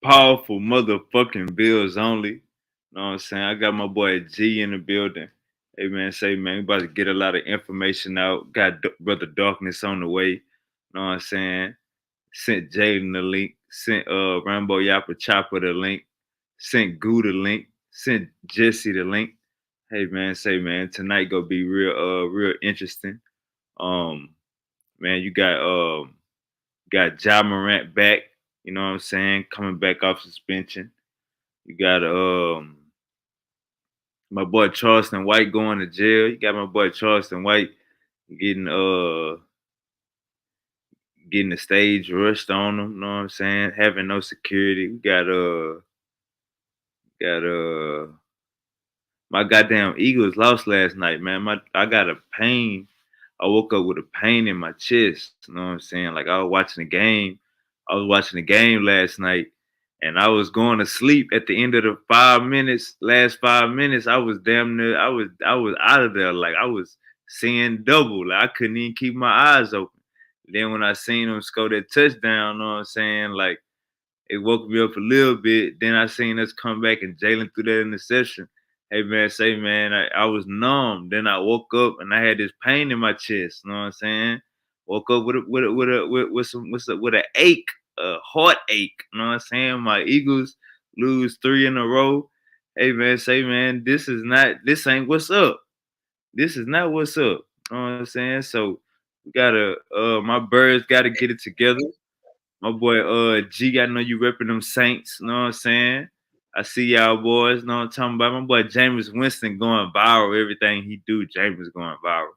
Powerful motherfucking bills only. You know what I'm saying? I got my boy G in the building. Hey man, say man, we about to get a lot of information out. Got Brother Darkness on the way. You know what I'm saying? Sent Jaden the link. Sent Rambo Yappa Chopper the link. Sent Goo the link. Sent Jesse the link. Hey man, say man, tonight gonna be real interesting. Um man, you got Ja Morant back, you know what I'm saying, coming back off suspension. You got my boy Charleston White going to jail. You got my boy Charleston White getting getting the stage rushed on him, you know what I'm saying? Having no security. We got my goddamn Eagles lost last night, man. I got a pain. I woke up with a pain in my chest. You know what I'm saying? Like I was watching the game. I was watching the game last night, and I was going to sleep at the end of the 5 minutes. Last 5 minutes, I was damn near. I was out of there. Like I was seeing double. Like I couldn't even keep my eyes open. Then when I seen them score that touchdown, you know what I'm saying? Like it woke me up a little bit. Then I seen us come back and Jalen threw that interception. Hey man, say man, I was numb. Then I woke up and I had this pain in my chest. You know what I'm saying? Woke up with an ache, a heartache. You know what I'm saying? My Eagles lose 3 in a row. Hey man, say man, this ain't what's up. This is not what's up. You know what I'm saying? So we gotta my birds gotta get it together. My boy G, I know you repping them Saints, you know what I'm saying? I see y'all boys, know what I'm talking about. My boy Jameis Winston going viral. Everything he do, Jameis going viral.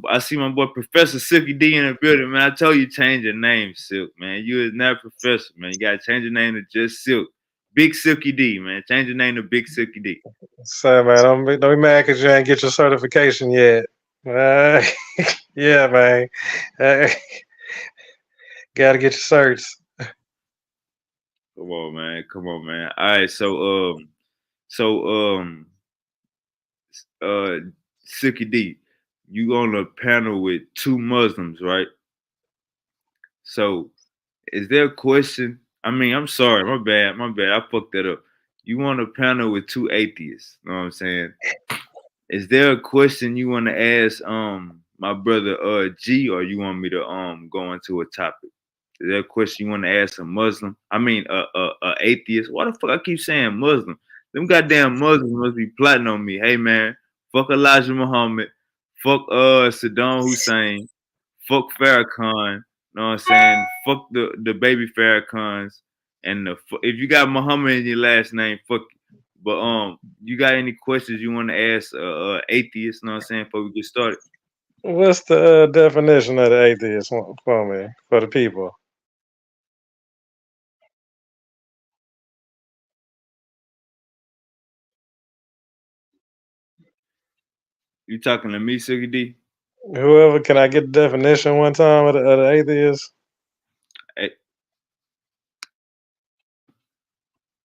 I see my boy Professor Silky D in the building, man. I told you change your name, Silk, man. You is not Professor, man. You gotta change your name to just Silk. Big Silky D, man. Change your name to Big Silky D. So man, don't be mad because you ain't get your certification yet. Uh, yeah, man. Uh, Gotta get your certs. Come on, man. Come on, man. All right, so uh Silky D, you on a panel with two Muslims, right? So is there a question? I mean, I'm sorry, my bad. I fucked that up. You on a panel with two atheists, you know what I'm saying? Is there a question you want to ask my brother G, or you want me to go into a topic? Is there a question you want to ask a Muslim? I mean atheist. Why the fuck I keep saying Muslim? Them goddamn Muslims must be plotting on me. Hey man, fuck Elijah Muhammad, fuck Saddam Hussein, fuck Farrakhan. You know what I'm saying? Fuck the baby Farrakhans. And if you got Muhammad in your last name, fuck you. But you got any questions you want to ask atheist? You know what I'm saying? Before we get started. What's the definition of the atheist for me, for the people? You talking to me, Sugar D? Whoever, can I get the definition one time of the atheist? Hey,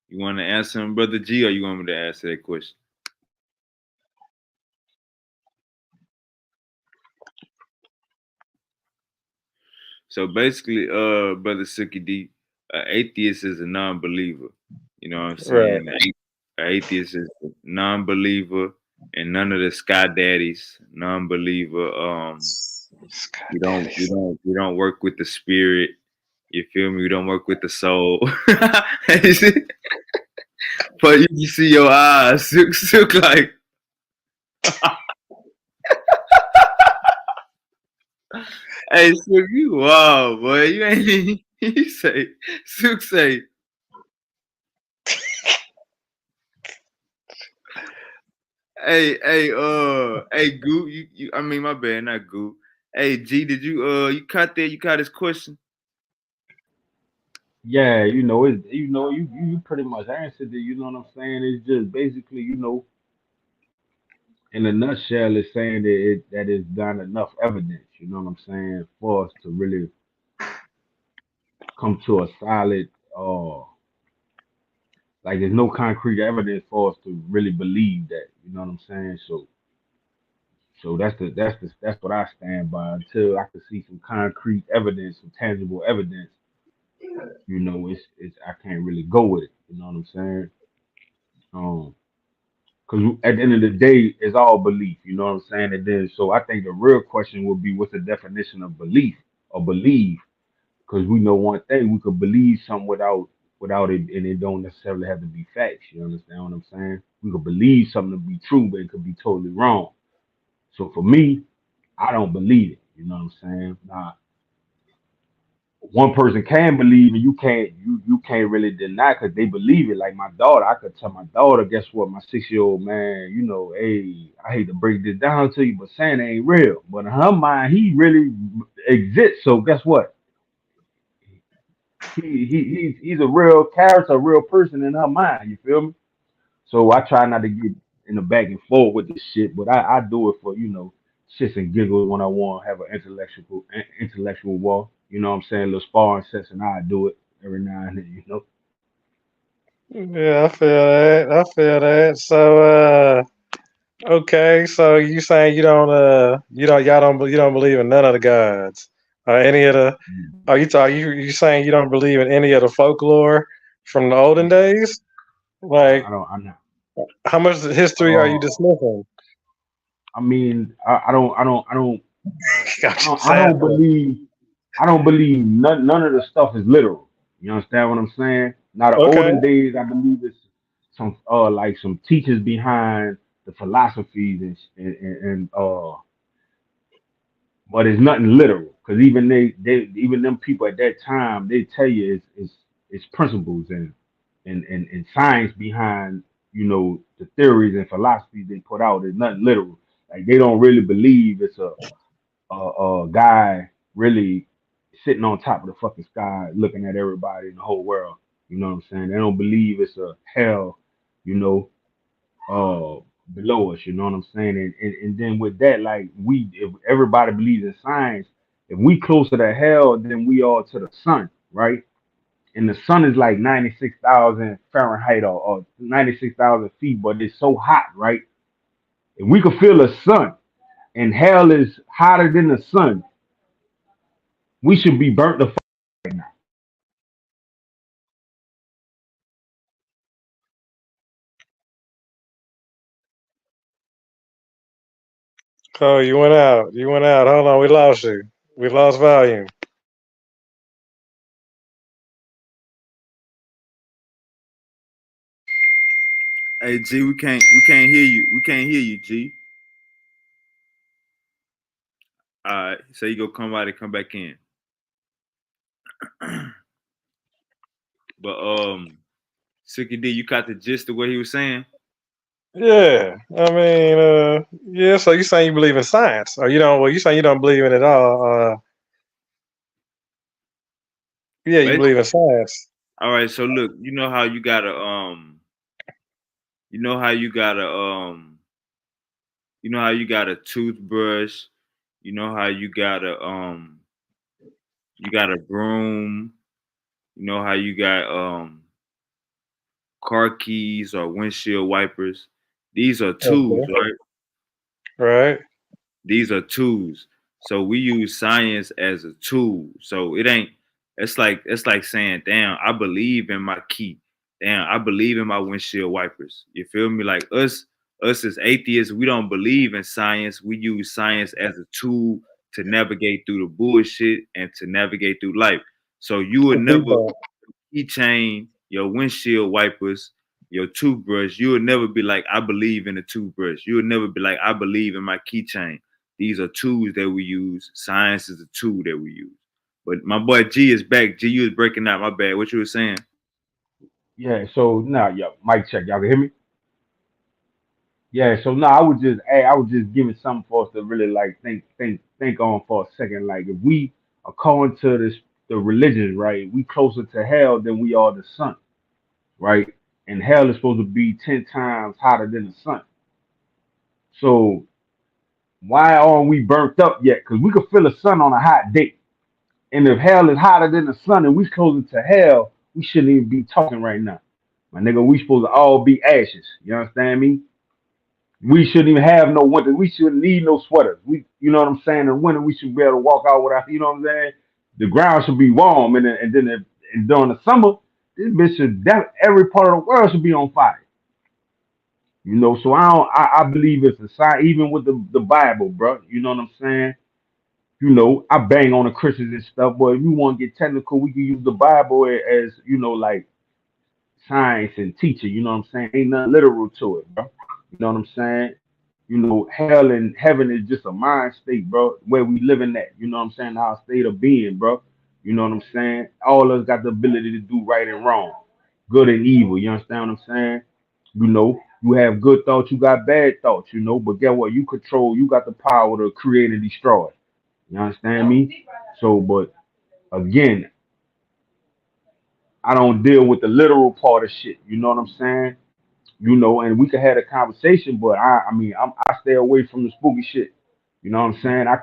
you want to answer him, brother G, or you want me to answer that question? So basically, brother Suki D, atheist is a non-believer. You know what I'm Right. saying? Atheist is a non-believer, and none of the sky daddies, non-believer. We don't work with the spirit. You feel me? We don't work with the soul. But you can see your eyes, silk like. Hey, Silk, you wow, boy. You ain't even, he say, Silk say, hey, Goo, I mean, my bad, not Goo. Hey, G, did you caught that? You caught his question? Yeah, you pretty much answered it. You know what I'm saying? It's just basically, in a nutshell, it's saying that it's done enough evidence. You know what I'm saying, for us to really come to a solid, like there's no concrete evidence for us to really believe that. You know what I'm saying? So that's what I stand by until I can see some concrete evidence, some tangible evidence you know, it's I can't really go with it. You know what I'm saying? Um, because at the end of the day, it's all belief. You know what I'm saying? And then, so I think the real question would be, what's the definition of belief or believe? Because we know one thing, we could believe something without it, and it don't necessarily have to be facts. You understand what I'm saying? We could believe something to be true, but it could be totally wrong. So for me, I don't believe it. You know what I'm saying? Now, one person can believe, and you can't really deny because they believe it. Like my daughter, I could tell my daughter, guess what? My 6 year old man, you know, hey, I hate to break this down to you, but Santa ain't real. But in her mind, he really exists. So guess what? He's a real character, a real person in her mind. You feel me? So I try not to get in the back and forth with this shit, but I do it for, you know, shits and giggles when I want to have an intellectual war. You know what I'm saying? Little sparring session, I do it every now and then, you know. Yeah, I feel that. I feel that. So, okay. So you saying y'all you don't believe in none of the gods or any of the? Are you saying you don't believe in any of the folklore from the olden days? Like, I don't. I'm not. how much history are you Uh, dismissing? I mean, I don't. I don't. I don't. Got you I sad. don't believe. I don't believe none of the stuff is literal. You understand what I'm saying? Now the Okay. olden days, I believe it's some like some teachers behind the philosophies and but it's nothing literal because even they even them people at that time they tell you it's principles and science behind, you know, the theories and philosophies they put out is nothing literal. Like they don't really believe it's a guy really sitting on top of the fucking sky looking at everybody in the whole world. You know what I'm saying? They don't believe it's a hell, you know, uh below us, you know what I'm saying? And then with that, like we if everybody believes in science, if we closer to hell than we are to the sun, right? And the sun is like 96,000 Fahrenheit or 96,000 feet, but it's so hot, right? If we could feel the sun and hell is hotter than the sun, we should be burnt the fuck right now. Oh, you went out. You went out. Hold on, we lost you. We lost volume. Hey G, we can't hear you. We can't hear you, G. All right, so you go come out and come back in. But Sicky D, you caught the gist of what he was saying. Yeah, I mean, yeah. So you saying you believe in science, or you don't? Well, you saying you don't believe in it all? Yeah, you believe in science. All right, so look, you know how you gotta you know how you got a toothbrush, you know how you got a broom, you know how you got car keys or windshield wipers. These are tools, Okay. right? Right. These are tools. So we use science as a tool. So it ain't it's like saying, damn, I believe in my key. Damn, I believe in my windshield wipers. You feel me? Like us as atheists, we don't believe in science. We use science as a tool to navigate through the bullshit and to navigate through life. So you would The never feedback. keychain, your windshield wipers, your toothbrush, you would never be like, I believe in a toothbrush. You would never be like, I believe in my keychain. These are tools that we use. Science is a tool that we use. But my boy G is back. G, you was breaking out. My bad. What you were saying? Yeah, so now, yeah, mic check. Y'all can hear me? Yeah, so now I would just, hey, I was just giving something for us to really like think on for a second. Like if we, according to this the religion, right, we closer to hell than we are the sun, right? And hell is supposed to be 10 times hotter than the sun. So why aren't we burnt up yet? Because we could feel the sun on a hot day. And if hell is hotter than the sun and we closer to hell, we shouldn't even be talking right now. My nigga, we supposed to all be ashes. You understand me? We shouldn't even have no winter. We shouldn't need no sweaters. You know what I'm saying? In winter, we should be able to walk out without, you know what I'm saying? The ground should be warm, and then and during the summer, this bitch every part of the world should be on fire. You know, so I believe it's a sign, even with the Bible, bro. You know what I'm saying? You know, I bang on the Christians and stuff, but if you want to get technical, we can use the Bible as, you know, like science and teacher. You know what I'm saying? Ain't nothing literal to it, bro. You know what I'm saying? You know, hell and heaven is just a mind state, bro, where we living at. You know what I'm saying? Our state of being, bro. You know what I'm saying? All of us got the ability to do right and wrong, good and evil. You understand what I'm saying? You know, you have good thoughts, you got bad thoughts, you know, but get what? You got the power to create and destroy. You understand me? So, but again, I don't deal with the literal part of shit. You know what I'm saying? You know, and we could have a conversation, but I stay away from the spooky shit. You know what I'm saying? I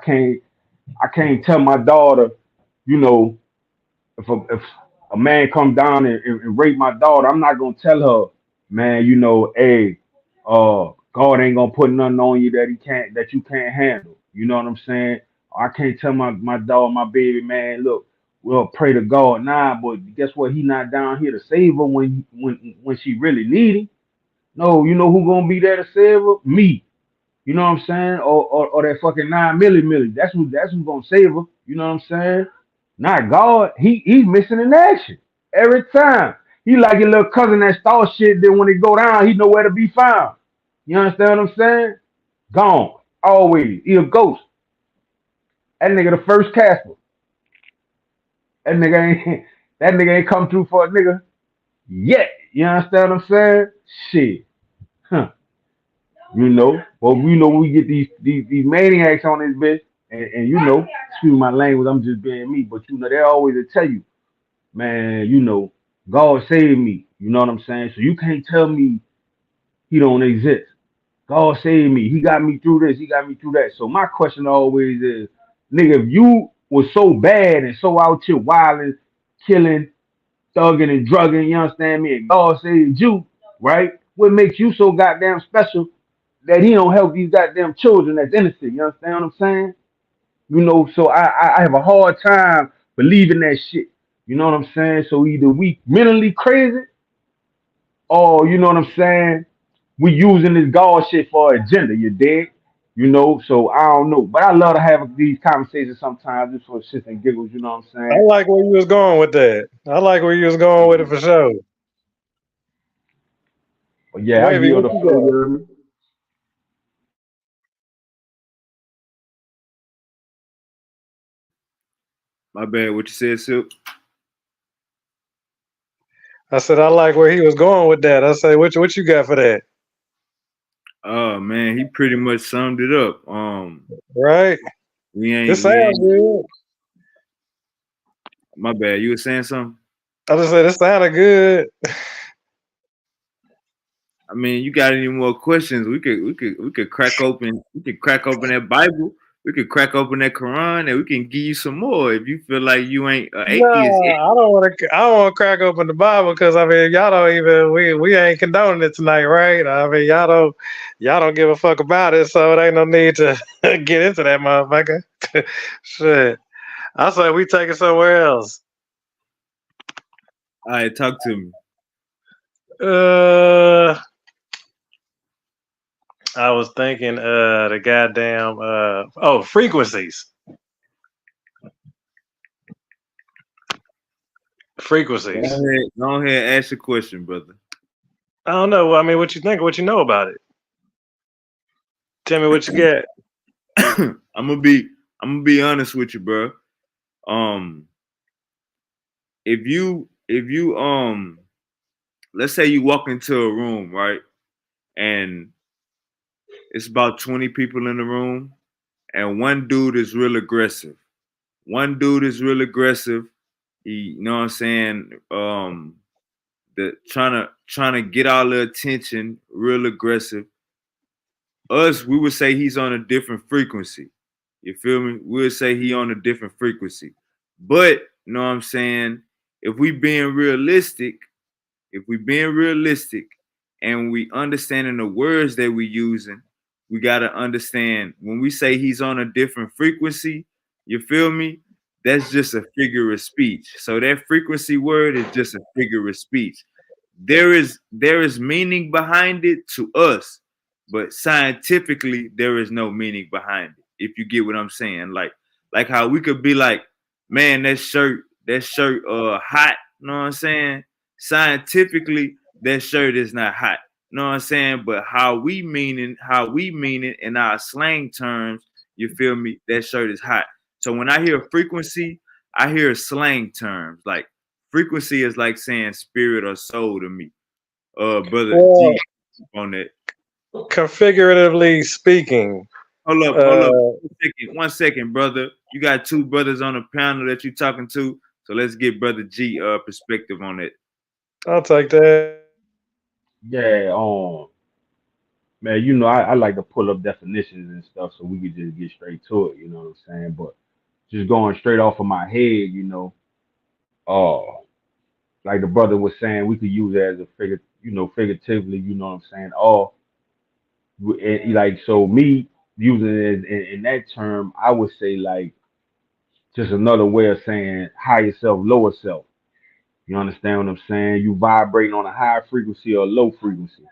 can't tell my daughter, you know, if a man come down and rape my daughter, I'm not gonna tell her, man, you know, hey, God ain't gonna put nothing on you that you can't handle. You know what I'm saying? I can't tell my daughter, my baby, man, look, well, pray to God. Nah, but guess what? He not down here to save her when she really need him. No, you know who gonna be there to save her? Me. You know what I'm saying? Or that fucking 9 milli. That's who gonna save her. You know what I'm saying? Not God. He's missing in action every time. He like your little cousin that stole shit. Then when it go down, he know where to be found. You understand what I'm saying? Gone always. He a ghost. That nigga the first Casper. That nigga ain't that nigga ain't come through for a nigga yet. You understand what I'm saying? Shit. Huh. You know, well, you know, we get these maniacs on this bitch, and you know, excuse my language, I'm just being me, but you know, they always tell you, man, you know, God saved me. You know what I'm saying? So you can't tell me he don't exist. God saved me. He got me through this. He got me through that. So my question always is, nigga, if you was so bad and so out here wilding, killing, thugging and drugging, you understand me? And God saved you, right? What makes you so goddamn special that he don't help these goddamn children that's innocent? You understand what I'm saying? You know, so I have a hard time believing that shit. You know what I'm saying? So either we mentally crazy or, you know what I'm saying, we using this God shit for agenda. You dig? You know, so I don't know. But I love to have these conversations sometimes just for shits and giggles, you know what I'm I saying? like where you was going with that. I like where you was going with it for sure. But yeah, I Wavy, yield what the you floor, you got? hear me? My bad. What you said, Silk? I said I like where he was going with that. I said, what you got for that? Oh man, he pretty much summed it up. Right? It We sounds ain't. good. My bad. You were saying something? I just said it sounded good. I mean, you got any more questions? We could crack open that Bible. We could crack open that Quran, and we can give you some more if you feel like you ain't an atheist yet. Nah, I don't want to. I don't want to crack open the Bible because I mean, y'all don't even. We ain't condoning it tonight, right? I mean, y'all don't give a fuck about it, so it ain't no need to get into that motherfucker. Shit, I say we take it somewhere else. All right, talk to me. I was thinking, the goddamn, frequencies. Frequencies. Go ahead, ask your question, brother. I don't know. I mean, what you think? What you know about it? Tell me what you get. I'm gonna be honest with you, bro. Um, if you let's say you walk into a room, right, and it's about 20 people in the room, and one dude is real aggressive. One dude is real aggressive. He, you know what I'm saying? The trying to get all the attention, real aggressive. Us, we would say he's on a different frequency. You feel me? We would say he on a different frequency. But you know what I'm saying? If we being realistic, if we being realistic and we understanding the words that we using, we gotta understand when we say he's on a different frequency, you feel me? that's just a figure of speech. So that frequency word is just a figure of speech. There is meaning behind it to us, but scientifically there is no meaning behind it. If you get what I'm saying, like how we could be like, man, that shirt hot, you know what I'm saying? Scientifically, that shirt is not hot. You know what I'm saying? But how we mean it in our slang terms, you feel me? That shirt is hot. So when I hear frequency, I hear slang terms. Like frequency is like saying spirit or soul to me. Brother Well, G on that. configuratively speaking, Hold up. uh, 1 second, brother. You got two brothers on the panel that you talking to. So let's get Brother G perspective on it. I'll take that. Yeah, man, I like to pull up definitions and stuff so we could just get straight to it, you know what I'm saying? But just going straight off of my head, uh, like the brother was saying, we could use it as a figuratively, you know what I'm saying? Like, so me using it in that term, I would say like just another way of saying higher self, lower self. You understand what I'm saying? You vibrating on a high frequency or low frequency.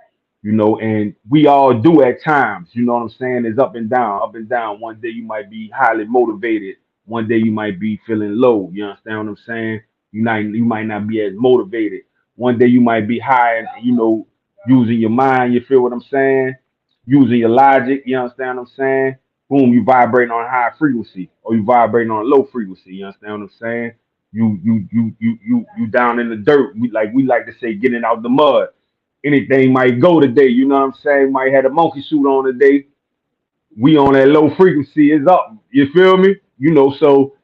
And we all do at times, you know what I'm saying? It's up and down, up and down. One day you might be highly motivated, one day you might be feeling low. You understand what I'm saying? You might not be as motivated. One day you might be high and using your mind, you feel what I'm saying? Using your logic, you understand what I'm saying? Boom, you vibrating on a high frequency or you vibrating on a low frequency, you understand what I'm saying? You down in the dirt. We like to say getting out the mud. Anything might go today, you know what I'm saying? Might have a monkey suit on today. We on that low frequency is up. You feel me? So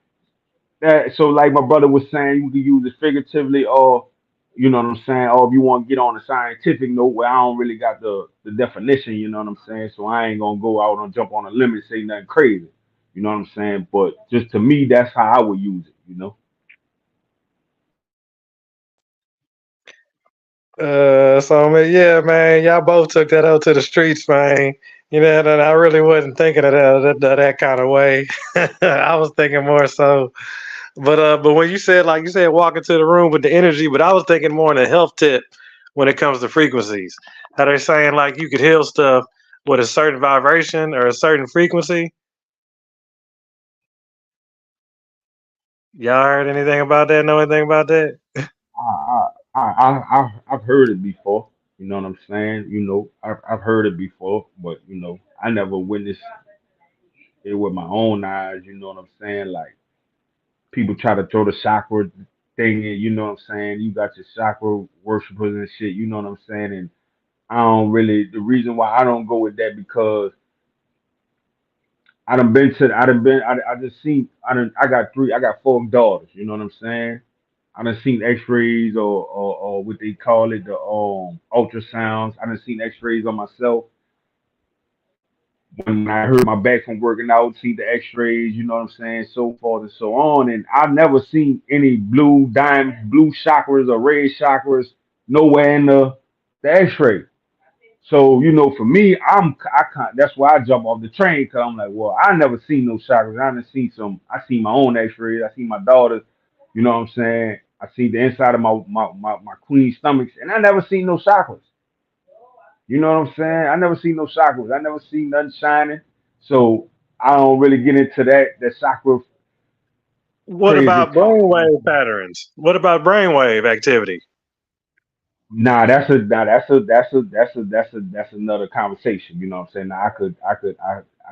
like my brother was saying, you can use it figuratively or you know what I'm saying, or if you want to get on a scientific note where I don't really got the definition, you know what I'm saying? So I ain't gonna go out and jump on a limb and say nothing crazy. You know what I'm saying? But just to me, that's how I would use it. So man, yeah, man, y'all both took that out to the streets, man. And I really wasn't thinking of that kind of way. I was thinking more so, but when you said walk into the room with the energy, but I was thinking more in a health tip when it comes to frequencies. How they're saying like you could heal stuff with a certain vibration or a certain frequency. Y'all heard anything about that? Know anything about that? I've heard it before. You know what I'm saying? I've heard it before, but I never witnessed it with my own eyes. You know what I'm saying? Like people try to throw the chakra thing in. You know what I'm saying? You got your chakra worshipers and shit. You know what I'm saying? And I don't really. The reason why I don't go with that because I done been to. I done been. I just seen. I got three. I got four daughters. You know what I'm saying? I done seen X-rays or what they call it, the ultrasounds. I done seen X-rays on myself when I hurt my back from working out. See the X-rays, you know what I'm saying, so forth and so on. And I've never seen any blue chakras or red chakras nowhere in the X-ray. So for me, I can't. That's why I jump off the train because I'm like, well, I never seen no chakras. I done seen some. I seen my own X-rays. I seen my daughters. You know what I'm saying? I see the inside of my queen's stomachs, and I never seen no chakras. You know what I'm saying? I never seen no chakras. I never seen nothing shining. So I don't really get into that chakra What crazy about talk. brainwave patterns? What about brainwave activity? Nah, that's another conversation. You know what I'm saying? Now, I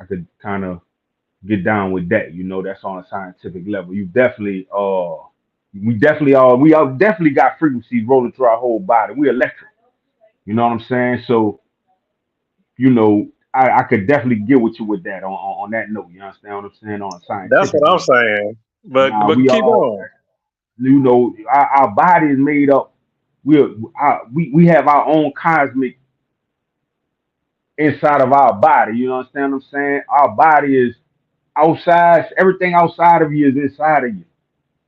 could kind of get down with that. That's on a scientific level. We all definitely got frequencies rolling through our whole body. We electric. You know what I'm saying? So I could definitely get with you with that on that note. You understand what I'm saying on a That's scientific what I'm level. saying. But Now but we keep all, going. our body is made up. We have our own cosmic inside of our body. You understand what I'm saying? Our body is outside. Everything outside of you is inside of you.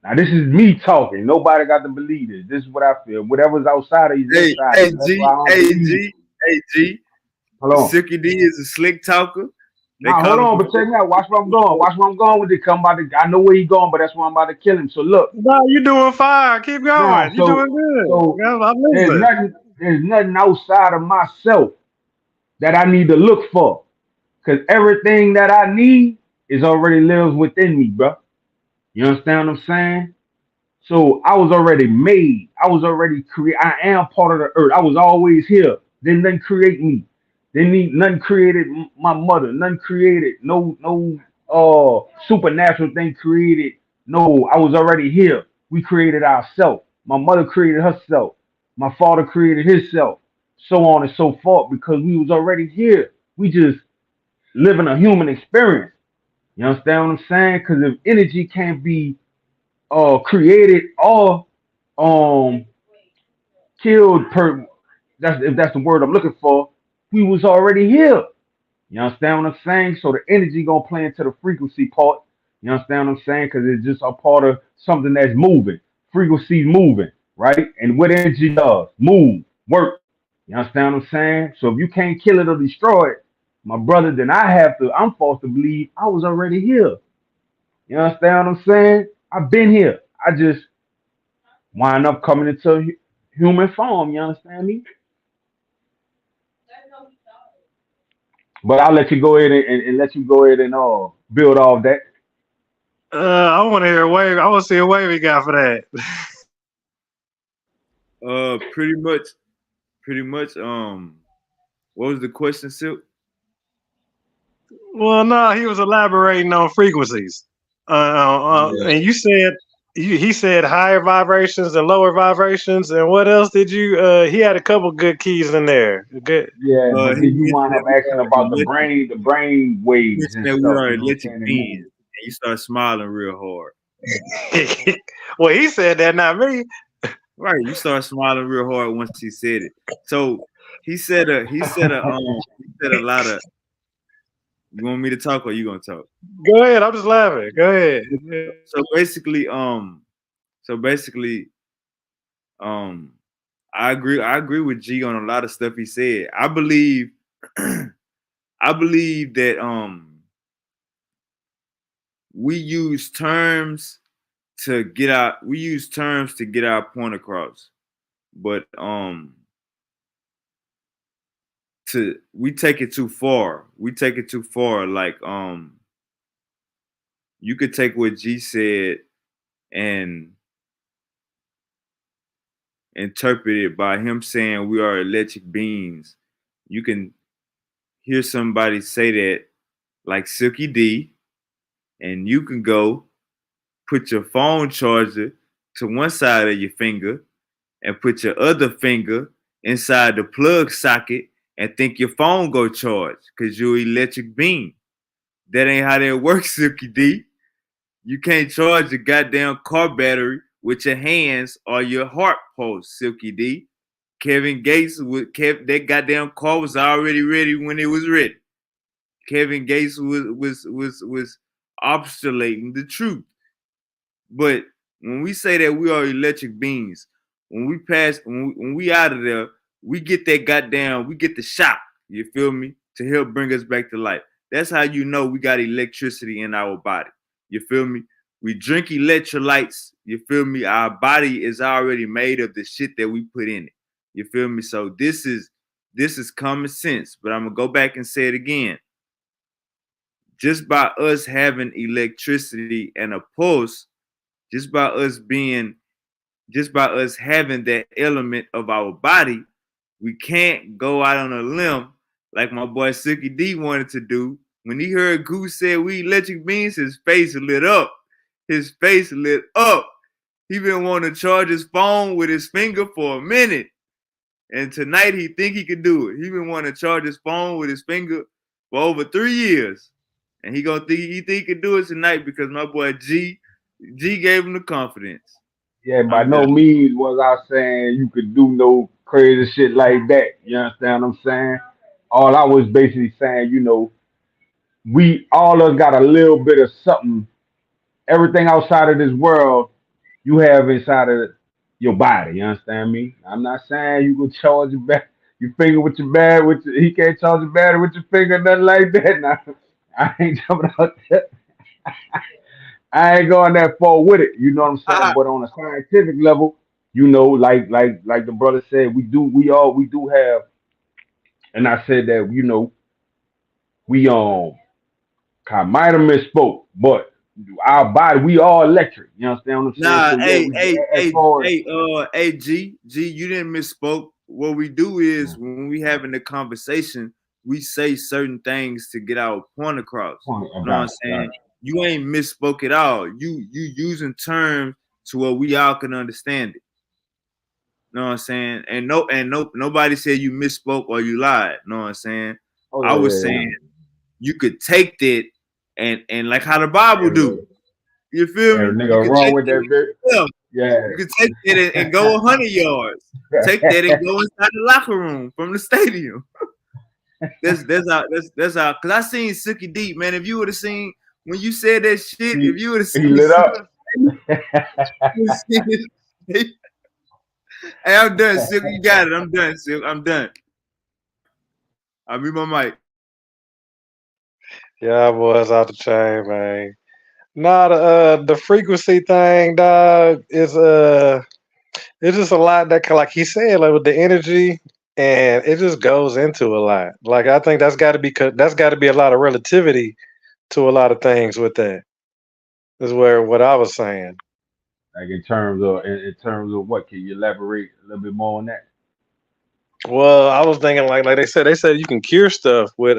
Now this is me talking. Nobody got to believe this. This is what I feel. Whatever's outside of you is Hey, inside of hey you. That's why G, I don't hey believe. G, hey G. Hold on. Silky D is a slick talker. They Nah, hold call him on, but check me out. Watch where I'm going. Watch where I'm going with it. Come about to, I know where he going, but that's where I'm about to kill him. So look, No, you doing fine. Keep nah. going. You So doing good. so Yeah, I'm there's listening. nothing there's nothing outside of myself that I need to look for, cause everything that I need is already lives within me, bro. You understand what I'm saying? So I was already made. I was already created. I am part of the earth. I was always here. Then nothing create me. Then nothing created my mother. Nothing created. No supernatural thing created. No, I was already here. We created ourselves. My mother created herself. My father created himself. So on and so forth because we was already here. We just living a human experience. You understand what I'm saying? Because if energy can't be created or um killed per that's if that's the word I'm looking for, we was already here. You understand what I'm saying? So the energy gonna play into the frequency part. You understand what I'm saying? Because it's just a part of something that's moving. Frequency moving, right? And what energy does, move, work. You understand what I'm saying? So if you can't kill it or destroy it, my brother, then I'm forced to believe I was already here. You understand what I'm saying? I've been here. I just wind up coming into human form. You understand me? But I'll let you go ahead and let you go ahead and build off that. I want to hear a wave. I want to see a wave we got for that. Pretty much, pretty much. What was the question, Silk? Well, no, he was elaborating on frequencies. Yeah. And you said he said higher vibrations and lower vibrations. And what else did you? He had a couple good keys in there. Good. Yeah, but He then you mentioned wind that up we asking are about electric. the brain He waves mentioned and that we stuff. are You know what I'm electric saying? They beings, move. and you start smiling real hard. Well, he said that, not me. Right, you start smiling real hard once he said it. So he said a lot of. You want me to talk or you gonna talk? Go ahead. I'm just laughing. Go ahead. So basically, so basically, um, I agree with G on a lot of stuff he said. I believe, I believe that we use terms we use terms to get our point across, but to we take it too far. We take it too far. Like you could take what G said and interpret it by him saying we are electric beings. You can hear somebody say that like Silky D, and you can go put your phone charger to one side of your finger and put your other finger inside the plug socket and think your phone go charge because you're electric beam. That ain't how that works, Silky D. You can't charge a goddamn car battery with your hands or your heart pulse, Silky D. Kevin Gates that goddamn car was already ready when it was ready. Kevin Gates was obstulating the truth. But when we say that we are electric beings, when we out of there, we get that goddamn, we get the shock. You feel me? To help bring us back to life. That's how you know we got electricity in our body. You feel me? We drink electrolytes. You feel me? Our body is already made of the shit that we put in it. You feel me? So this is common sense. But I'm gonna go back and say it again. Just by us having electricity and a pulse, just by us being just by us having that element of our body, we can't go out on a limb like my boy Silky D wanted to do. When he heard Goose say we electric beings, his face lit up. His face lit up. He been wanting to charge his phone with his finger for a minute. And tonight he think he could do it. He been wanting to charge his phone with his finger for over 3 years. And he think he could do it tonight because my boy G gave him the confidence. Yeah, by I'm no done. means was I saying you could do no crazy shit like that. You understand what I'm saying? All I was basically saying, we all of us got a little bit of something. Everything outside of this world, you have inside of your body. You understand me? I'm not saying you can charge your finger with your bad. He can't charge your battery with your finger, nothing like that. Now, I ain't jumping out there. I ain't going that far with it. You know what I'm saying? Ah, But on a scientific level, you know, like the brother said, we do have, and I said that, you know, we I might have misspoke, but our body, we all electric. You understand what I'm saying? nah, So yeah, hey, we hey, as hey, far as hey, G, you didn't misspoke. What we do is when we having the conversation, we say certain things to get our point across. I You know what got I'm it, got saying? You ain't misspoke at all. You using terms to where we all can understand it. You know what I'm saying? And nobody said you misspoke or you lied. You know what I'm saying? Oh I yeah, was yeah, saying you could take that and like how the Bible do. You feel yeah. me? You Nigga, could wrong take with that it. bit. Yeah, Yeah. you could take that and go 100 yards. Take that and go inside the locker room from the stadium. That's how. Cause I seen Silky Deep, man. If you would have seen when you said that shit, if you would have He seen lit up. hey, I'm done, Silky. You got it. I'm done, Silky. I'm done. I mute my mic. Yeah, boys out the chain, man. Nah, the frequency thing, dog, is it's just a lot that like he said, like with the energy, and it just goes into a lot. Like I think that's got to be a lot of relativity to a lot of things with that. Is where what I was saying. Like in terms of what? Can you elaborate a little bit more on that? Well, I was thinking like they said you can cure stuff with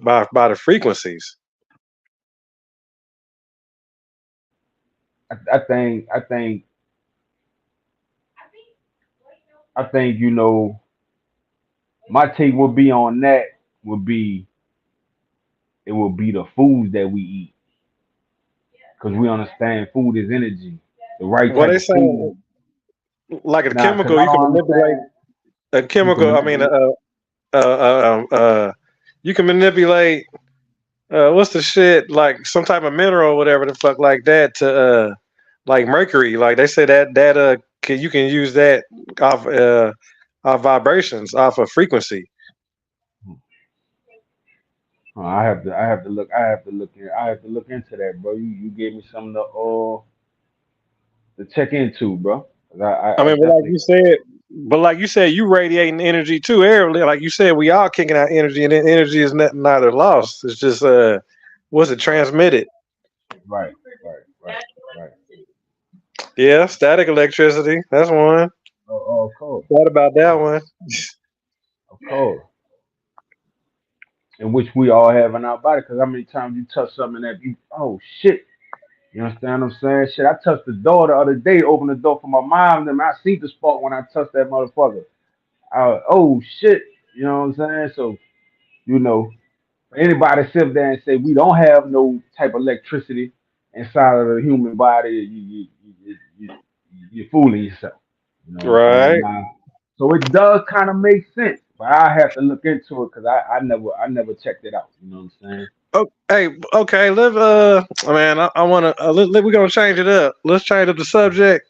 by the frequencies. I think you know my take would be on that would be it would be the foods that we eat because we understand food is energy. The right What type they of saying, food. like a Now, because chemical, I you can don't manipulate understand. a You can chemical. I mean, manipulate. uh, uh, uh, uh, you can manipulate what's the shit like some type of mineral or whatever the fuck like that to like mercury. Like they say you can use that off off vibrations off of frequency. I have to look into that, bro. You gave me something to check into, bro. 'Cause I I mean, definitely. but like you said, you radiating energy too. Air, like you said, we all kicking out energy, and then energy is not a loss. It's just what's it transmitted? Right, right, right, right. Yeah, static electricity. That's one. Oh, of course, Thought about of that course, one. of course. In which we all have in our body. Because how many times you touch something that you, oh shit, you understand what I'm saying? Shit, I touched the door the other day, opened the door for my mom, and I see the spot when I touched that motherfucker. Oh shit, you know what I'm saying? So, you know, for anybody sit there and say we don't have no type of electricity inside of the human body, you're fooling yourself. You know what I'm saying? Right. Now, so it does kind of make sense, but I have to look into it because I never checked it out. You know what I'm saying? Oh, hey, okay. Man, I want to. We're gonna change it up. Let's change up the subject.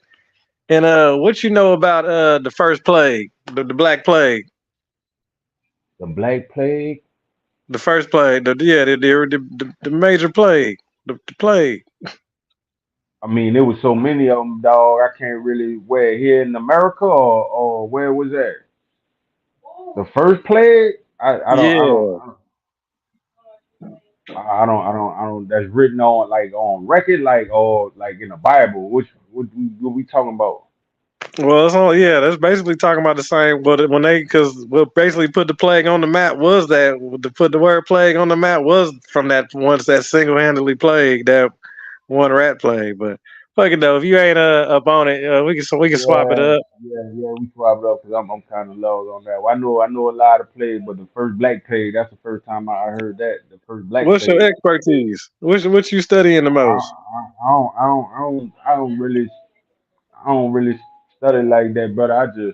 And what you know about the first plague, the Black Plague, The Black Plague. the first plague, the major plague, the plague. I mean, there was so many of them, dog. I can't really where here in America or where was that? The first plague. I don't I don't Yeah. I don't. That's written on like on record, like or like in the Bible. What we talking about? Well, it's all yeah. That's basically talking about the same. But when they because what basically put the plague on the map was that to put the word plague on the map was from that once that single handedly plague that one rat plague. But fuck it though, if you ain't up on it, we can swap it Yeah, up. yeah. We swap it up because I'm kind of low on that. Well, I know a lot of plays, but the first black plague. That's the first time I heard that. The first black What's your plague. expertise? What you studying the most? I don't really study like that, brother.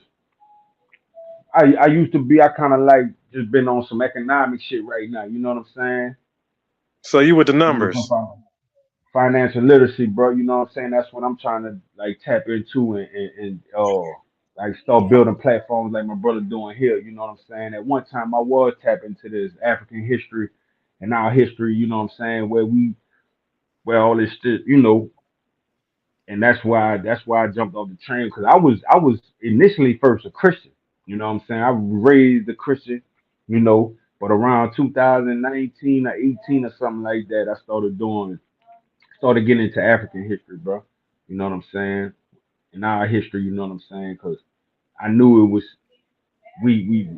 I used to be. I kind of like just been on some economic shit right now. You know what I'm saying? So you with the You know, some numbers? financial literacy, bro. You know what I'm saying? That's what I'm trying to like tap into and like start building platforms like my brother doing here. You know what I'm saying? At one time, I was tapping into this African history in our history, you know what I'm saying, where all this shit, and that's why I jumped off the train because I was initially first a Christian. You know what I'm saying? I was raised a Christian, but around 2019 or 18 or something like that, I started getting into African history, bro. You know what I'm saying? In our history, you know what I'm saying? Because I knew it was we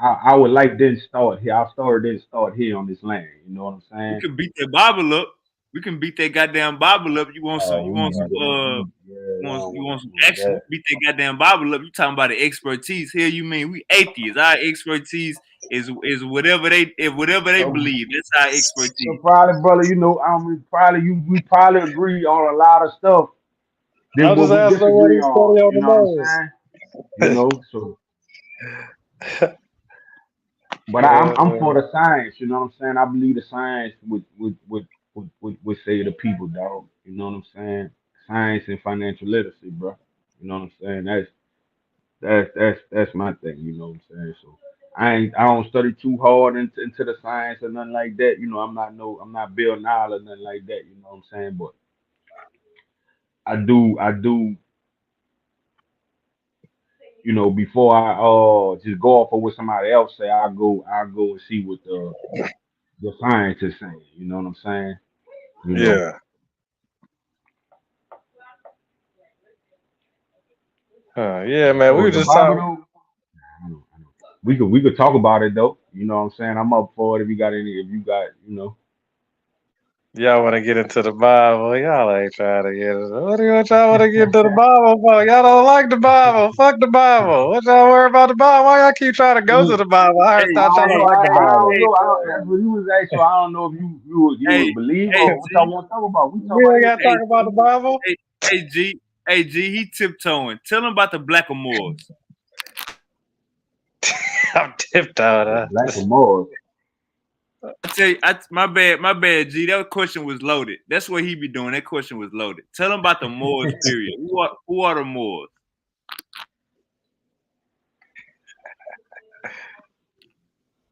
our life didn't start here. Our story didn't start here on this land. You know what I'm We saying? can beat that Bible up. We can beat that goddamn Bible up. You want some? Oh, You want some? yeah, I don't You want want to some do action? that. Beat that goddamn Bible up. You talking about the expertise? Here you mean we atheists? Our expertise is whatever they So, believe. That's our so expertise. probably, brother, we probably agree on a lot of stuff than I'll what just we ask them what disagree he on. study on You know what I'm the saying? So, but I'm for nose. the science. You know what I'm saying? I believe the science would save the people, dog. You know what I'm saying? Science and financial literacy, bro. You know what I'm saying? That's my thing. You know what I'm saying? So I don't study too hard into the science or nothing like that. I'm not Bill Nye or nothing like that. You know what I'm saying? But I do. Before I just go off of what somebody else say, I go and see what the scientists saying. You know what I'm saying? You know. Yeah. Yeah, man. We So were the just Bible talking. though, I know. We could talk about it though. You know what I'm saying? I'm up for it if you got, Y'all want to get into the Bible? Y'all ain't trying to get it. What do y'all want to get into the Bible for? Y'all don't like the Bible. Fuck the Bible. What y'all worry about the Bible? Why y'all keep trying to I go to the Bible? I heard Hey, I thought y'all don't don't know. hey, like the I Bible. don't hey, know. That's what he was asking. So I don't know if you hey, would believe hey, or what y'all G, want to talk about. We talk We about ain't got to anything. talk hey, about the Bible. hey, hey, G, hey, G, he tiptoeing. Tell him about the blackamoors. I'm tiptoed. The Black and Moors. I tell you, my bad, G. That question was loaded. That's what he be doing. That question was loaded. Tell him about the Moors. Period. Who are the Moors?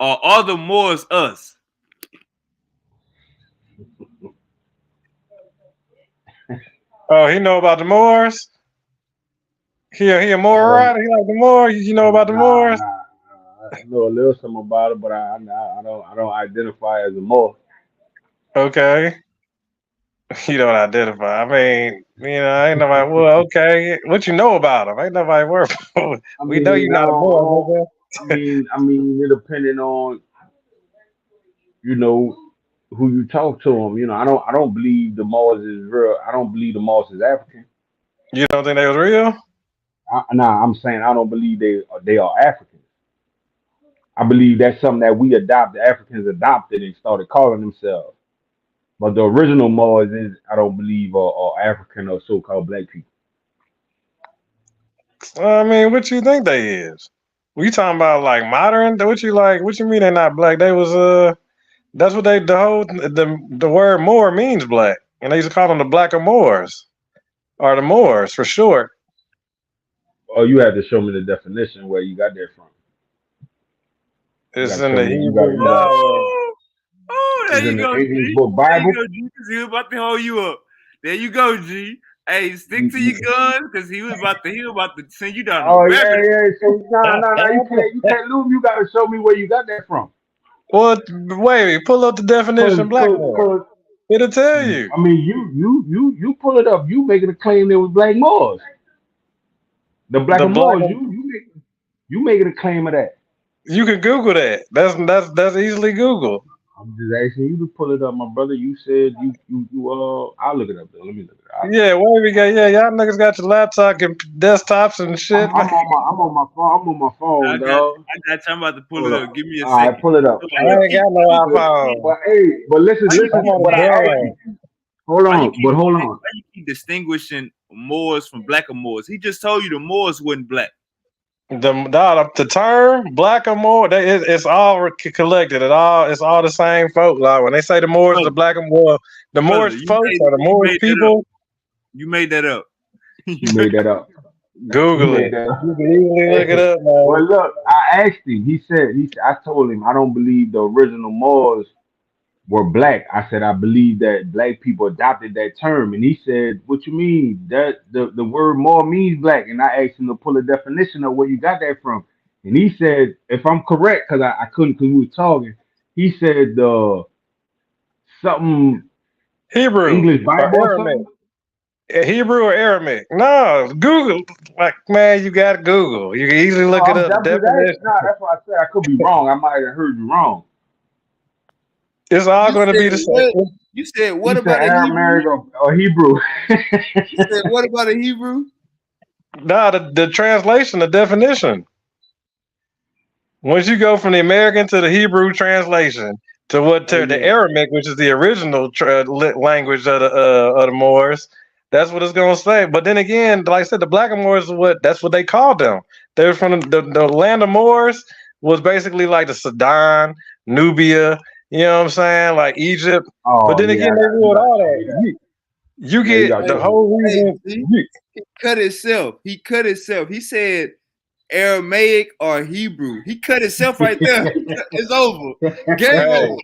Or are the Moors us? Oh, he know about the Moors? He a Moor Um, rider? He like the Moors? You know about the nah. Moors? I know a little something about it, but I don't identify as a Moor. Okay. You don't identify. I mean, ain't nobody. Well, okay. What you know about him? Ain't nobody worried about him. I We know mean, you not a Moor, nigga. it depending on you know who you talk to them. I don't believe the Moors is real. I don't believe the Moors is African. You don't think they was real? Nah, I'm saying I don't believe they are African. I believe that's something that the Africans adopted and started calling themselves. But the original Moors is, I don't believe, are African or so-called black people. I mean, what you think they is? We talking about like modern? What you like? What you mean they not black? They was That's what the word Moor means black, and they used to call them the Black Moors or the Moors for short. Oh, you have to show me the definition where you got that from. You got It's to in show the me. Hebrew dialect. Oh, there It's you in the go, English G. book There you Bible. go, G. Because he was about to hold you up. There you go, G. Hey, stick You, to you, your guns because he was about to send you down a oh rabbit. yeah. So no, you can't lose. You got to show me where you got that from. Well, wait, pull up the definition Cause, of Blackmore. cause, It'll tell you. I mean, you pull it up. You making a claim there was black Moors. The black The black. Moors. You making a claim of that. You can Google that. That's easily Google. I'm just asking you to pull it up, my brother. You said I'll look it up though. Let me look it up. Yeah, where we go? Yeah, y'all niggas got your laptop and desktops and I'm, shit. I'm on my I'm on my phone. I'm on my I phone, got, dog. I got you. I'm about to pull Hold it up. up. Give me a All right, second. pull it up. So I why you ain't keep? got no But, iPhone. but hey, but listen, Why you listen. I'm keep? on But the I asked ground. you. Hold Why you on, keep? but hold on. Why you keep distinguishing Moors from blacker Moors? He just told you the Moors wasn't black. The term black or more, it's all collected. It's all the same folk. Like when they say the Moors, the Brother, black and more, the brother, Moorish folks or the you Moorish made that up. people. You made that up. He You made made- that up. He Google made it. that up. You can easily look it Hey, up, man. well, look, I asked him. He said, I told him I don't believe the original Moors were black. I said I believe that black people adopted that term, and he said, "What you mean? That the word more means black?" And I asked him to pull a definition of where you got that from, and he said, if I'm correct, because I couldn't because we were talking, he said something Hebrew English or Bible or Aramaic. something. Hebrew or Aramaic? No, Google. Like, man, you got to Google. You can easily No, look it I'm up. The definitely that. definition. No, that's why I said I could be wrong. I might have heard you wrong. It's all You going to said be the what? same. You said He what said about a Hebrew? Aramaic or Hebrew. You said what about a Hebrew? No, the translation, the definition. Once you go from the American to the Hebrew translation to what Oh to the yeah. Aramaic, which is the original language of the Moors, that's what it's gonna say. But then again, like I said, the Blackamoors is that's what they called them. They're from the land of Moors was basically like the Sudan, Nubia, you know what I'm saying, like Egypt. But Oh then yeah. again, they You ruled gotta all show me that. that. You Yeah, you get gotta Hey, the show me whole that. hey, reason. see, he cut himself. He cut himself. He said Aramaic or Hebrew. He cut himself right there. It's over. Game Hey, over.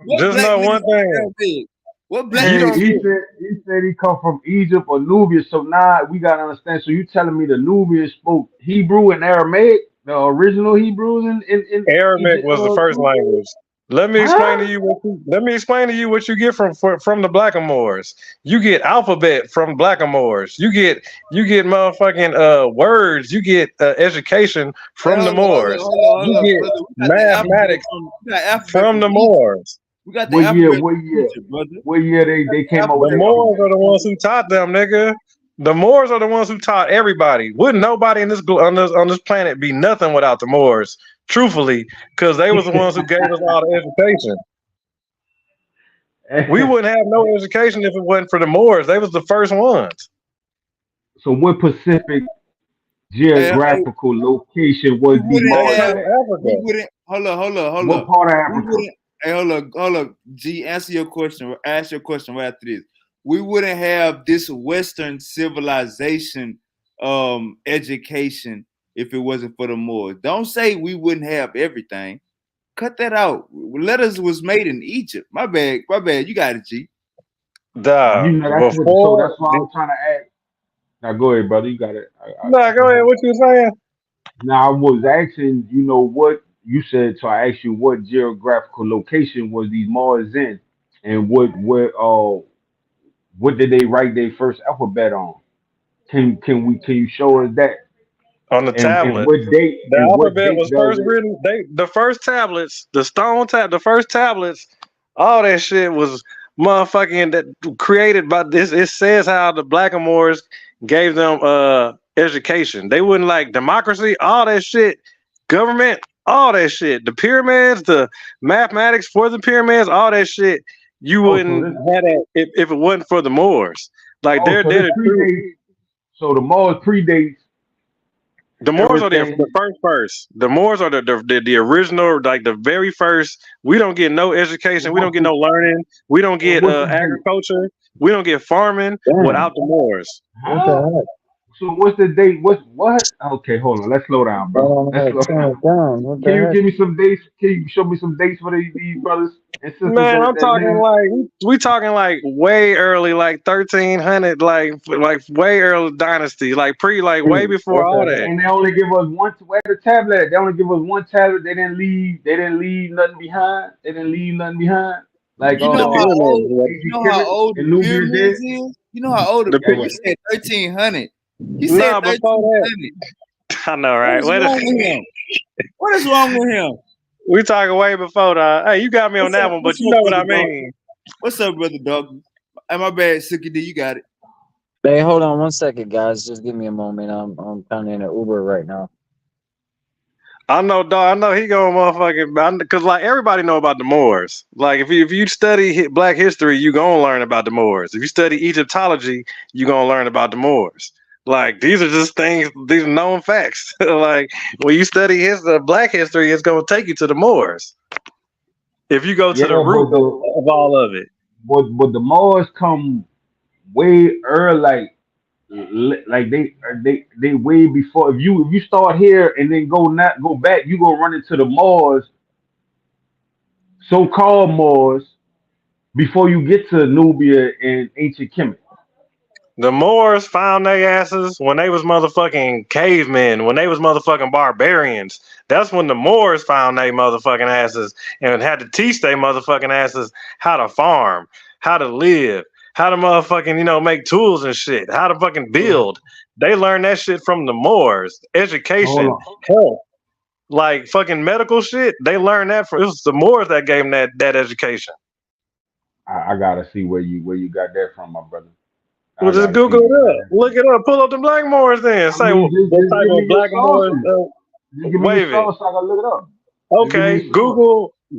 What just black know nigga one speak thing. Aramaic? What black You Hey, nigga don't speak? get he said he come from Egypt or Nubia. So now we gotta understand. So you telling me the Nubians spoke Hebrew and Aramaic, the original Hebrews in Aramaic Egypt? was the first language. Huh? Let me explain to you what you get from the Blackamoors. You get alphabet from Blackamoors. You get motherfucking words. You get education Hey, from the Moors. hold You on, get brother. mathematics We got alphabet from from the Egypt. Moors. We got the What year? alphabet What from year? Egypt, brother. What year We got they the came up with The their alphabet from Moors alphabet? are the ones who taught them, nigga. The Moors are the ones who taught everybody. Wouldn't nobody in this planet be nothing without the Moors? Truthfully, because they was the ones who gave us all the education. We wouldn't have no education if it wasn't for the Moors. They was the first ones. So what Pacific Hey, geographical location we was the wouldn't Moors have. Central at? We Africa. wouldn't. Hold What up. part of We Africa? wouldn't. Hey, hold up. G, answer your question. Ask your question right after this. We wouldn't have this Western civilization, education if it wasn't for the Moors. Don't say we wouldn't have everything. Cut that out. Letters was made in Egypt. My bad. My bad. You got it, G. You Duh. know that's what. So Before that's why I'm trying to ask. Now go ahead, brother. You got it. nah, go ahead. What you saying? Now I was asking, what you said. So I asked you what geographical location was these Mars in, and what did they write their first alphabet on? Can you show us that? On the And tablet. what date The and what alphabet date was does first it? written. The first tablets, the first tablets, all that shit was motherfucking that created by this. It says how the Blackamoors gave them education. They wouldn't like democracy, all that shit, government, all that shit. The pyramids, the mathematics for the pyramids, all that shit. You Oh, so wouldn't this. have that if it wasn't for the Moors. Like Oh, so they're this the true. predates. So the Mars predates The Moors are the everything. first. The Moors are the original, like the very first. We don't get no education. We don't What's get the no learning. We don't get what's the date? agriculture. We don't get farming Damn. without the Moors. What the Huh? heck? So what's the date? What? Okay, hold on. Let's slow down, I bro. don't know Let's how to slow turn down. it down. What Can the you heck? give me some dates? Can you show me some dates for these brothers and sisters Man, I'm that talking live? like we talking like way early, like 1300, like way early dynasty, like like way before What all the that. heck? And they only give us one. Where the tablet? They only give us one tablet. They didn't leave. They didn't leave nothing behind. They didn't leave nothing behind. Like You know The how pyramids, old what- you ancient know how Kemet old the and Nubia pyramids did. is? You know how old the Hey, you py- said 1300. He said nah, before that, 1300. I know, What right? is wrong with him? What is wrong with him? We talking way before that. Hey, you got me on What's that up? one, but What's you up, know what brother I dog? mean. What's up, brother dog? Hey, my bad, Suki D. You got it. Hey, hold on 1 second, guys. Just give me a moment. I'm kind of in an Uber right now. I know, dog. I know he going motherfucking because like everybody know about the Moors. Like if you study Black history, you gonna learn about the Moors. If you study Egyptology, you gonna learn about the Moors. Like these are just things, these are known facts. Like when you study Black history, it's gonna take you to the Moors. If you go to yeah, the root of all of it. but the Moors come way early. Like they way before. If you start here and then go back, you gonna run into the Moors, so-called Moors before you get to Nubia and ancient Kemet. The Moors found their asses when they was motherfucking cavemen, when they was motherfucking barbarians. That's when the Moors found their motherfucking asses and had to teach their motherfucking asses how to farm, how to live, how to motherfucking, make tools and shit, how to fucking build. They learned that shit from the Moors. Hold Education, on. health, like fucking medical shit. They learned that from, it was the Moors that gave them that education. I gotta see where you got that from, my brother. Well, I just gotta see Google where it you got up. that Look from. it up. Pull up the Black Moors then. I Say mean, what just type give me of your Black Moors. sources. Just give me your Wave it. source so I can look it up. Just give me Okay. your source.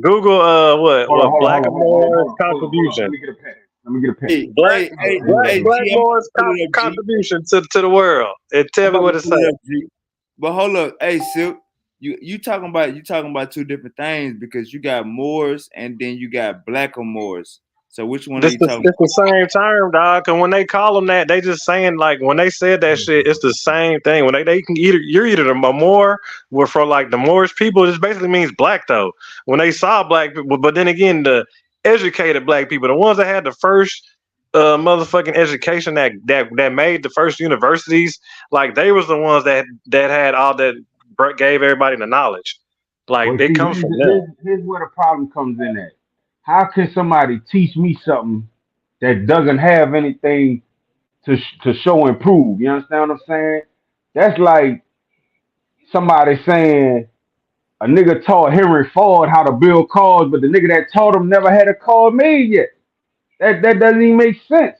Google. Hold on, What hold on, hold Black on, hold on, hold on, Moors hold on, hold on, hold on. Let contribution. me get a pen. Let me get a pen. Hey, Black hey, hey, Black hey, Black G, I'm about Moors to pull it up, G. contribution to the world. And I'm tell me about what to it pull it say. up, G. But hold up, hey, Silk, you talking about two different things because you got Moors and then you got Blacker Moors. So which one are you talking It's the same term, dog. And when they call them that, they just saying like when they said that shit, it's the same thing. When they can you're either a Moor, where for like the Moorish people, this basically means black though. When they saw black people, but then again, the educated black people, the ones that had the first motherfucking education that made the first universities, like they was the ones that had all that gave everybody the knowledge. Like Well, it see, comes from them. here's where the problem comes in at. How can somebody teach me something that doesn't have anything to show and prove? You understand what I'm saying? That's like somebody saying a nigga taught Henry Ford how to build cars, but the nigga that taught him never had a car made yet. That doesn't even make sense.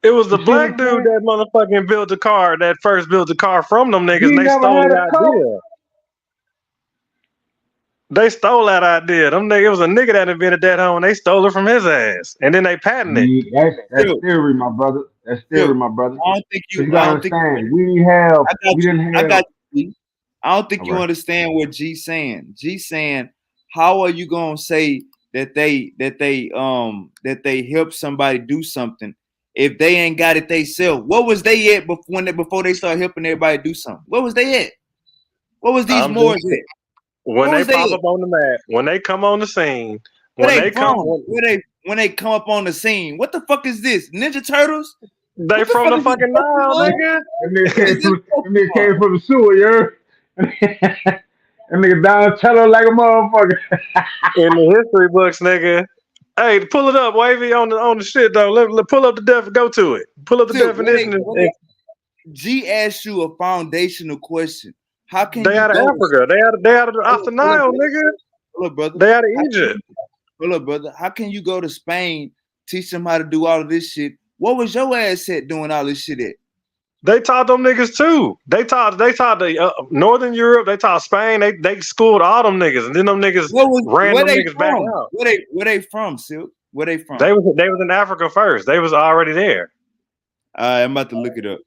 It was the You see what black I'm dude saying? that motherfucking built the car, that first built the car from them niggas, and He they never stole had the a car. idea. They stole that idea. It was a nigga that invented that home. They stole it from his ass, and then they patented it. That's about? theory, my brother. That's theory, Silk, my brother. I don't think Cause you. you I gotta don't think you. understand, I got we you. didn't I have. got you. G. I don't think All you right. understand what G's saying. G's saying, how are you gonna say that they help somebody do something if they ain't got it they self? What was they at before they start helping everybody do something? What was they at? What was these I'm just Moors at? when What they was they pop at? up on the map, when they come on the scene, Where when they they come, from? When they come up on the scene? What the fuck is this? Ninja Turtles? they What the from fuck the is this? fucking Nile, Pokemon? nigga. That nigga What is came this from Pokemon? the sewer, you heard? That nigga down telling like a motherfucker. In the history books, nigga. Hey, pull it up, Wavy, on the shit though. Let pull up the go to it. Pull up the Dude, definition. G asked you a foundational question. How can They you out of go? Africa. They out of off the Nile, nigga. Hold up, brother. They out of How can Egypt. you, hold up, brother. How can you go to Spain, teach them how to do all of this shit? What was your ass at doing all this shit at? They taught them niggas too. They taught the Northern Europe. They taught Spain. They schooled all them niggas, and then them niggas ran Where them they niggas back from? out. Where they from, Silk? Where they from? They was in Africa first. They was already there. I'm about to look it up.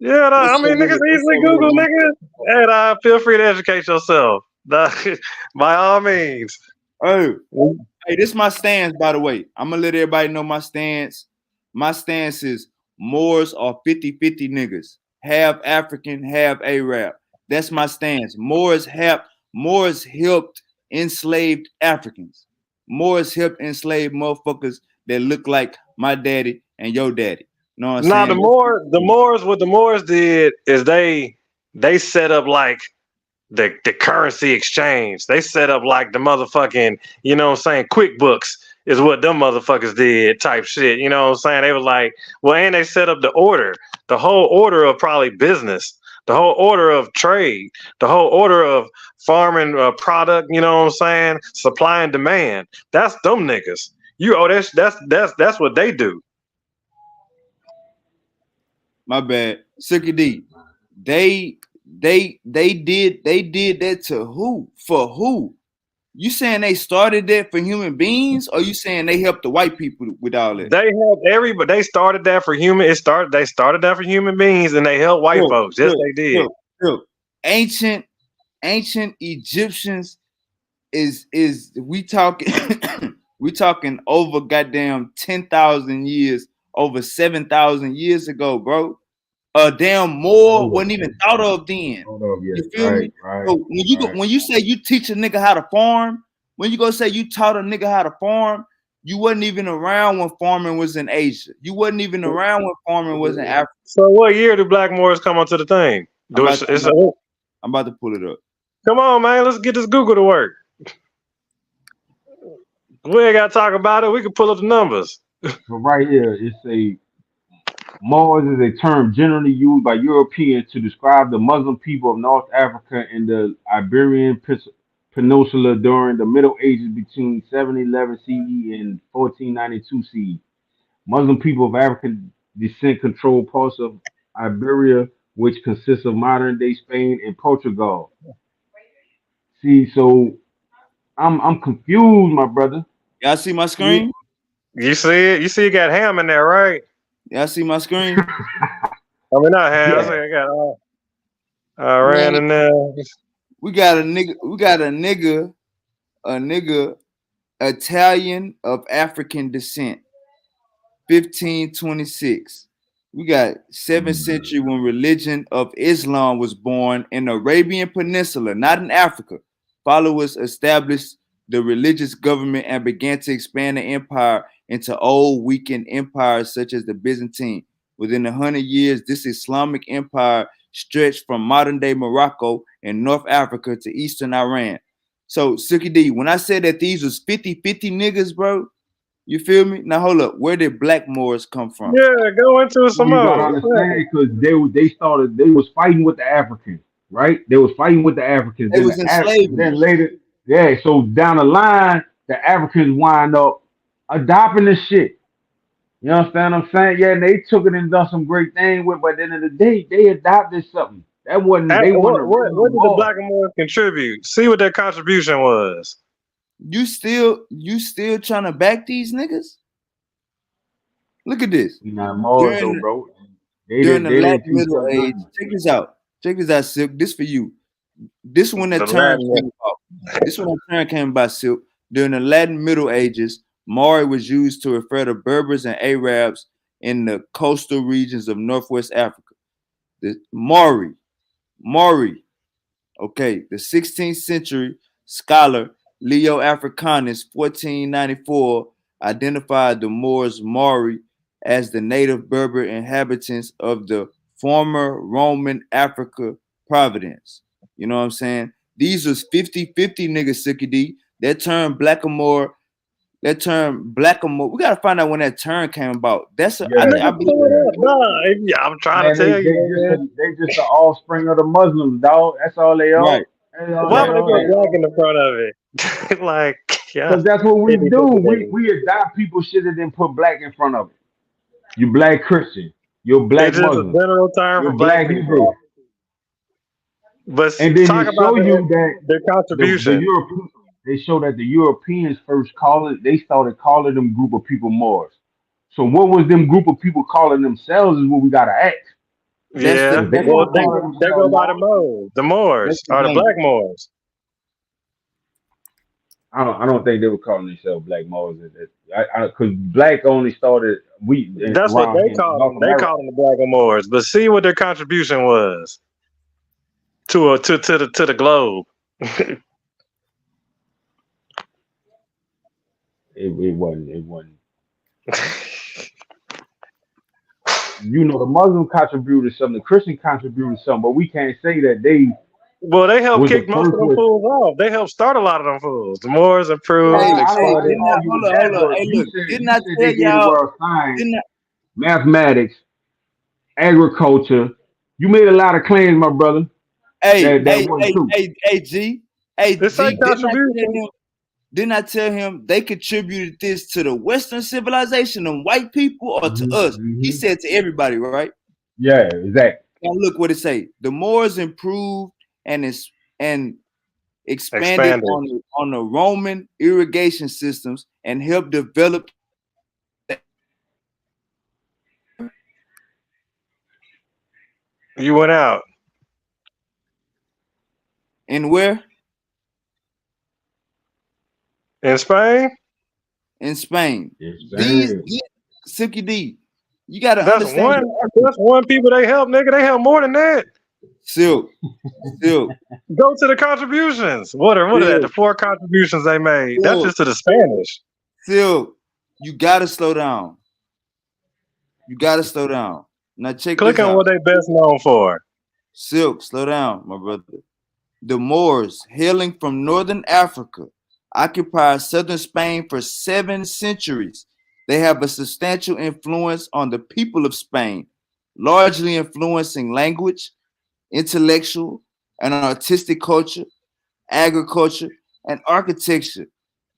Yeah, What's I your mean niggas little, what's easily your little Google one? niggas, and feel free to educate yourself. By all means. Oh, hey, this is my stance, by the way. I'm gonna let everybody know my stance. My stance is Moors are 50-50 niggas. Half African, half Arab. That's my stance. Moors helped enslaved Africans. Moors helped enslaved motherfuckers that look like my daddy and your daddy. You know what I'm Now saying? what the Moors did is they set up like the currency exchange. They set up like the motherfucking, you know what I'm saying, QuickBooks is what them motherfuckers did type shit. You know what I'm saying? They was like, well, and they set up the whole order of probably business, the whole order of trade, the whole order of farming product, you know what I'm saying? Supply and demand. That's them niggas. That's what they do. My bad. Silky D. They did that to who? For who? You saying they started that for human beings, or you saying they helped the white people with all that? They helped everybody. They started that for human. They started that for human beings, and they helped white Look, folks. Yes, look, they did. look, look. Ancient Egyptians is we talking we talking over goddamn 10,000 years, over 7,000 years ago, bro. Damn more Hold up, wasn't even thought of then. hold up, yeah. You feel me? So Right. when you say you teach a nigga how to farm, when you go say you taught a nigga how to farm, You wasn't even around when farming was in Asia. You wasn't even around when farming was in Africa. So what year do Black Moors come onto the thing? I'm about to pull it up. Come on, man. Let's get this Google to work. We ain't got to talk about it. We can pull up the numbers. So right here, it's a Moors is a term generally used by Europeans to describe the Muslim people of North Africa and the Iberian Peninsula during the Middle Ages between 711 CE and 1492 CE. Muslim people of African descent control parts of Iberia, which consists of modern-day Spain and Portugal. See, so I'm confused, my brother. Y'all see my screen? You see it? You see you got Ham in there, right? Y'all see my screen? I mean, not Ham. Yeah. I got Ran in there. We got a nigga, Italian of African descent, 1526. We got 7th century when religion of Islam was born in the Arabian Peninsula, not in Africa. Followers established the religious government and began to expand the empire into old, weakened empires such as the Byzantine. Within 100 years, this Islamic empire stretched from modern-day Morocco and North Africa to eastern Iran. So, Suki D, when I said that these was 50-50 niggas, bro, you feel me? Now, hold up. Where did Black Moors come from? Yeah, go into some You more. gotta understand because they was fighting with the Africans, right? They was fighting with the Africans. They was enslaved. Then later, yeah. So down the line, the Africans wind up adopting this shit. You understand what I'm saying? Yeah, and they took it and done some great things with, but at the end of the day, they adopted something. That wasn't they wasn't what did the Black Moors contribute? See what their contribution was. You still trying to back these niggas? Look at this. Not Moors though, bro. During the Latin Middle Age, check this out. Check this out, Silk. This for you. This one that term came about. This one that term came about, Silk. During the Latin Middle Ages, Maori was used to refer to Berbers and Arabs in the coastal regions of Northwest Africa. The Maori. Okay, the 16th century scholar Leo Africanus, 1494, identified the Moors Maori as the native Berber inhabitants of the former Roman Africa province. You know what I'm saying? These was 50-50 niggas, Sicky D. That term Blackamoor, we gotta find out when that term came about. That's I'm trying to tell you. They just the offspring of the Muslims, dog. That's all they are. Right. Why would they put black in the front of it? Like, yeah. Because that's what we do. We adopt people shit and then put black in front of it. You black Christian. You're black Muslim. It's a general term for black Hebrew. But and then talk about their contribution. They show that the Europeans first they started calling them group of people Moors. So what was them group of people calling themselves is what we gotta ask. Yeah, they go by the Moors or the Black Moors. I don't think they were calling themselves Black Moors. Because black only started that's what they call them. They call them the Black Moors. But see what their contribution was to the globe. It wasn't. You know, the Muslim contributed something, the Christian contributed something, but we can't say that they. Well, they helped kick most of them fools off. They helped start a lot of them fools. The Moors improved. Hold on. Hey, look, didn't I tell y'all? Mathematics, agriculture. You made a lot of claims, my brother. Hey, G. Didn't I tell him they contributed this to the Western civilization and white people or to us? He said to everybody, right? Yeah, exactly. Now look what it say. The Moors improved and expanded on the Roman irrigation systems and helped develop. You went out. And where? In Spain? In Spain. These Silky D, you gotta understand. That's one people they help, nigga. They help more than that. Silk. Go to the contributions. What are that? The 4 contributions they made. That's just to the Spanish. Silk. You gotta slow down. You gotta slow down. Now check Click this on out. what they best known for. Silk, slow down, my brother. The Moors, hailing from northern Africa, occupied southern Spain for 7 centuries. They have a substantial influence on the people of Spain, largely influencing language, intellectual, and artistic culture, agriculture, and architecture.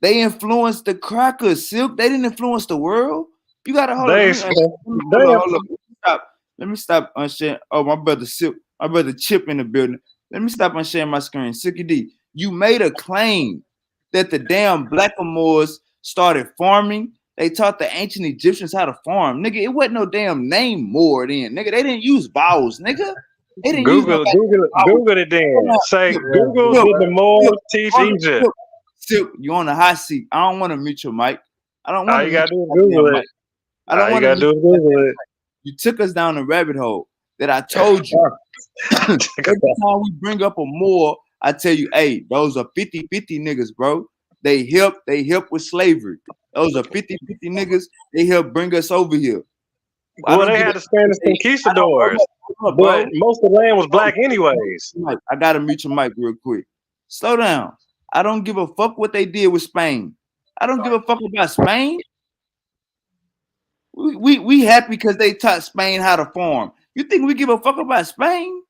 They influenced the crackers, Silk. They didn't influence the world. You gotta hold on. They Hold on. Let me stop. Let me stop unsharing. Oh, my brother Silk, my brother Chip in the building. Let me stop unsharing my screen. Silky D, you made a claim that the damn Blackamoors started farming. They taught the ancient Egyptians how to farm. Nigga, it wasn't no damn name Moor then. Nigga, they didn't use vowels, nigga. They didn't use no vowels. Google it then. Say Silk, Google Yeah, did the Moors teach Egypt. Silk, you on the hot seat. I don't want to mute your mic. I don't want All to you mute gotta do your is Google goddamn it. mic. I don't All you want to gotta do mute is your Google goddamn it. mic. You took us down the rabbit hole that I told you. Every time we bring up a Moor, I tell you, hey, those are 50-50 niggas, bro. They help with slavery. Those are 50-50 niggas. They help bring us over here. I Well, don't they give a had the Spanish I don't conquistadors, hold up, but bro. most of the land was black anyways. Mike, I gotta mute your mic real quick. Slow down. I don't give a fuck what they did with Spain. I don't give a fuck about Spain. We happy because they taught Spain how to farm. You think we give a fuck about Spain?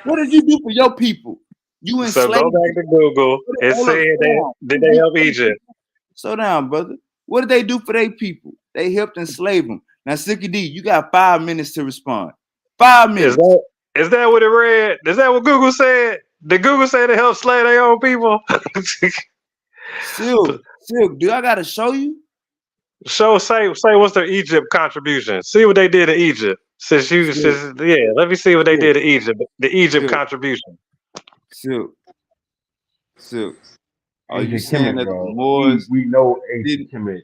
What did you do for your people? You So go enslaved back them. to Google. It Hold up, said slow they down. did they help Egypt. Slow down, brother. What did they do for their people? They helped enslave them. Now, Sicky D, you got 5 minutes to respond. 5 Is minutes. that what it read? Is that what Google said? Did Google say they help slay their own people? Silk, do I gotta show you? Say what's their Egypt contribution. See what they did to Egypt. Let me see what they did to Egypt. The Egypt Silk, contribution. silk, silk. Are you ancient saying Kemet, that the bro. Moors We know ancient didn't? Kemet.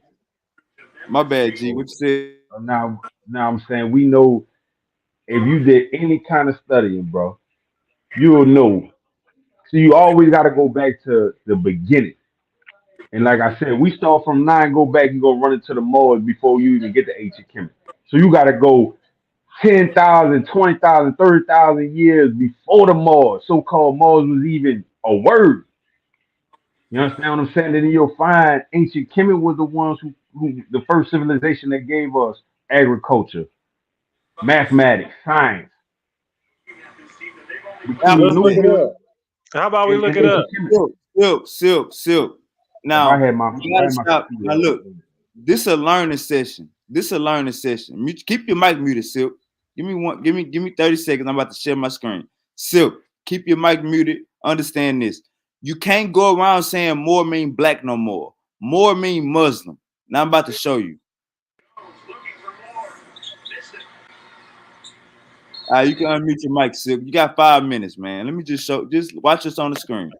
My bad, G. What So you said? now I'm saying we know if you did any kind of studying, bro, you'll know. So you always got to go back to the beginning. And like I said, we start from nine, go back and go run into the Moors before you even get to ancient Kemet. So you got to go 10,000, 20,000, 30,000 years before the Moors, so-called Moors was even a word. You understand what I'm saying? Then you'll find ancient Kemet was the ones who the first civilization that gave us agriculture, mathematics, science. We Now, truly Let's knew look it here up. How about we in look it up? ancient Kemet. silk. If I Now, had my you gotta stop. computer, Now, look, this a learning session. Keep your mic muted, Silk. Give me 30 seconds. I'm about to share my screen. Silk, keep your mic muted. Understand this. You can't go around saying more mean black no more. More mean Muslim. Now I'm about to show you. You can unmute your mic, Silk. You got 5 minutes, man. Let me just watch this on the screen.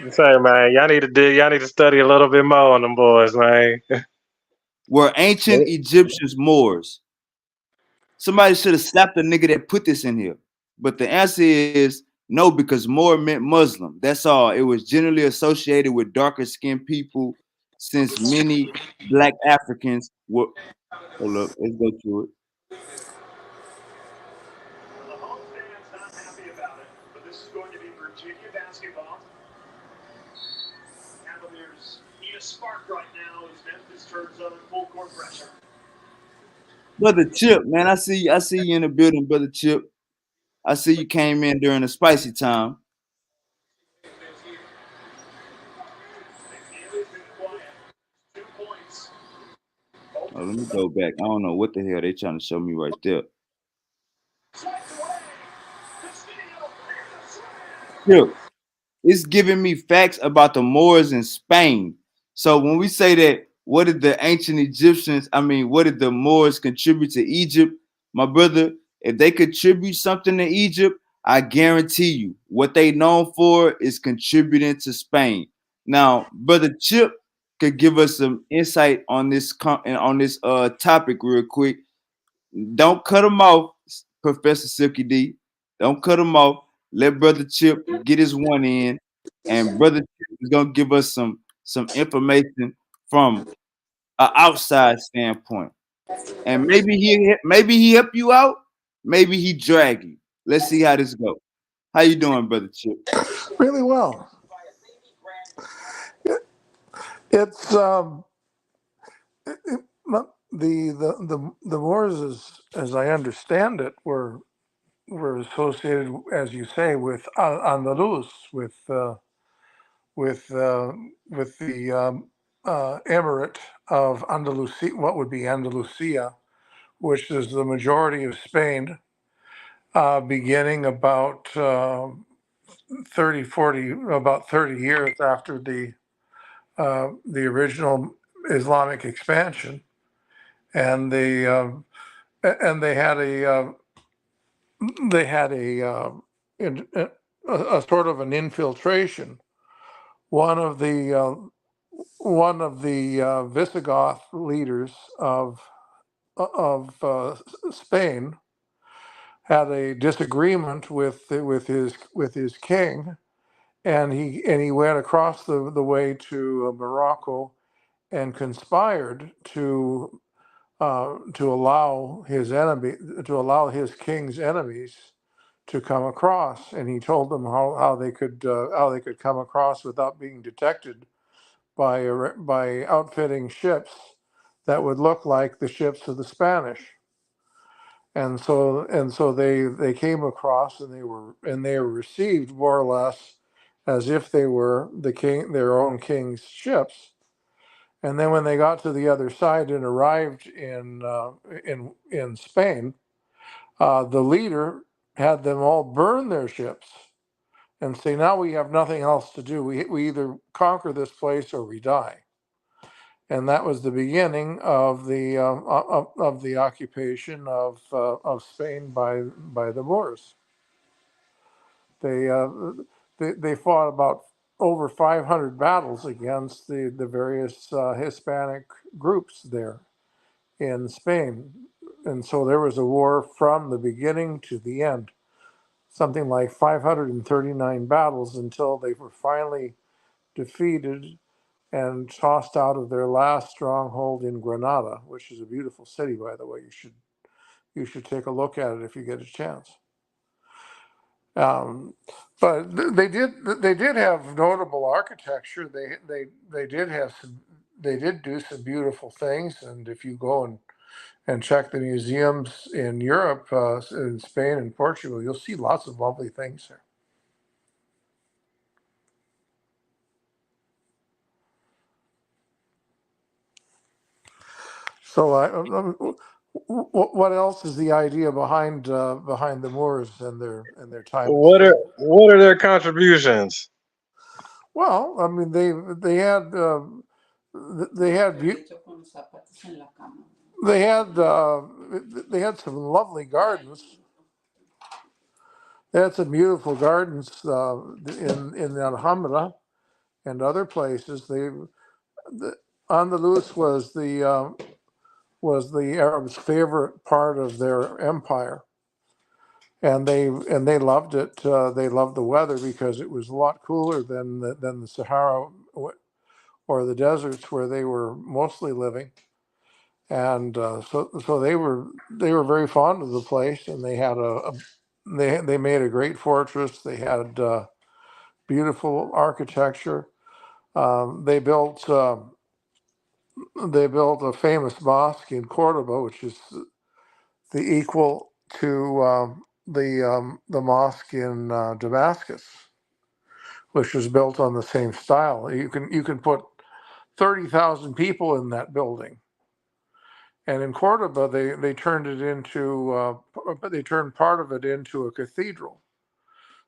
Say, man, y'all need to study a little bit more on them boys, man. Were ancient Egyptians Moors? Somebody should have slapped the nigga that put this in here. But the answer is no, because Moor meant Muslim. That's all. It was generally associated with darker skinned people since many black Africans were. Hold up, let's go to it. Brother Chip, man, I see you in the building, brother Chip. I see you came in during the spicy time. Oh, let me go back. I don't know what the hell they trying to show me right there. Chip, it's giving me facts about the Moors in Spain. So when we say that, what did the ancient Egyptians, what did the Moors contribute to Egypt? My brother, if they contribute something to Egypt, I guarantee you what they known for is contributing to Spain. Now, brother Chip could give us some insight on this topic real quick. Don't cut him off, Professor Silky D. Don't cut him off. Let Brother Chip get his one in, and Brother Chip is gonna give us some information from an outside standpoint. And maybe he help you out, maybe he drag you. Let's see how this goes. How you doing, brother Chip? Really well. It's the wars, as I understand it, were associated, as you say, with Andalus, with with the emirate of Andalusia, what would be Andalusia, which is the majority of Spain, beginning about 30 years after the original Islamic expansion, and they had a sort of an infiltration. One of the Visigoth leaders of Spain had a disagreement with his king, and he went across the way to Morocco and conspired to allow his king's enemies to come across, and he told them how they could come across without being detected by outfitting ships that would look like the ships of the Spanish. And so they came across, and they were received more or less as if they were their own king's ships. And then when they got to the other side and arrived in Spain, the leader had them all burn their ships and say, "Now we have nothing else to do. We either conquer this place or we die." And that was the beginning of the occupation of Spain by the Moors. They they fought about over 500 battles against the various Hispanic groups there in Spain. And so there was a war from the beginning to the end, something like 539 battles until they were finally defeated and tossed out of their last stronghold in Granada, which is a beautiful city, by the way. You should take a look at it if you get a chance. Um, but they did have notable architecture. They did do some beautiful things. And if you go and check the museums in Europe, in Spain and Portugal, you'll see lots of lovely things there. So, what else is the idea behind the Moors and their time in What are Spain? what are their contributions? Well, I mean, they had they had they had they had some lovely gardens. They had some beautiful gardens in the Alhambra and other places. Andalus was the Arabs' favorite part of their empire, and they loved it. They loved the weather because it was a lot cooler than the Sahara or the deserts where they were mostly living. And so they were very fond of the place, and they had they made a great fortress. They had beautiful architecture. They built a famous mosque in Cordoba, which is the equal to the mosque in Damascus, which was built on the same style. You can put 30,000 people in that building. And in Cordoba, they turned it into they turned part of it into a cathedral.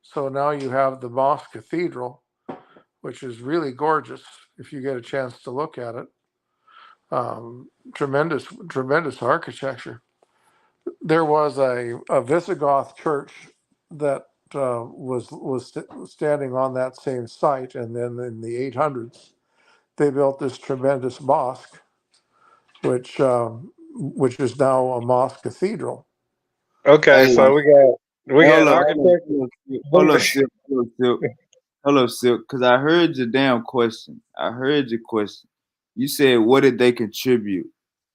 So now you have the mosque cathedral, which is really gorgeous if you get a chance to look at it. Tremendous architecture. There was a Visigoth church that was standing on that same site, and then in the 800s, they built this tremendous mosque, which is now a mosque cathedral. Okay, Hey, so we got hold up, architecture. hold up, Silk, hold up, Silk, because I heard your damn question. I heard your question. You said, what did they contribute?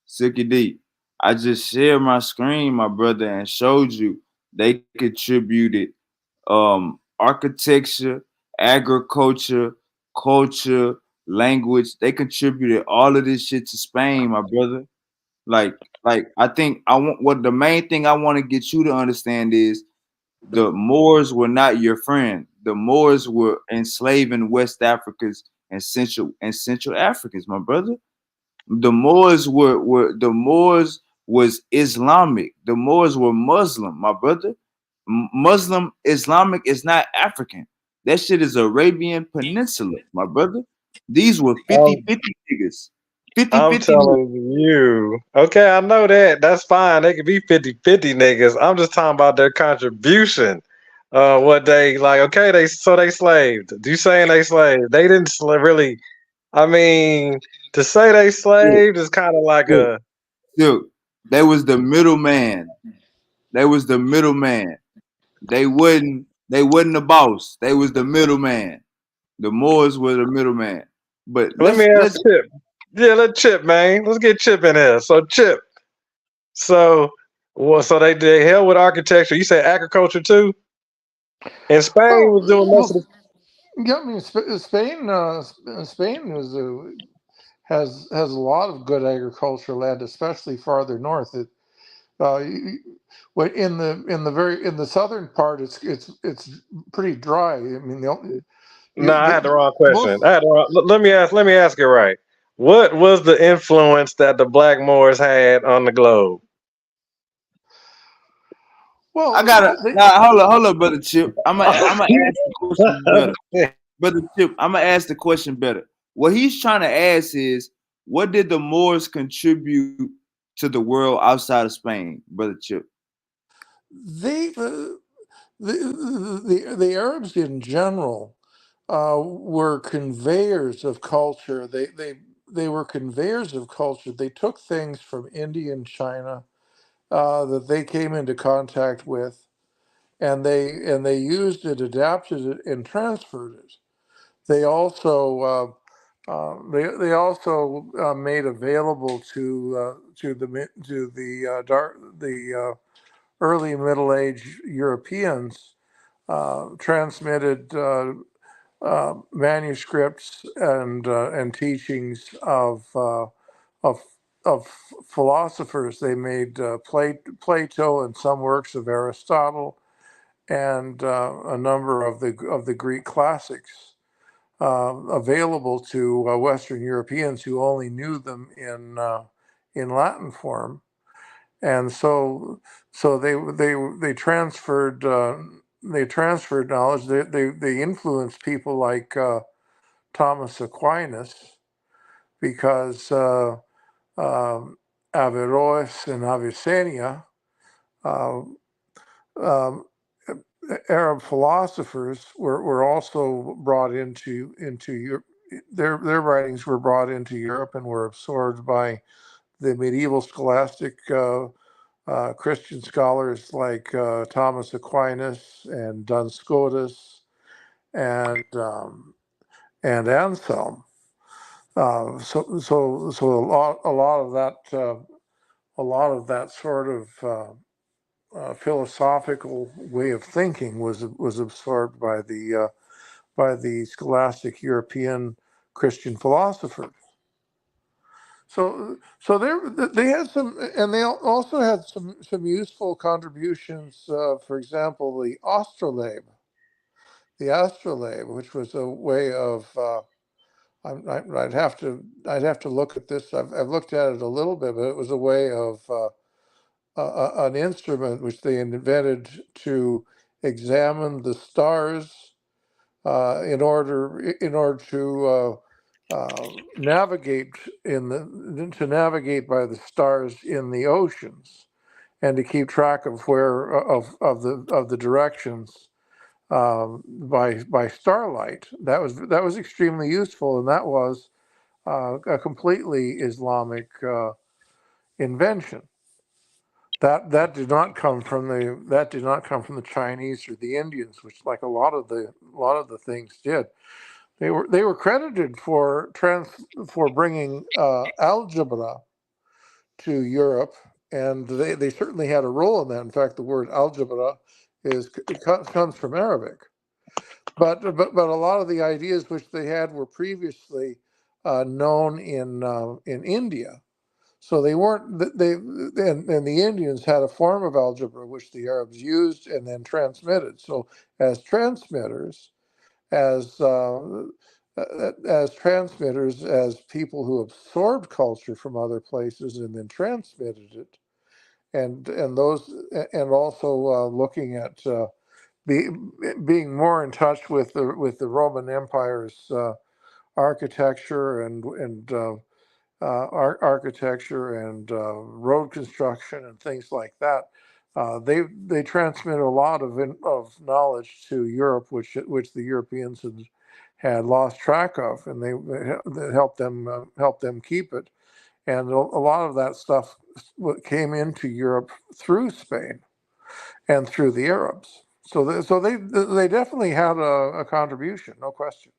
Silky D. I just shared my screen, my brother, and showed you they contributed architecture, agriculture, culture, language. They contributed all of this shit to Spain, my brother. Like I think I want what the main thing I want to get you to understand is the Moors were not your friend. The Moors were enslaving West Africans and Central Africans, my brother. The Moors was Islamic. The Moors were Muslim, my brother. Muslim Islamic is not African. That shit is Arabian Peninsula, my brother. These were Um, 50-50 niggas. 50 I'm 50 niggas. telling you. Okay, I know that. That's fine. They could be 50-50 niggas. I'm just talking about their contribution. What they like, okay, they slaved. You saying they slaved. They didn't really I mean, to say they Look, slaved is kind of like look, a look. They was the middleman. They was the middleman. They wasn't the boss. They was the middleman. The Moors were the middleman. But let me ask let's Chip. Yeah, let Chip, man. Let's get Chip in here. So Chip, so so they held with architecture. You say agriculture too? And Spain was doing most of the Well, yeah, I mean, Spain, Spain has a lot of good agricultural land, especially farther north. In the southern part, it's pretty dry. I mean, No, I had the wrong question. most Let me ask it right. What was the influence that the Black Moors had on the globe? I well, gotta now hold up, brother Chip. I'm gonna ask the question better. Brother Chip, I'm gonna ask the question better. What he's trying to ask is what did the Moors contribute to the world outside of Spain, brother Chip? they the Arabs in general were conveyors of culture. They were conveyors of culture. They took things from India and China that they came into contact with, and they used it, adapted it, and transferred it. They also they also made available to the early Middle Age Europeans transmitted manuscripts and teachings of of philosophers. They made Plato and some works of Aristotle and a number of the Greek classics available to Western Europeans who only knew them in Latin form, and so they transferred knowledge. They influenced people like Thomas Aquinas because Averroes and Avicenna, uh, um, Arab philosophers, were also brought into Europe. Their writings were brought into Europe and were absorbed by the medieval scholastic Christian scholars like Thomas Aquinas and Duns Scotus and Anselm. So a lot of that sort of philosophical way of thinking was absorbed by the scholastic European Christian philosophers. So they had some, and they also had some useful contributions. For example, the astrolabe, which was a way of I'd have to look at this. I've looked at it a little bit, but it was a way of an instrument which they invented to examine the stars in order navigate to navigate by the stars in the oceans and to keep track of where of the directions by starlight. That was extremely useful, and that was a completely Islamic invention. That did not come from the Chinese or the Indians, which like a lot of the things did. They were credited for bringing algebra to Europe, and they certainly had a role in that. In fact, the word algebra comes from Arabic. But a lot of the ideas which they had were previously known in India. So they weren't they and the Indians had a form of algebra which the Arabs used and then transmitted. So as transmitters, as as people who absorbed culture from other places and then transmitted it, and also looking at being more in touch with the Roman Empire's architecture architecture and road construction and things like that. They transmit a lot of knowledge to Europe, which the Europeans had lost track of, and they helped them keep it. And a lot of that stuff came into Europe through Spain and through the Arabs. So they definitely had a contribution, no question.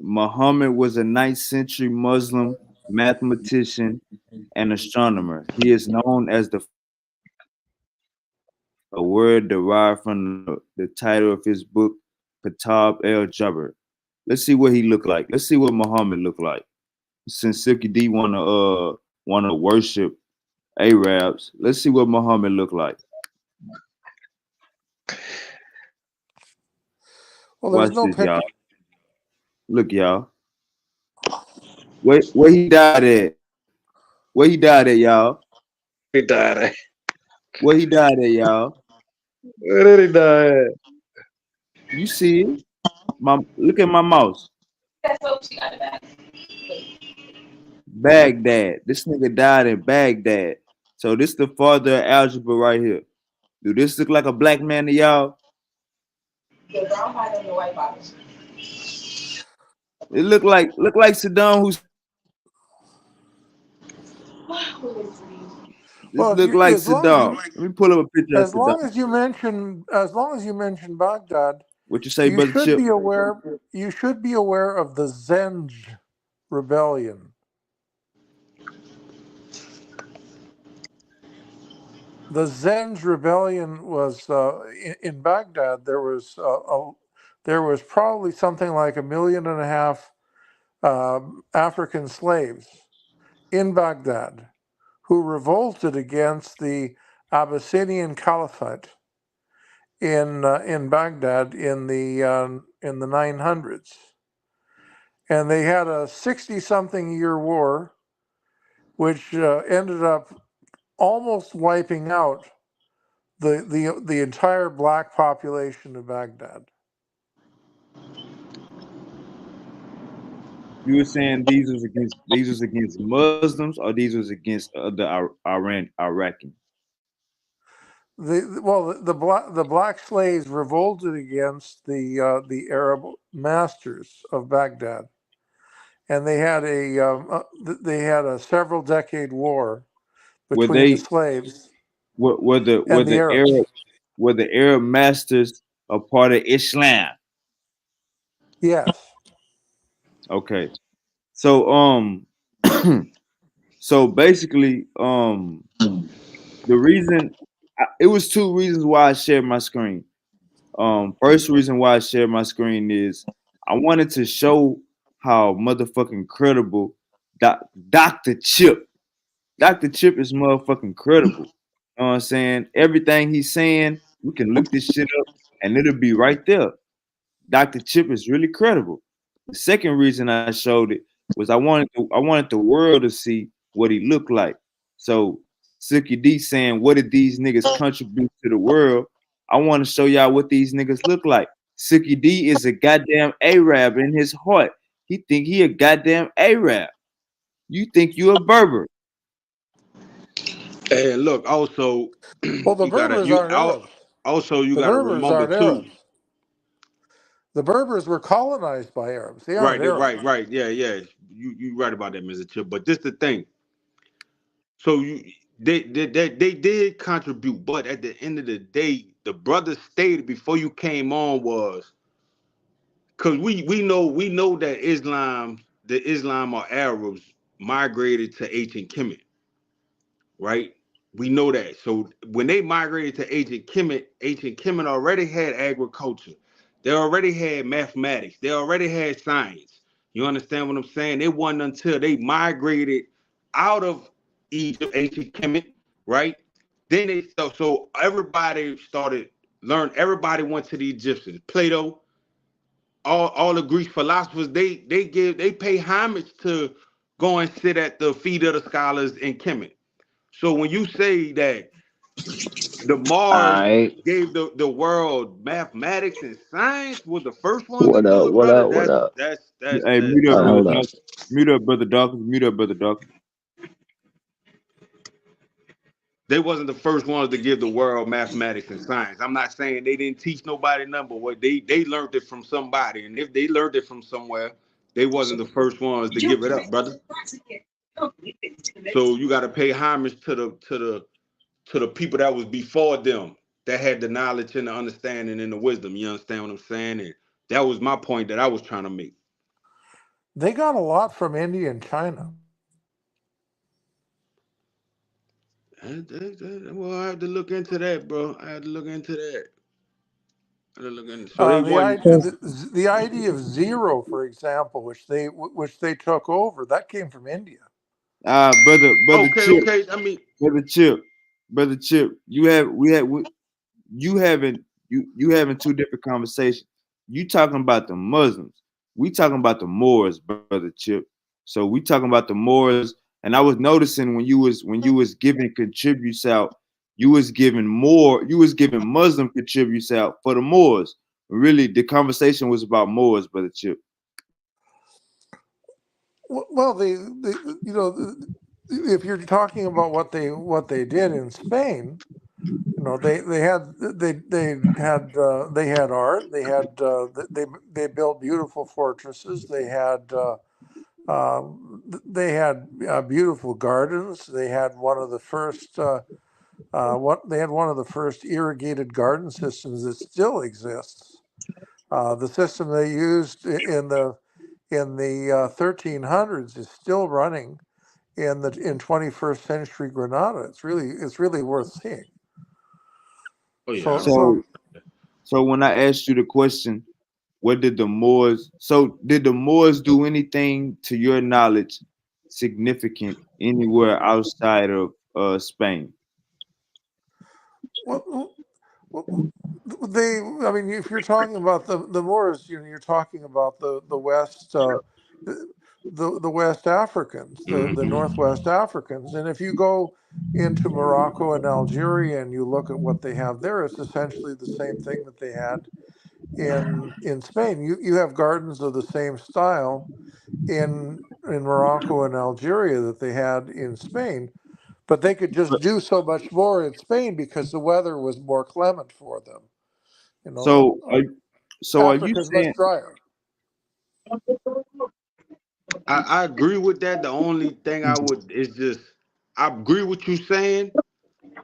Muhammad was a 9th century Muslim mathematician and astronomer. He is known as the a word derived from the title of his book, Kitab el-Jabr. Let's see what he looked like. Let's see what Muhammad looked like. Since Silky D wanna worship Arabs, let's see what Muhammad looked like. Well, there's Watch no this, picture. y'all. Look, y'all. Where he died at? Where he died at, y'all? He died at. Where he died at, y'all? Where did he die at? You see it? Look at my mouse. Baghdad. This nigga died in Baghdad. So this the father of algebra right here. Do this look like a black man to y'all? The brown bottom and the white bottom. It look like Saddam Hussein. This Well, look like as long as Saddam. Let me pull up a picture of as long Saddam. as you mention Baghdad, What you say, you brother should Chip? be aware. You should be aware of the Zenj rebellion. The Zenj rebellion was in Baghdad. There was probably something like 1.5 million African slaves in Baghdad who revolted against the Abyssinian Caliphate in Baghdad in the 900s, and they had a 60-something year war, which ended up almost wiping out the entire black population of Baghdad. You were saying these was against Muslims or these was against the Iraqi? The black slaves revolted against the Arab masters of Baghdad, and they had a several decade war Were between the they slaves were and the Arabs. the Arab masters a part of Islam? Yes. Okay. So so basically the reason it was two reasons why I shared my screen. First reason why I shared my screen is I wanted to show how motherfucking credible Dr. Chip. Dr. Chip is motherfucking credible. You know what I'm saying? Everything he's saying, we can look this shit up and it'll be right there. Dr. Chip is really credible. The second reason I showed it was I wanted the world to see what he looked like. So Silky D saying, what did these niggas contribute to the world? I want to show y'all what these niggas look like. Silky D is a goddamn Arab in his heart. He think he a goddamn Arab. You think you a Berber. And look, also Well, the you gotta Berbers aren't Arabs. also you The gotta Berbers remember aren't too. Arabs. The Berbers were colonized by Arabs. They aren't Right, Arabs. right. Yeah. You right about that, Mr. Chip. But this the thing. So they did contribute, but at the end of the day, the brother stated before you came on was because we know that Islam or Arabs migrated to ancient Kemet, right? We know that. So when they migrated to ancient Kemet already had agriculture. They already had mathematics. They already had science. You understand what I'm saying? It wasn't until they migrated out of Egypt, ancient Kemet, right? Then so everybody started learn. Everybody went to the Egyptians. Plato, all the Greek philosophers, they pay homage to go and sit at the feet of the scholars in Kemet. So when you say that the Mars Alright. gave the world mathematics and science was the first ones to What do up? it, What brother, up? What up? Hey, mute up, Alright, brother hold up. Dawkins. Mute up, brother Dawkins. Mute up, brother Dawkins. they wasn't the first ones to give the world mathematics and science. I'm not saying they didn't teach nobody number. What they learned it from somebody, and if they learned it from somewhere, they wasn't the first ones to give it up, brother. So you got to pay homage to the people that was before them that had the knowledge and the understanding and the wisdom. You understand what I'm saying? And that was my point that I was trying to make. They got a lot from India and China. Well, I have to look into that, bro. I had to look into that. I had to look into. So they wasn't. The idea of zero, for example, which they took over, that came from India. Brother Okay, Chip, okay. I mean, brother Chip. You having you having two different conversations. You talking about the Muslims. We talking about the Moors, brother Chip. So we talking about the Moors, and I was noticing when you was giving contributes out, you was giving Muslim contributes out for the Moors. Really, the conversation was about Moors, brother Chip. Well, if you're talking about what they did in Spain, they had art. They built beautiful fortresses. They had beautiful gardens. They had one of the first irrigated garden systems that still exists. The system they used in the 1300s is still running in 21st century Granada. It's really worth seeing. oh yeah, I So remember. So so when I asked you the question, what did the Moors? So did the Moors do anything to your knowledge significant anywhere outside of Spain? well, I mean, if you're talking about the Moors, you're talking about the West, the West Africans, the Northwest Africans, and if you go into Morocco and Algeria and you look at what they have there, it's essentially the same thing that they had in Spain. You have gardens of the same style in Morocco and Algeria that they had in Spain, but they could just do so much more in Spain because the weather was more clement for them. So so are you Africa's much saying drier. I agree with that. The only thing I would is just I agree with you saying.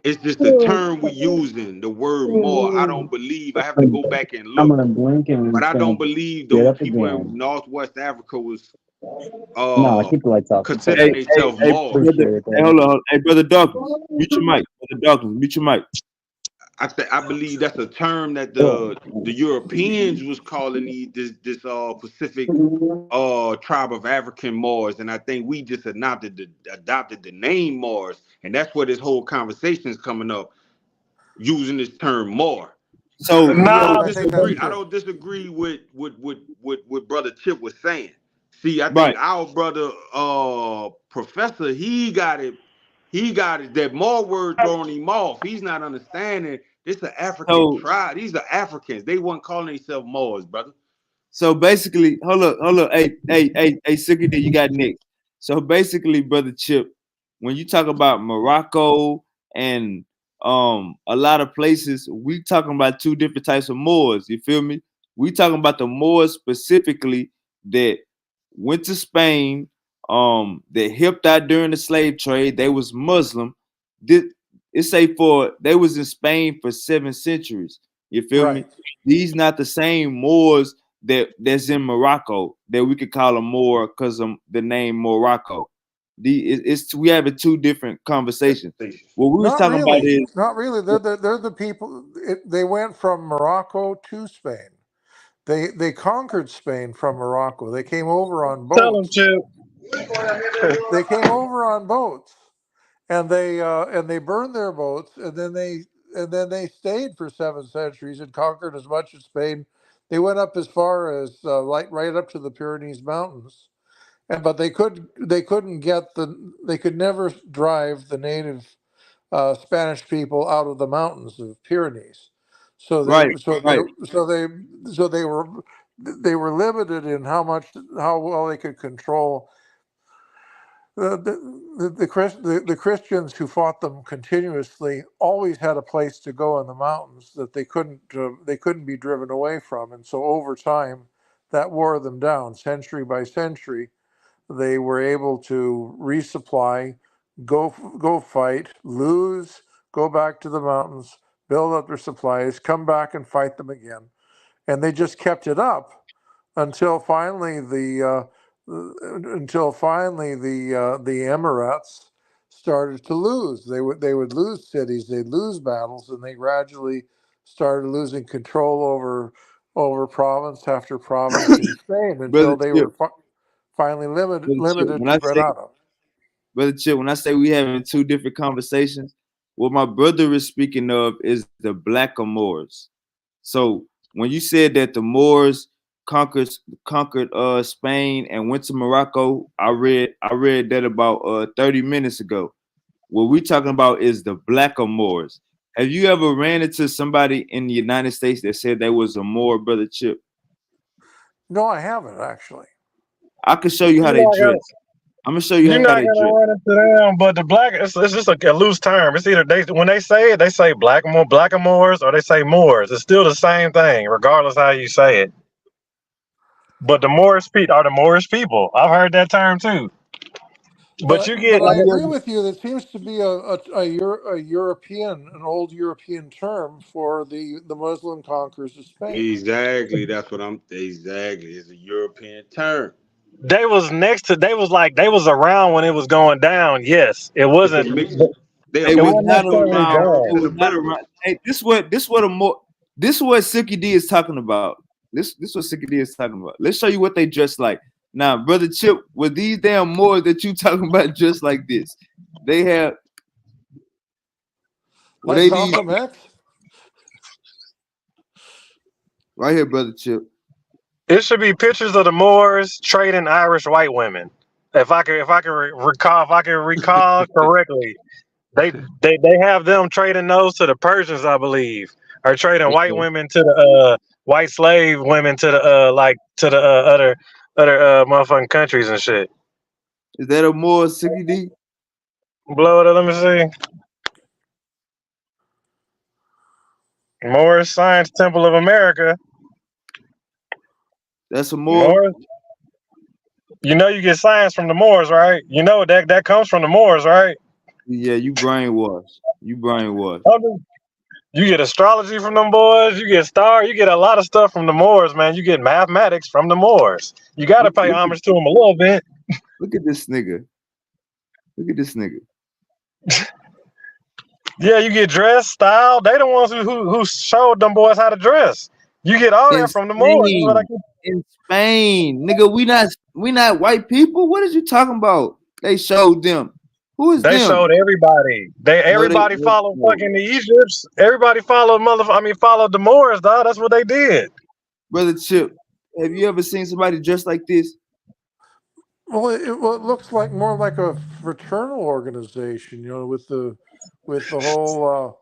It's just the term we using, the word more. I don't believe. I have to go back and I'm look, gonna blink and but I it's gonna don't believe get those up people in again. Northwest Africa was No, uh keep the lights off. It's considering okay. themselves hey Moors. brother, Appreciate it, hey, baby. hold on, hey brother Dawkins, mute your mic, brother Dawkins, mute your mic. I believe that's a term that Go. the Europeans was calling this Pacific tribe of African Moors, and I think we just adopted the name Moors, and that's where this whole conversation is coming up using this term Moor. So Because Yes, I think that's I true. don't disagree with what Brother Chip was saying. See, I think right. our brother Professor, he got it that more word throwing him off. He's not understanding this is an African So tribe. These are Africans. They weren't calling themselves Moors, brother. so basically, hold up, hey, Sicky, you got next. So basically, brother Chip, when you talk about Morocco and a lot of places, we talking about two different types of Moors. You feel me? We talking about the Moors specifically that went to Spain, that helped out during the slave trade. They was Muslim. It say for they was in Spain for 7 centuries. You feel me? Right. These not the same Moors that's in Morocco that we could call them Moor because of the name Morocco. It's we having two different conversations. What we was Not talking about really. is Not really. They're the people. They went from Morocco to Spain. They conquered Spain from Morocco. They came over on Tell him, boats. Chip. They came over on boats, and they burned their boats, and then they stayed for 7 centuries and conquered as much of Spain. They went up as far as like right up to the Pyrenees Mountains, and but they couldn't get they could never drive the native Spanish people out of the mountains of Pyrenees. So they right, so they right. so they so they were limited in how well they could control the Christians who fought them continuously always had a place to go in the mountains that they couldn't be driven away from, and so over time that wore them down. Century by century, they were able to resupply, go fight, lose, go back to the mountains, build up their supplies, come back and fight them again, and they just kept it up until finally the Emirates started to lose. They would lose cities, they'd lose battles, and they gradually started losing control over province after province in Spain Brother until they Chip, were finally Brother Chip. limited to Granada. Brother Chip, when I say we having two different conversations, what my brother is speaking of is the Black Moors. So when you said that the Moors conquered Spain and went to Morocco, I read that about 30 minutes ago. What we talking about is the Black Moors. Have you ever ran into somebody in the United States that said they was a Moor, Brother Chip? No, I haven't actually. I can show you how You're they not dress. gonna, I'm gonna show you you're how not they gonna dress. run into them. But the black, it's just a loose term. It's either when they say it, they say blackamoors, or they say Moors. It's still the same thing, regardless how you say it. But the Moorish people are the Moorish people. I've heard that term too. But you But get I agree with you. That seems to be a European, an old European term for the Muslim conquerors of Spain. Exactly. That's what I'm. Exactly. It's a European term. they was around when it was going down. Yes, it It's a wasn't. mixture. They a They It was wasn't mixture not of necessarily around. bad. They Arabs and was the not Berbers. around. Hey, this what Silky D is talking about. This what Silky D is talking about. Let's show you what they dress like. Now, brother Chip, with these damn Moors that you talking about dressed like this, they have what Like they these Malcolm X. right here, brother Chip. It should be pictures of the Moors trading Irish white women. If I can recall correctly, they have them trading those to the Persians, I believe, or trading white Okay. women to the white slave women to the like to the other motherfucking countries and shit. Is that a Moor, Silky D? Blow it up, let me see. Moorish Science Temple of America. That's a Moor? Moors. You know you get science from the Moors, right? You know that comes from the Moors, right? Yeah, you brainwashed. You brainwashed. You get astrology from them boys. You get you get a lot of stuff from the Moors, man. You get mathematics from the Moors. You got to Look, pay look, homage to them a little bit. look at this nigga. Look at this nigga. Yeah, you get dress, style. They the ones who showed them boys how to dress. You get all In that from the Moors. Is what I Spain. In Spain. Nigga, we not white people. What is you talking about? They showed them. Who is They them? showed everybody. No, they Everybody followed no. fucking the Egypts. Everybody followed followed the Moors, dog. That's what they did. Brother Chip, have you ever seen somebody dressed like this? Well, it looks like more like a fraternal organization, with the whole,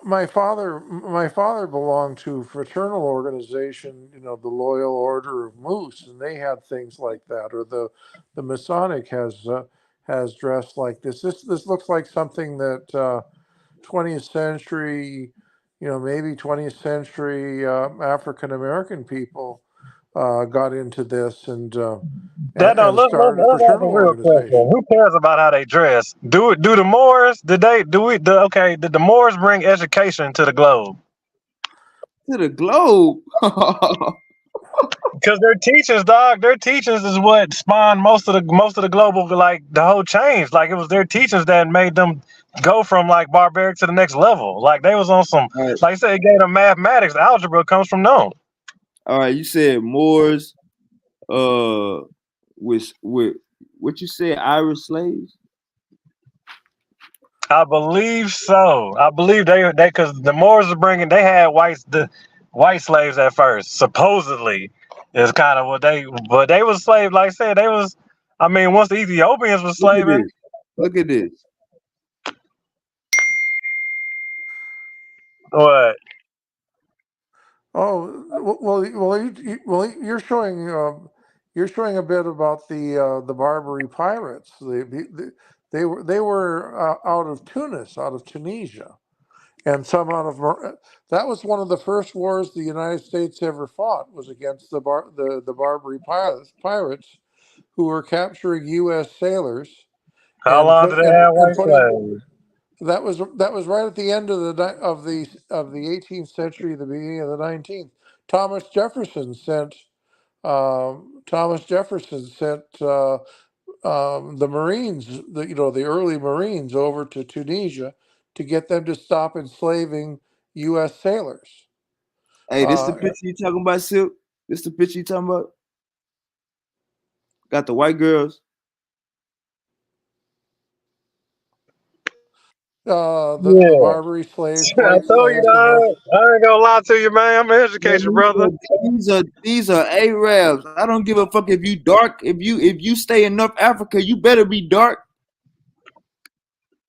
my father belonged to a fraternal organization, the Loyal Order of Moose, and they had things like that, or the Masonic has dressed like this. This looks like something that 20th century, maybe 20th century African American people got into this and That don't started a let's ask a fraternal real question. organization. Who cares about how they dress? Do the Moors? Did the Moors bring education to the globe? To the globe. Because their teachings, dog, their teachings is what spawned most of the global, like the whole change. Like it was their teachings that made them go from like barbaric to the next level. Like they was on some, All right. like I said, it gave them mathematics. Algebra comes from them. All right. You said Moors, with what you said, Irish slaves? I believe so. I believe they because the Moors were bringing, they had white slaves at first. Supposedly, is kind of but they was slaves. Like I said, they was. I mean, once the Ethiopians was Look at slaving, this. Look at this. what? Oh well, you're showing a bit about the Barbary pirates. They were out of Tunis, out of Tunisia, and some out of that was one of the first wars the United States ever fought, was against the Barbary pirates who were capturing U.S. sailors How long did they have and white putting. slaves? That was right at the end of the 18th century, the beginning of the 19th. Thomas Jefferson sent the Marines, the early Marines, over to Tunisia to get them to stop enslaving U.S. sailors. Hey, this the picture you talking about, Silk? This the picture you talking about? Got the white girls. The Barbary slaves, I white told you slaves, that. I ain't gonna lie to you, man. I'm an education, brother. These are Arabs. I don't give a fuck if you dark. If you stay in North Africa, you better be dark.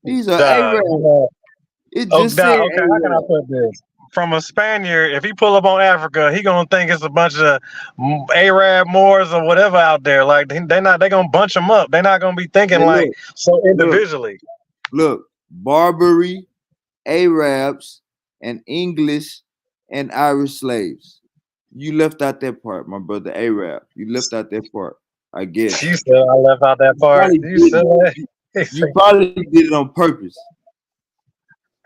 These are Arabs. It just said Okay, how can I put this? From a Spaniard, if he pull up on Africa, he gonna think it's a bunch of Arab Moors or whatever out there. Like they gonna bunch them up. They're not gonna be thinking like so individually. Look, Barbary, Arabs, and English and Irish slaves. You left out that part, my brother. Arab. You left out that part. I guess. You said I left out that part. You probably did it on purpose.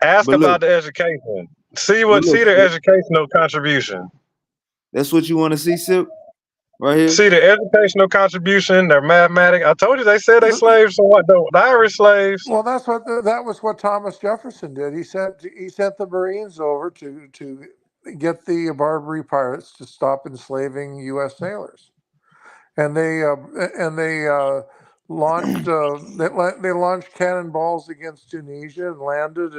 Ask about the education. See their educational contribution. That's what you want to see, Silk? Right here. See the educational contribution, their mathematics. I told you they said they slaves. So what? The Irish slaves. Well, that was what Thomas Jefferson did. He sent the Marines over to get the Barbary pirates to stop enslaving U.S. sailors, and they launched they launched cannonballs against Tunisia and landed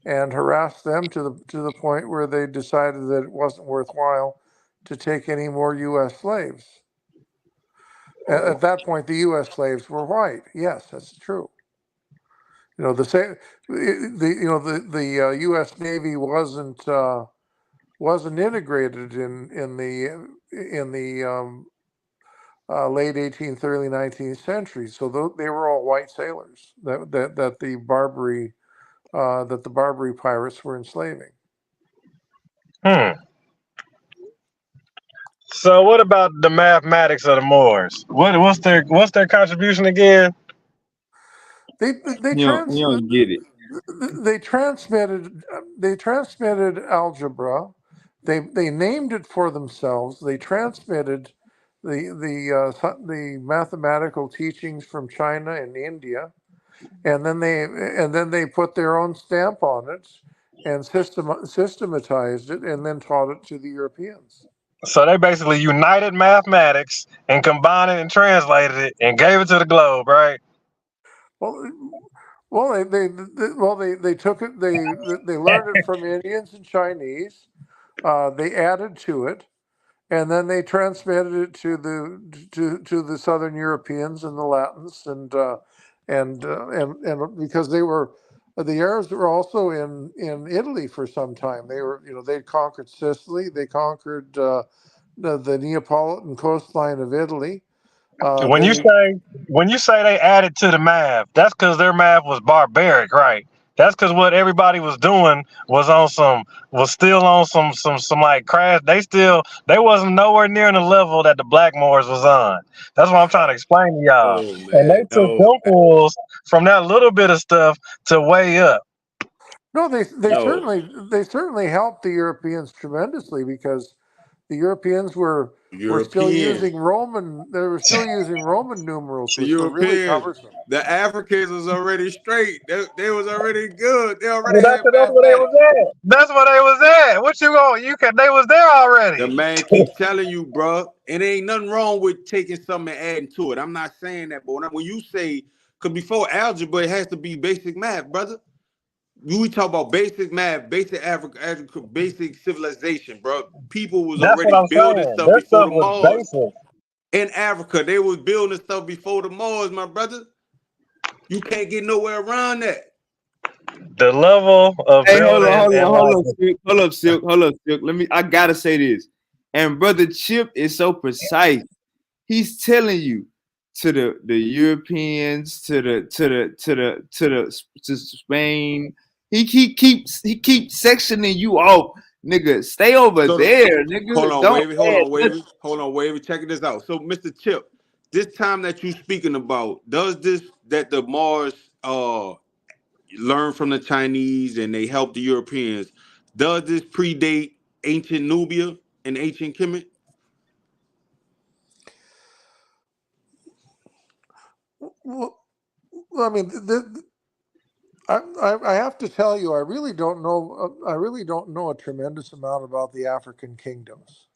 and harassed them to the point where they decided that it wasn't worthwhile to take any more U.S. slaves. At that point, the U.S. slaves were white. Yes, that's true. The U.S. Navy wasn't integrated in the late 18th, early 19th century. So they were all white sailors that the Barbary pirates were enslaving. So what about the mathematics of the Moors? What's their contribution again? They don't get it. They transmitted algebra. They named it for themselves. They transmitted the mathematical teachings from China and India, and then they put their own stamp on it and systematized it, and then taught it to the Europeans. So they basically united mathematics and combined it and translated it and gave it to the globe, right? Well, they took it. They learned it from Indians and Chinese. They added to it, and then they transmitted it to the Southern Europeans and the Latins, and because the Arabs were also in Italy for some time. They'd conquered Sicily. They conquered the Neapolitan coastline of Italy. When you say they added to the math, that's because their math was barbaric, right? That's because what everybody was doing was still on some like crash. They wasn't nowhere near the level that the Blackmores was on. That's what I'm trying to explain to y'all. Oh And man, they took no, them fools from that little bit of stuff to way up. No, they no. certainly helped the Europeans tremendously because the Europeans were still Europeans, using Roman. They were still using Roman numerals, the which were really Europeans, cumbersome. the Africans was already straight. They was already good. They already Well, had that's where they mathematics. was at. That's where they was at. What you going? They was there The already. man keeps telling you, bro, it ain't nothing wrong with taking something and adding to it. I'm not saying that, but when you say, because before algebra, it has to be basic math, brother. We talk about basic math, basic Africa, basic civilization, bro. People was That's what already I'm building saying. stuff Their before stuff the was Mars. basic. In Africa, they was building stuff before the Mars, my brother. You can't get nowhere around that. The level of Hey, hold on, building and like Silk. Hold up, Silk. I gotta say this. And brother Chip is so precise. He's telling you to the Europeans, to Spain. He keeps sectioning you off, nigga. Stay over So there, nigga. Don't add. Hold on, Wavy. Check this out. So, Mr. Chip, this time that you speaking about, does this that the Mars learn from the Chinese and they help the Europeans, does this predate ancient Nubia and ancient Kemet? Well, I mean, I have to tell you, I really don't know. I really don't know a tremendous amount about the African kingdoms.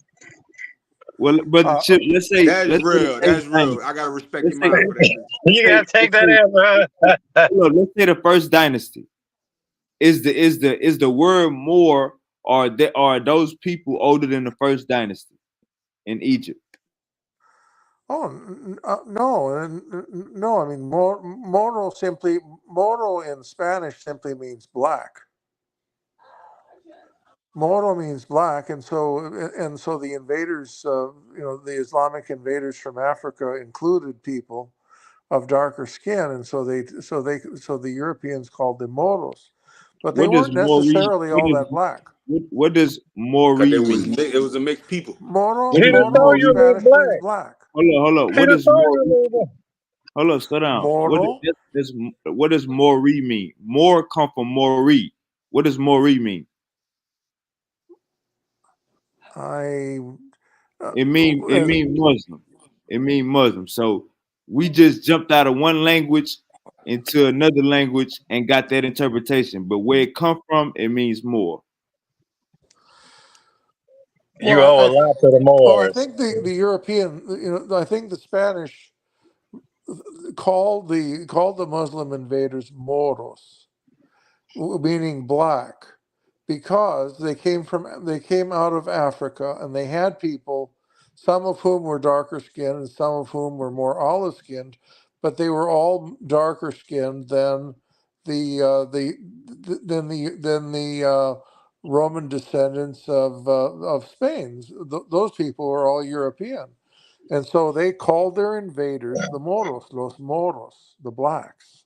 Well, brother Uh, Chip, That's let's say the real. first That's real. dynasty. I gotta respect Let's your say mind for that. you gotta take that in, bro. let's say the first dynasty is the word more, or are those people older than the first dynasty in Egypt? Oh no, no. I mean, moro in Spanish simply means black. Moro means black, and so the invaders, the Islamic invaders from Africa included people of darker skin, and so the Europeans called them Moros, but they What does weren't Maury? necessarily all that black. What does Cause Maury mean? it was a mixed people. Moro What does Peter told Moro in you it Maury? was Spanish means black. black. Hold on. What Peter does told you it Maury? was black. Hold on, slow down. Moro, What does Maury mean? More come from Maury. What does Maury mean? I It mean Muslim. It mean Muslim. So we just jumped out of one language into another language and got that interpretation. But where it come from, it means more. You well, owe a lot to the I Moors. think the European, I think the Spanish called the Muslim invaders Moros, meaning black, because they came out of Africa and they had people, some of whom were darker skinned and some of whom were more olive skinned, but they were all darker skinned than the Roman descendants of Spain. Those people were all European, and so they called their invaders the Moros, los Moros, the blacks.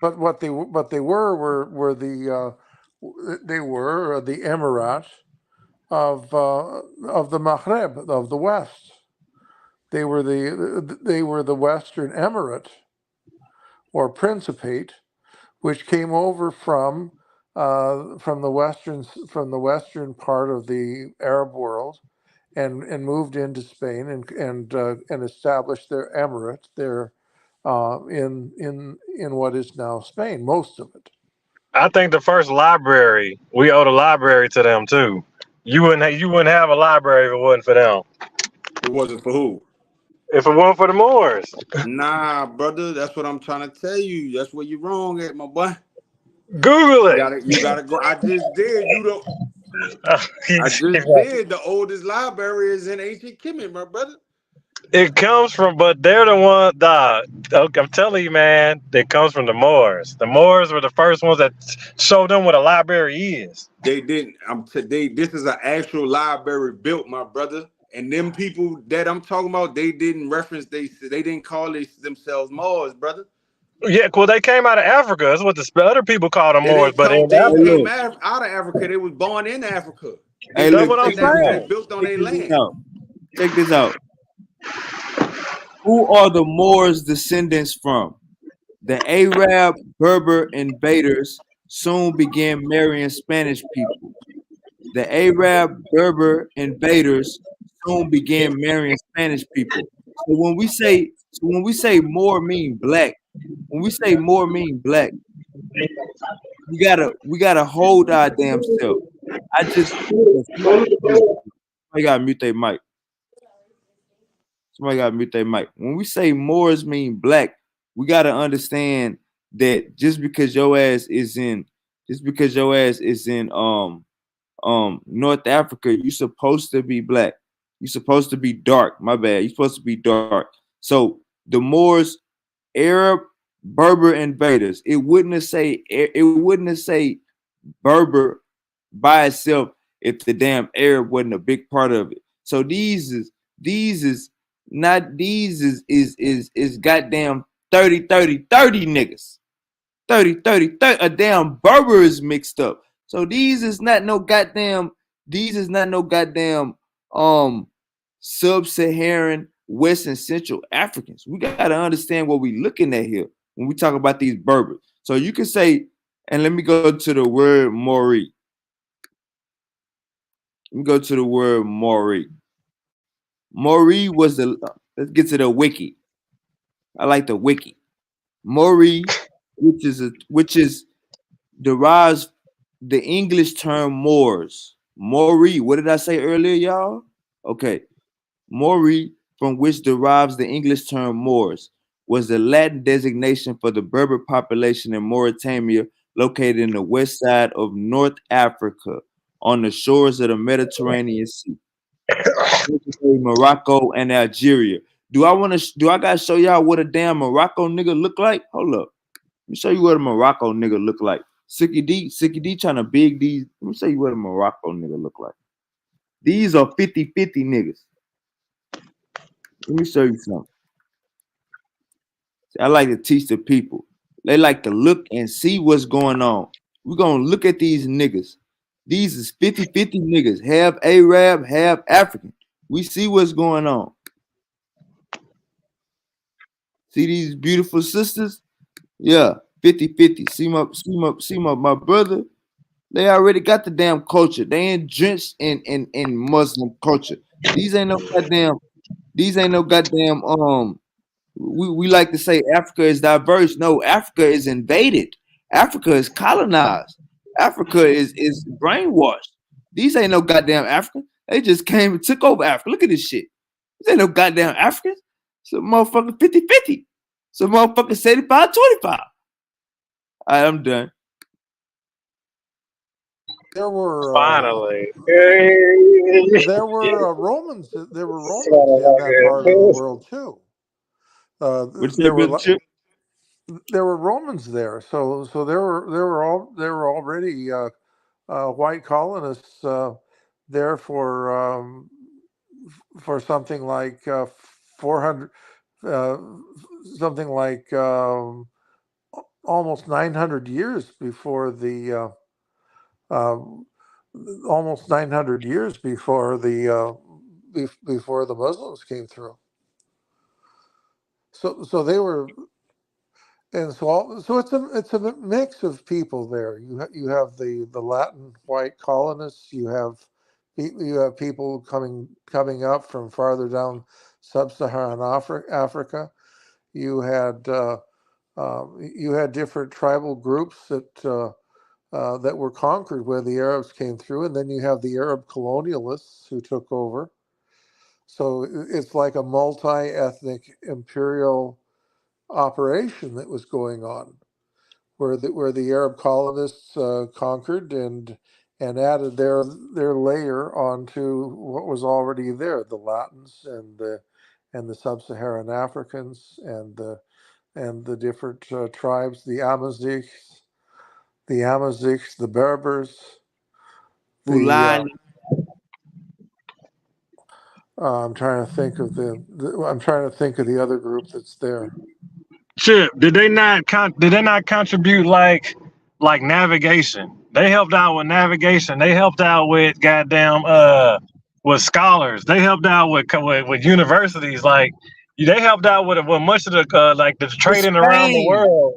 But they were the Emirat of the Maghreb, of the West. They were the Western Emirate or Principate, which came over from the western part of the Arab world, and moved into Spain and established their emirate there, in what is now Spain, most of it. I think the first library, we owe the library to them too. You wouldn't have a library if it wasn't for them. It wasn't for who? If it wasn't for the Moors. Nah, brother. That's what I'm trying to tell you. That's where you're wrong at, my boy. Google You it. gotta go. I just did. I just said the oldest library is in ancient Kemet, my brother. It comes from, but they're the one. I'm telling you, man, it comes from the Moors. The Moors were the first ones that showed them what a library is. They didn't. This is an actual library built, my brother. And them people that I'm talking about, they didn't reference. They didn't call themselves Moors, brother. Yeah, well, they came out of Africa. That's what the other people call them They Moors. didn't But come. in They Hey, Africa, came look. out of Africa. They was born in Africa. They Hey, that's look. what built I'm Check in this Africa. They out. saying. built on Check their this land. out. Check this out. Who are the Moors descendants from? The Arab Berber invaders soon began marrying Spanish people. The Arab Berber invaders soon began marrying Spanish people. So when we say more mean black, when we say more mean black, we gotta hold our damn self. I just somebody gotta mute their mic. Somebody gotta mute their mic. When we say Moors mean black, we gotta understand that just because your ass is in North Africa, you supposed to be black. You supposed to be dark. My bad. You supposed to be dark. So the Moors, Arab, Berber invaders. It wouldn't have say Berber by itself if the damn Arab wasn't a big part of it. So these is not these is goddamn 30 niggas. 30 a damn Berber is mixed up. So these is not no goddamn um sub-Saharan West and Central Africans. We gotta understand what we looking at here when we talk about these Berbers. So you can say, and let me go to the word Mori. Let me go to the word Mori. Mori was the let's get to the wiki. I like the wiki. Mori, which is derives the English term Moors. Mori, what did I say earlier, y'all? Okay. Mori, from which derives the English term Moors, was the Latin designation for the Berber population in Mauritania, located in the west side of North Africa, on the shores of the Mediterranean Sea, Morocco and Algeria. Do I gotta show y'all what a damn Morocco nigga look like? Hold up. Let me show you what a Morocco nigga look like. Sicky D trying to big these. Let me show you what a Morocco nigga look like. These are 50-50 niggas. Let me show you something. I like to teach the people. They like to look and see what's going on. We're gonna look at these niggas. These is 50-50 niggas, half Arab, half African. We see what's going on. See these beautiful sisters? Yeah, 50-50. See my brother. They already got the damn culture. They ain't drenched in Muslim culture. These ain't no goddamn. These ain't no goddamn. We like to say Africa is diverse. No, Africa is invaded. Africa is colonized. Africa is brainwashed. These ain't no goddamn African. They just came and took over Africa. Look at this shit. These ain't no goddamn Africans. Some motherfucker 50-50. Some motherfucker 75-25. All right, I'm done. There were Finally. there were Romans. There were Romans in that part of the world too. What you say, There Brother were Chip? there were Romans there, so there were already white colonists there for something like 400, uh, something like almost 900 years before the um, almost 900 years before the Muslims came through. So they were, and so it's a mix of people there. You have the Latin white colonists. You have people coming up from farther down sub-Saharan Africa. You had you had different tribal groups that were conquered when the Arabs came through, and then you have the Arab colonialists who took over. So it's like a multi-ethnic imperial operation that was going on, where the Arab colonists conquered and added their layer onto what was already there, the Latins and the sub-Saharan Africans and the different tribes, the Amazighs, the Berbers, the Fulani. I'm trying to think of the I'm trying to think of the other group that's there. Chip, did they not contribute like navigation? They helped out with navigation. They helped out with goddamn with scholars. They helped out with universities. Like they helped out with much of the like the To trading around the Spain. world.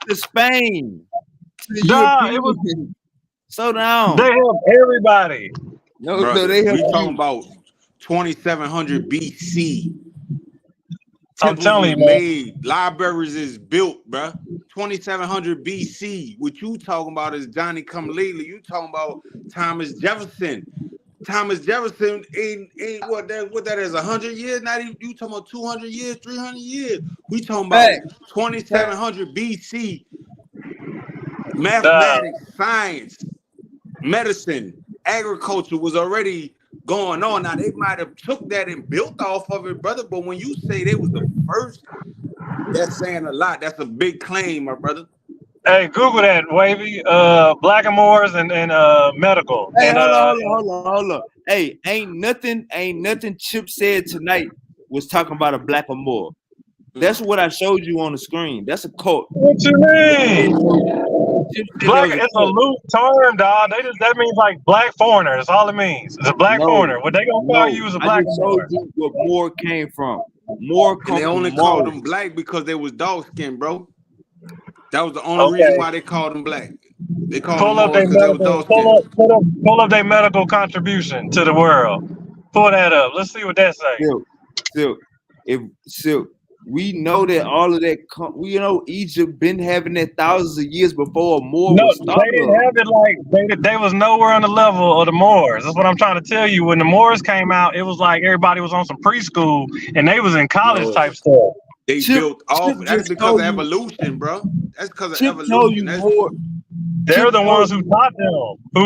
To Spain. To the Duh, it was Europeans. So they down. helped everybody. No, brother. they help We talking you. about 2700 BC. I'm Temples telling was you, man. made. Libraries is built, bruh. 2700 BC. What you talking about is Johnny Come Lately. You talking about Thomas Jefferson. Thomas Jefferson ain't what that is 100 years. Not even you talking about 200 years, 300 years. We talking about Fact. 2700 BC. Duh. Mathematics, science, medicine, agriculture was already going on. Now they might have took that and built off of it, brother. But when you say they was the first, that's saying a lot. That's a big claim, my brother. Hey, Google that, Wavy. Blackamoors and medical Hey, and hold on. Hey, ain't nothing Chip said tonight was talking about a black or more. That's what I showed you on the screen. That's a cult. what you mean? Chip said that Black was a it's a cult. loose term, dog. That means like black foreigner. That's all it means. It's a black No, foreigner. What they gonna call you is a I black just showed Moor. you what Moore came from. Moore And come they from only called Mars. them black because they was dark skinned, bro. That was the only reason Okay. why they called them black. They called them Pull up Moors their because they was medical. dark skinned. Pull up their medical contribution to the world. Pull that up. Let's see what that say. Silk. Silk, we know that all of that. We know Egypt been having that thousands of years before a Moor No, was they started didn't up. have it like they was nowhere on the level of the Moors. That's what I'm trying to tell you. When the Moors came out, it was like everybody was on some preschool and they was in college No. type stuff. They Chip, built Chip off. That's just because told of you. evolution, bro. That's because of Chip told you evolution. That's Moor. They're Chip the told ones who you. taught them,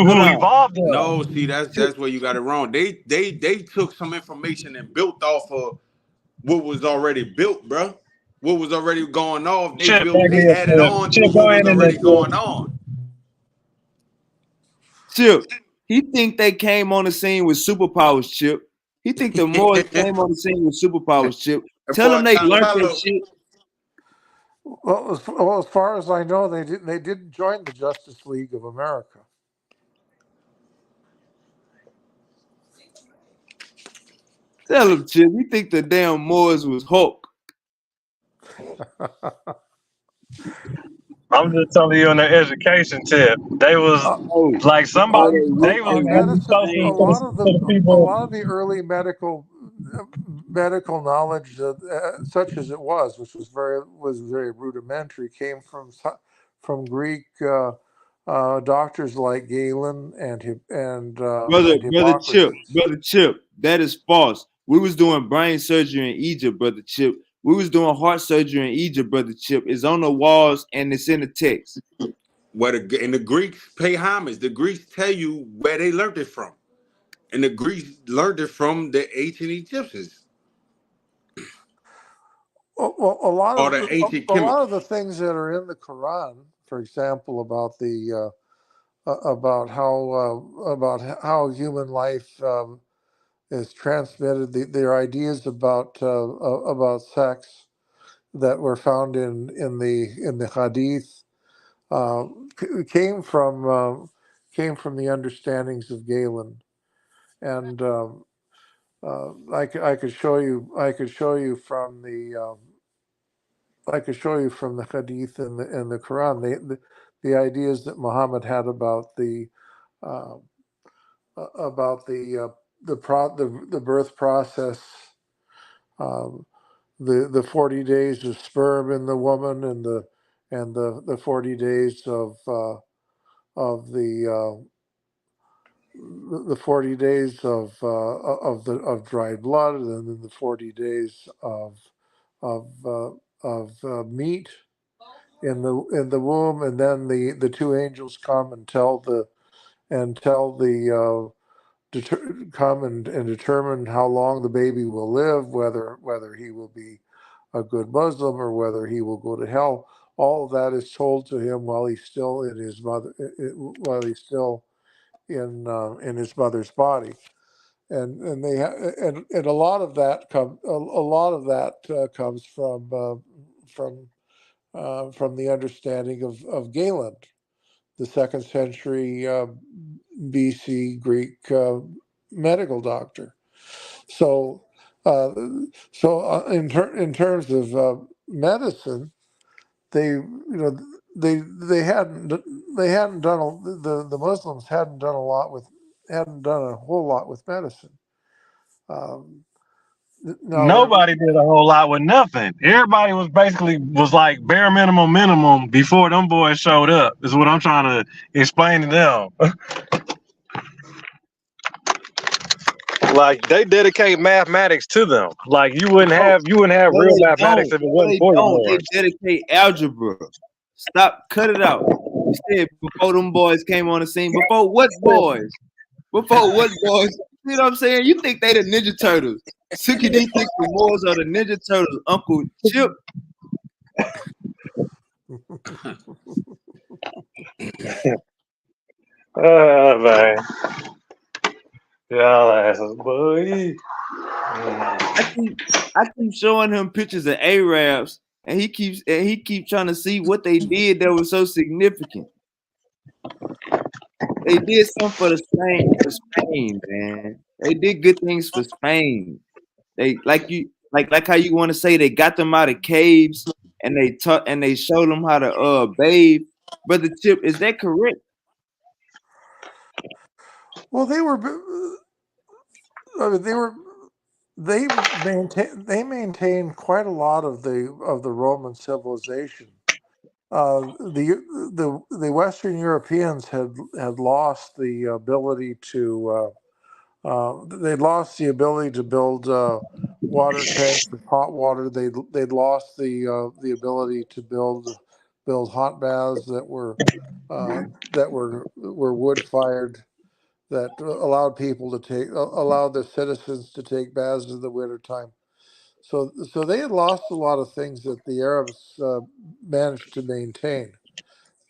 Hold who on. evolved no. them. See, Chip, that's where you got it wrong. They took some information and built off of what was already built, bro. What was already going off. They Chip built. back They here, added Chip. on to Chip, what go was ahead in there, already going Chip. on. Chip. He think they came on the scene with superpowers. Chip. He think the Moors came on the scene with superpowers. Chip. Tell them they learned that shit. Well, as far as I know, they didn't join the Justice League of America. Tell them, Chip. You think the damn Moors was Hulk? I'm just telling you on the education tip. They was Oh, like oh, somebody. They was really Medicine. closest to the A people. lot of the early medical knowledge, such as it was, which was very rudimentary, came from Greek doctors like Galen and Chip, Hippocrates. brother Chip, that is false. We was doing brain surgery in Egypt, brother Chip. We was doing heart surgery in Egypt, brother Chip. It's on the walls and it's in the text. And the Greeks pay homage. The Greeks tell you where they learned it from, and the Greeks learned it from the ancient Egyptians Well, a lot or the ancient Kemet. of the things that are in the Quran, for example, about the about how human life is transmitted, their ideas about sex that were found in the Hadith uh, came from the understandings of Galen, and I could show you from the Hadith and the Quran the ideas that Muhammad had about uh, the birth process, um, the 40 days of sperm in the woman, and the 40 days of the 40 days of dried blood, and then the 40 days of meat in the womb, and then the two angels come and tell the come and determine how long the baby will live, whether he will be a good Muslim or whether he will go to hell. All of that is told to him while he's still in his mother, while he's still in his mother's body, and and a lot of that comes from from the understanding of Galen, the 2nd century BC Greek medical doctor. So, in terms of medicine, they hadn't done the Muslims hadn't done a whole lot with medicine. Um, Nobody did a whole lot with nothing. Everybody was like bare minimum before them boys showed up. Is what I'm trying to explain to them. Like they dedicate mathematics to them. Like you wouldn't have No, real they mathematics don't. if it No, wasn't they for the don't. They boys. dedicate algebra. Stop. Cut it out. You said before them boys came on the scene. Before what boys? Before what boys? You know what I'm saying? You think they the Ninja Turtles? Suki D think the Moors are the Ninja Turtles. Uncle Chip. Man. Y'all asses, boy. I keep showing him pictures of Arabs, and he keeps trying to see what they did that was so significant. They did something for Spain, man. They did good things for Spain. They like how you want to say they got them out of caves and they showed them how to bathe. Brother Chip, is that correct? Well, they maintained quite a lot of the Roman civilization. The Western Europeans had lost the ability to they'd lost the ability to build water tanks with hot water. They'd lost the ability to build hot baths that were wood fired, that allowed the citizens to take baths in the wintertime. So they had lost a lot of things that the Arabs managed to maintain.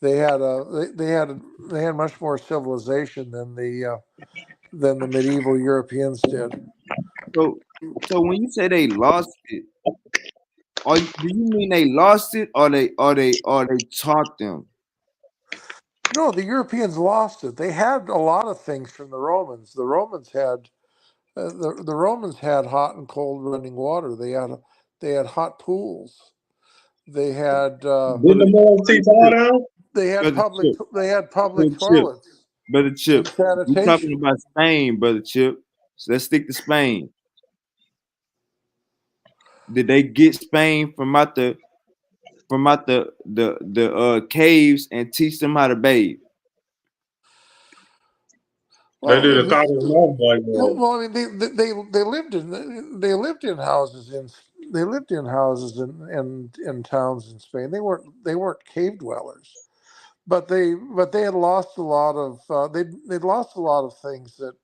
They had much more civilization than the medieval Europeans did. So when you say they lost it, do you mean they lost it or they taught them? No, the Europeans lost it. They had a lot of things from the Romans. The Romans had the Romans had hot and cold running water. They had hot pools. They had Didn't the boys teach all them? they had Brother public Chip, they had Brother public Chip, toilets Brother Chip. and We're talking sanitation. about Spain, Brother Chip. So let's stick to Spain. Did they get Spain from out the caves and teach them how to bathe? They Well, do the Caucasus Mountain boy. well, I mean, they lived in houses in towns in Spain. They weren't cave dwellers, but they had lost a lot of they'd lost a lot of things that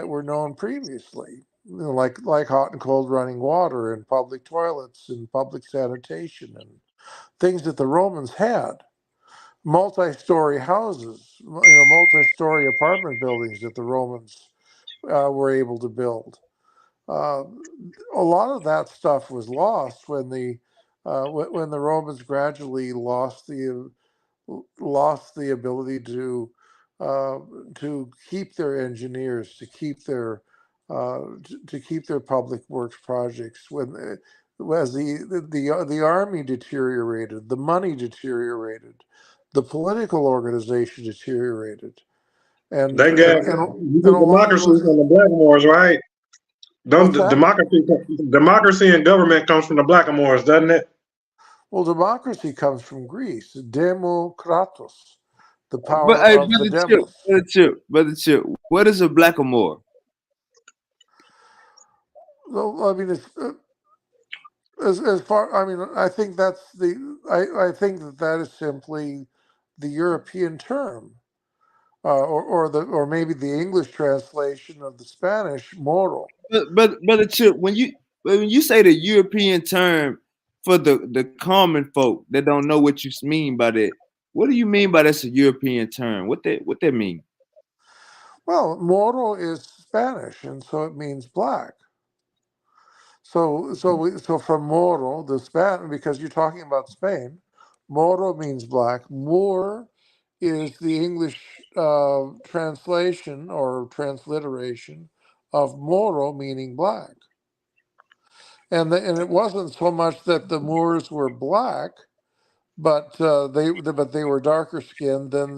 were known previously, like hot and cold running water and public toilets and public sanitation and things that the Romans had. Multi-story houses, multi-story apartment buildings that the Romans were able to build. Uh, a lot of that stuff was lost when the Romans gradually lost the ability uh, to keep their engineers, to keep their public works projects. As the army deteriorated, the money deteriorated, the political organization deteriorated, and They got a lot of democracy those. from the Blackamoors, right? What's that? Democracy and government comes from the Blackamoors, doesn't it? Well, democracy comes from Greece. Demokratos, the But power hey, of the demos. Brother Chip, what is a blackamoor? Well, I mean, it's as far. I mean, I think I think that is simply the European term, or maybe the English translation of the Spanish moro. But Brother Chip, when you say the European term for the common folk that don't know what you mean by that, what do you mean by that's a European term? What that mean? Well, moro is Spanish, and so it means black. So from moro, the Span, because you're talking about Spain, Moro means black. Moor is the English translation or transliteration of Moro, meaning black. And it wasn't so much that the Moors were black, but they were darker skinned than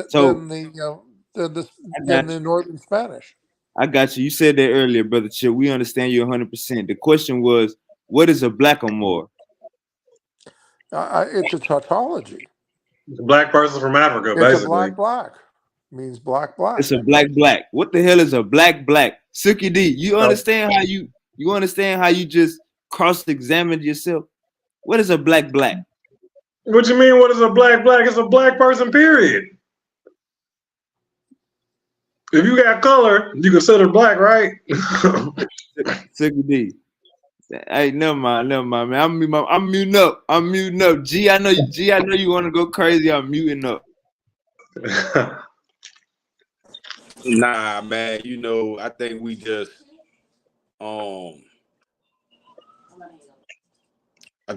So I got the Northern Spanish. I got you. You said that earlier, brother Chip. We understand you 100%. The question was, what is a blackamoor? It's a tautology. It's a black person from Africa, It's a basically. black. Means black. It's a black. What the hell is a black? Suki D, you understand how you understand how you just cross-examined yourself? What is a black? What you mean? What is a black? It's a black person, period. If you got color, you consider black, right? Suki D. Hey, never mind, man. I'm muting up. G, I know you want to go crazy. I'm muting up. Nah, man. You know, I think we just I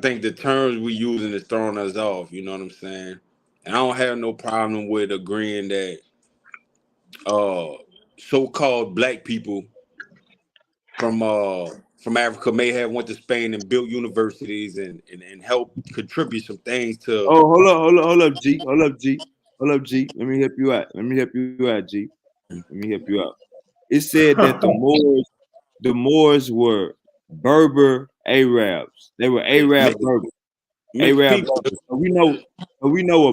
think the terms we using is throwing us off. You know what I'm saying? And I don't have no problem with agreeing that so-called black people from Africa may have went to Spain and built universities and helped contribute some things to. Oh, hold up, G. Let me help you out, G. Let me help you out. It said that the Moors were Berber Arabs. They were Arab Berber. Arab Berber. So we know a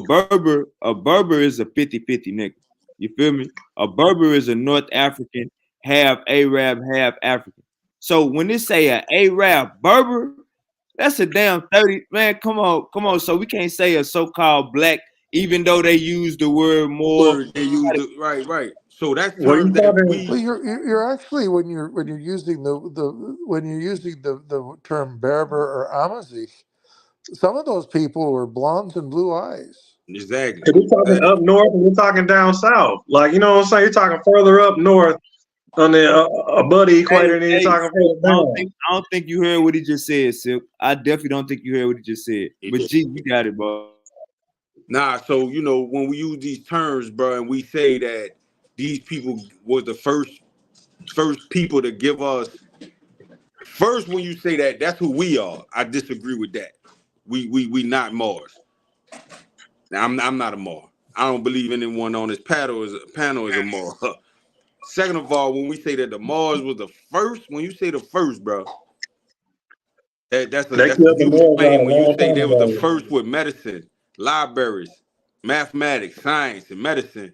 Berber is a 50-50 nigga. You feel me? A Berber is a North African, half Arab, half African. So when they say an Arab Berber, that's a damn 30, man. Come on. So we can't say a so-called black, even though they use the word more. They use the right. So that's Well, you're actually when you're using the term Berber or Amazigh, some of those people were blondes and blue eyes. Exactly. We're talking up north and we're talking down south. Like, you know what I'm saying? You're talking further up north on the above the equator, and then you're talking further down. I don't think you heard what he just said, Silk. I definitely don't think you heard what he just said. But G, you got it, bro. Nah, so you know when we use these terms, bro, and we say that these people were the first people to give us. First, when you say that, that's who we are. I disagree with that. We not Mars. Now, I'm not a Mars. I don't believe anyone on this panel is a Mars. Second of all, when we say that the Mars was the first, when you say the first, bro, that's a huge claim. When you say they was the first with medicine, libraries, mathematics, science, and medicine,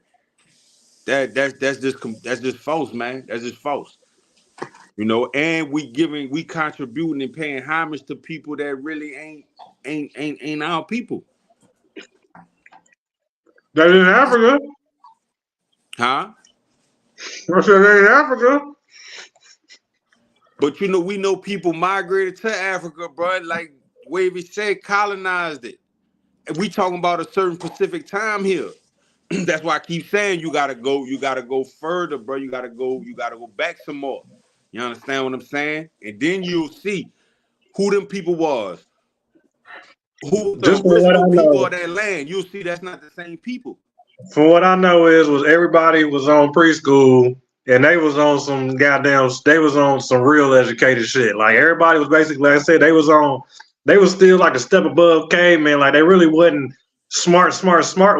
that's just false, man. That's just false. You know, and we contributing and paying homage to people that really ain't our people. That's in Africa. Huh? I said they're in Africa. But you know, we know people migrated to Africa, bro. Like Wavy said, colonized it. And we talking about a certain specific time here. That's why I keep saying you gotta go further, bro. You gotta go back some more. You understand what I'm saying? And then you'll see who them people was. Who the original people of that land. You'll see that's not the same people. From what I know was everybody was on preschool and they was on some real educated shit. Like everybody was basically, like I said, they was still like a step above caveman. Like they really wasn't smart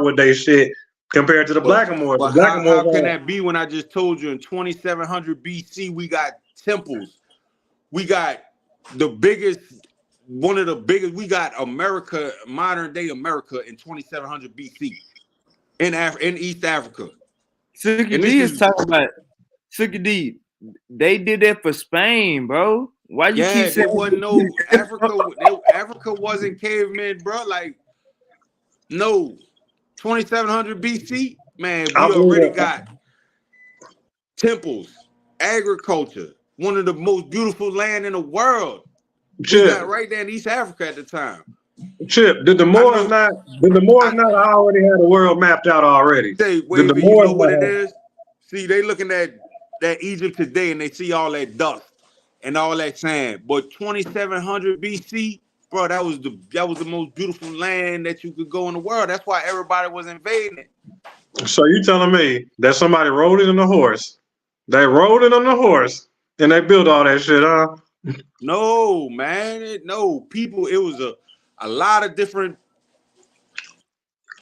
with their shit compared to the Blackamoors. But how can that be when I just told you in 2700 BC we got temples, we got one of the biggest, we got America, modern day America in 2700 BC in East Africa. Suki D is talking about Suki D. They did that for Spain, bro. Why you keep saying there wasn't no Africa? Africa wasn't cavemen, bro. Like no, 2700 BC, man. We already got temples, agriculture, one of the most beautiful land in the world. We got right there in East Africa at the time. Chip, did the Moors not already have the world mapped out already? You know what it is? See, they looking at Egypt today and they see all that dust and all that sand. But 2700 BC, bro, that was the most beautiful land that you could go in the world. That's why everybody was invading it. So you telling me that somebody rode it on a horse? They rode it on a horse and they built all that shit, huh? No, man. No, people, it was a lot of different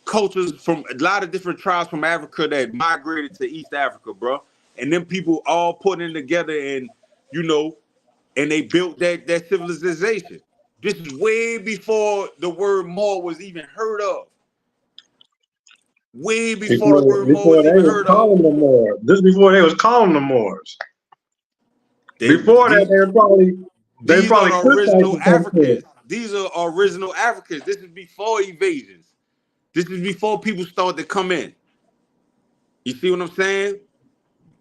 cultures from a lot of different tribes from Africa that migrated to East Africa, bro. And then people all putting together and, you know, and they built that civilization. This is way before the word Moor was even heard of. Way before the word Moor Before was they even was heard of. calling them Moors. This before they was calling them Moors. Before that, they These are probably the Christians original or some Africans. shit. These are original Africans. This is before evasions. This is before people started to come in. You see what I'm saying?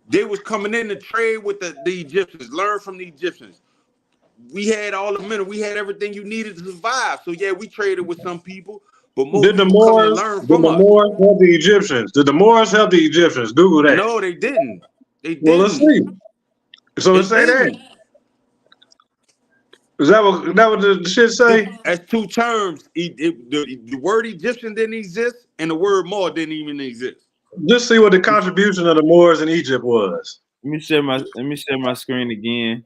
They was coming in to trade with the Egyptians, learn from the Egyptians. We had all the minerals, we had everything you needed to survive. So yeah, we traded with some people, but most Did the people come to Moors learn from us. help the Egyptians? Did the Moors help the Egyptians? Google that. No, they didn't. They Well, let's didn't. see. So They let's say that. didn't. Is that what the shit say? That's two terms. The word Egyptian didn't exist, and the word Moor didn't even exist. Just see what the contribution of the Moors in Egypt was. Let me share my screen again.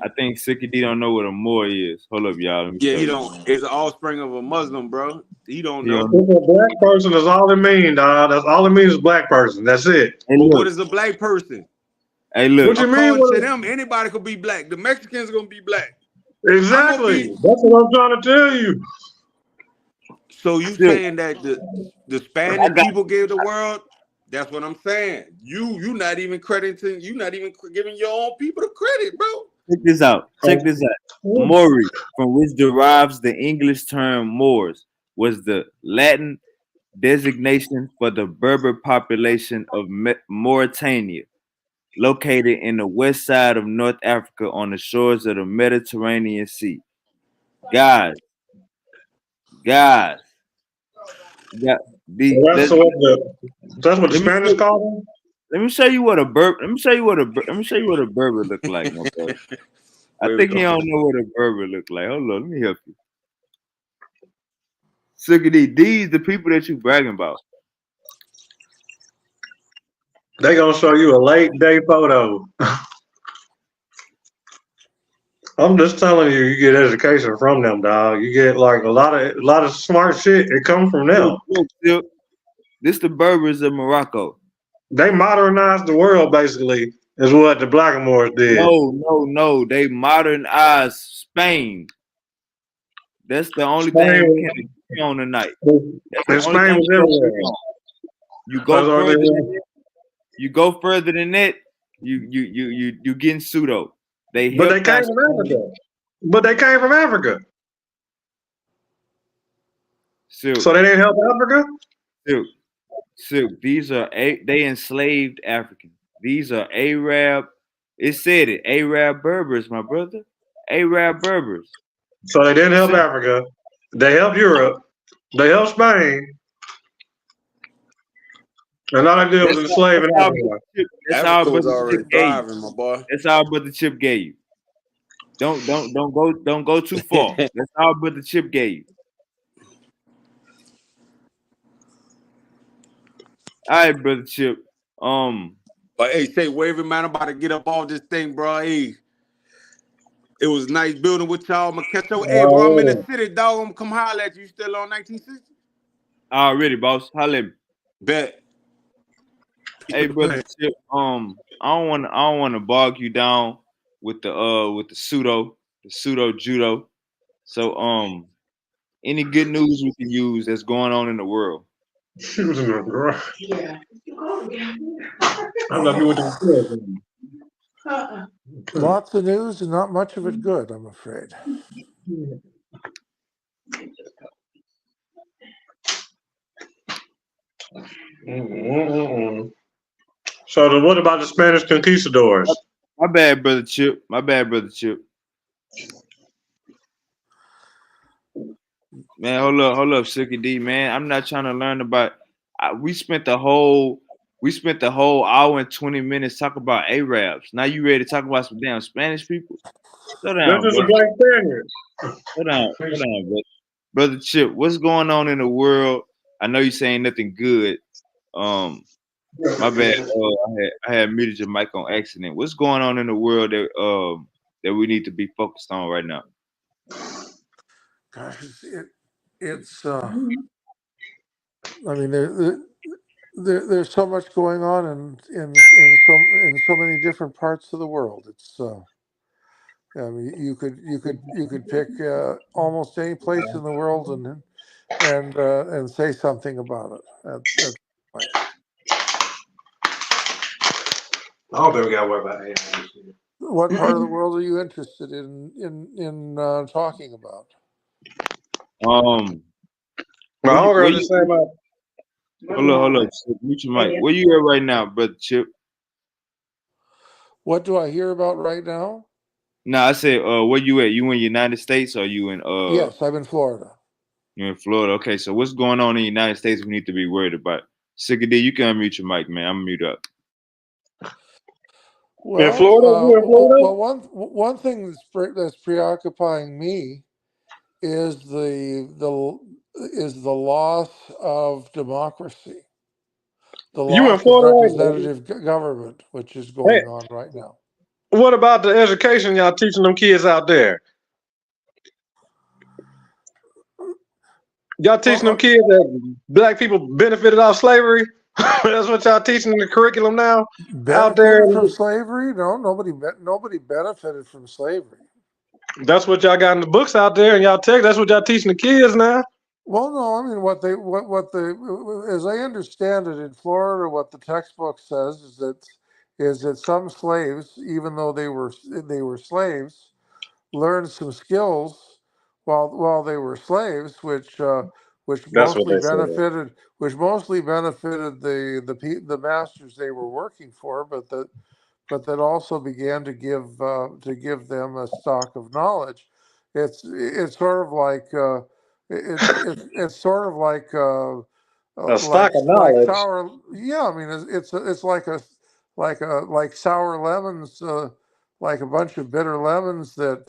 I think Sicky D don't know what a Moor is. Hold up, y'all. Let me Yeah, show he you. don't. It's an offspring of a Muslim, bro. He don't He know. don't- If a black person is all it means, dog. That's all it means is black person. That's it. Hey, But look. what is a black person? Hey, look. What you mean? According to them, anybody could be black. The Mexicans are gonna be black. Exactly. That's what I'm trying to tell you. So you Silk. saying that the I Spanish got people gave the world? That's what I'm saying. You not even crediting. You not even giving your own people the credit, bro. Check this out. Check this out. Mori, from which derives the English term Moors, was the Latin designation for the Berber population of Mauritania, located in the west side of North Africa on the shores of the Mediterranean Sea. Guys, guys, got the Well, that's what the let me Spanish show, call them. let me show you what a Berber. Let me show you what a Berber look like, my brother. I think he don't know what a Berber look like. Hold on, let me help you. Look at these the people that you bragging about. They gonna show you a late day photo. I'm just telling you, you get education from them, dog. You get like a lot of smart shit. It comes from them. Look, this the Berbers of Morocco. They modernized the world, basically, is what the Blackamoors did. No. They modernized Spain. That's the only thing we can agree on tonight. And Spain was everywhere. You go further than that. You go further than that. You getting pseudo. But they came from Africa. But they came from Africa. Silk. So they didn't help Africa? Silk. These are they enslaved Africans. These are Arab. It said it. Arab Berbers, my brother. Arab Berbers. So they didn't help Africa. They helped Europe. They helped Spain. And all they did was enslave in Africa. That's our Africa was brother already Chip gave thriving, you. my boy. That's our brother Chip gave you. Don't go too far. That's our brother Chip gave you. All right, brother Chip. But hey, say wavy man, I'm about to get up off this thing, bro. Hey, it was nice building with y'all. I'm gonna catch up. Hey, bro, I'm in the city, dog. I'm gonna come holler at you. You still on 1960? Already, boss. Holla at me. Bet. Hey, brother Chip. I don't want to bog you down with the pseudo judo. So any good news we can use that's going on in the world? She was in the garage. Yeah. I'm not doing the Lots of news and not much of it good, I'm afraid. So what about the Spanish conquistadors? My bad, brother Chip. Man, hold up, Silky D, man. I'm not trying to learn about. We spent the whole hour and 20 minutes talking about Arabs. Now you ready to talk about some damn Spanish people? Slow This down, is a brother. Black Spaniard. Hold on, brother Chip. What's going on in the world? I know you saying nothing good. My bad. I had muted your mic on accident. What's going on in the world that we need to be focused on right now? Gosh, it's I mean, there's so much going on in so many different parts of the world. It's I mean, you could pick almost any place in the world and say something about it at this point. I don't think we got to worry about AI. What part of the world are you interested in talking about? Um, My where homegirl you just saying about. hold up, Chip, mute your mic. Where you at right now, brother Chip? What do I hear about right now? No, I said, where you at? You in the United States or you in Yes, I'm in Florida. you in Florida? Okay, so what's going on in the United States we need to be worried about? Sicker D, you can unmute your mic, man. I'm mute up. In Florida? You in Florida? Well, one thing that's preoccupying me is the loss of democracy, the You in loss of Florida right now? representative government, which is Hey, going on right now. what about the education y'all teaching them kids out there? Y'all teaching them Well, kids that black people benefited off slavery? That's what y'all teaching in the curriculum now out there. benefited from slavery? No, nobody benefited from slavery. That's what y'all got in the books out there, and y'all take. That's what y'all teaching the kids now. Well, no, I mean as I understand it in Florida, what the textbook says is that some slaves, even though they were slaves, learned some skills while they were slaves, which That's what mostly they said. benefited the masters they were working for, but that also began to give them a stock of knowledge. It's sort of like it's sort of A stock of like knowledge. sour. Yeah, I mean it's like sour lemons, like a bunch of bitter lemons that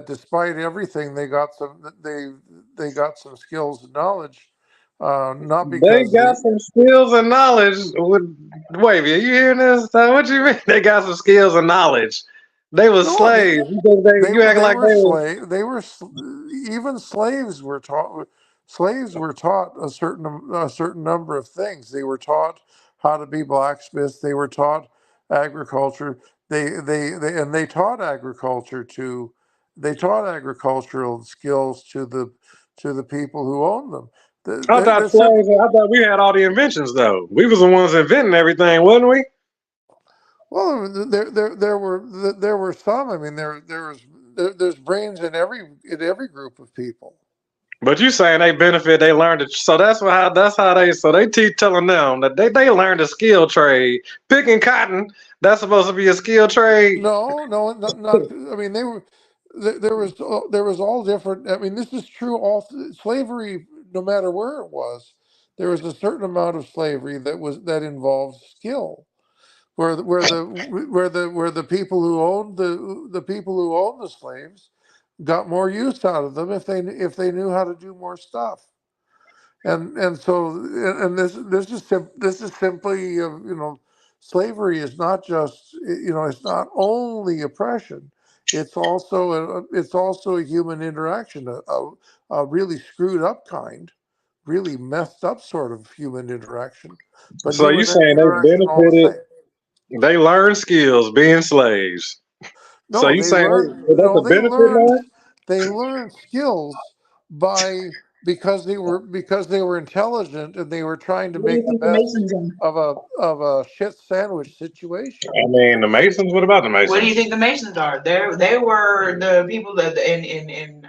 despite everything they got some skills and knowledge, not They because got some skills and knowledge. Wait, are you hearing this? What you mean? They got some skills and knowledge. They was no, I mean slaves. You act they like were they was. slave they were even slaves were taught a certain number of things. They were taught how to be blacksmiths. They were taught agriculture. They taught agricultural skills to the people who owned them. I thought There's simple. slaves. I thought we had all the inventions though. We was the ones inventing everything, wasn't we? Well, there were some. I mean, there's brains in every group of people. But you saying they benefit, they learned it. So that's how they teach telling them that they learned a skill trade. Picking cotton, that's supposed to be a skill trade. No, no, not. I mean, there was all different. I mean, this is true. Slavery, no matter where it was, there was a certain amount of slavery that involved skill. Where the people who owned the people who owned the slaves got more use out of them if they knew how to do more stuff. And so this is simply slavery is not just it's not only oppression, it's also a human interaction, a really screwed up kind, really messed up sort of human interaction, but So you human saying they interaction all the benefited, same. they learned skills being slaves. So No, you they saying learned. that's No, a benefit now? they learned skills by because they were intelligent and they were trying to What do you make the think the best Masons are? of a shit sandwich situation. I mean, the Masons. What about the What do you Masons? think the Masons are? They were the people that in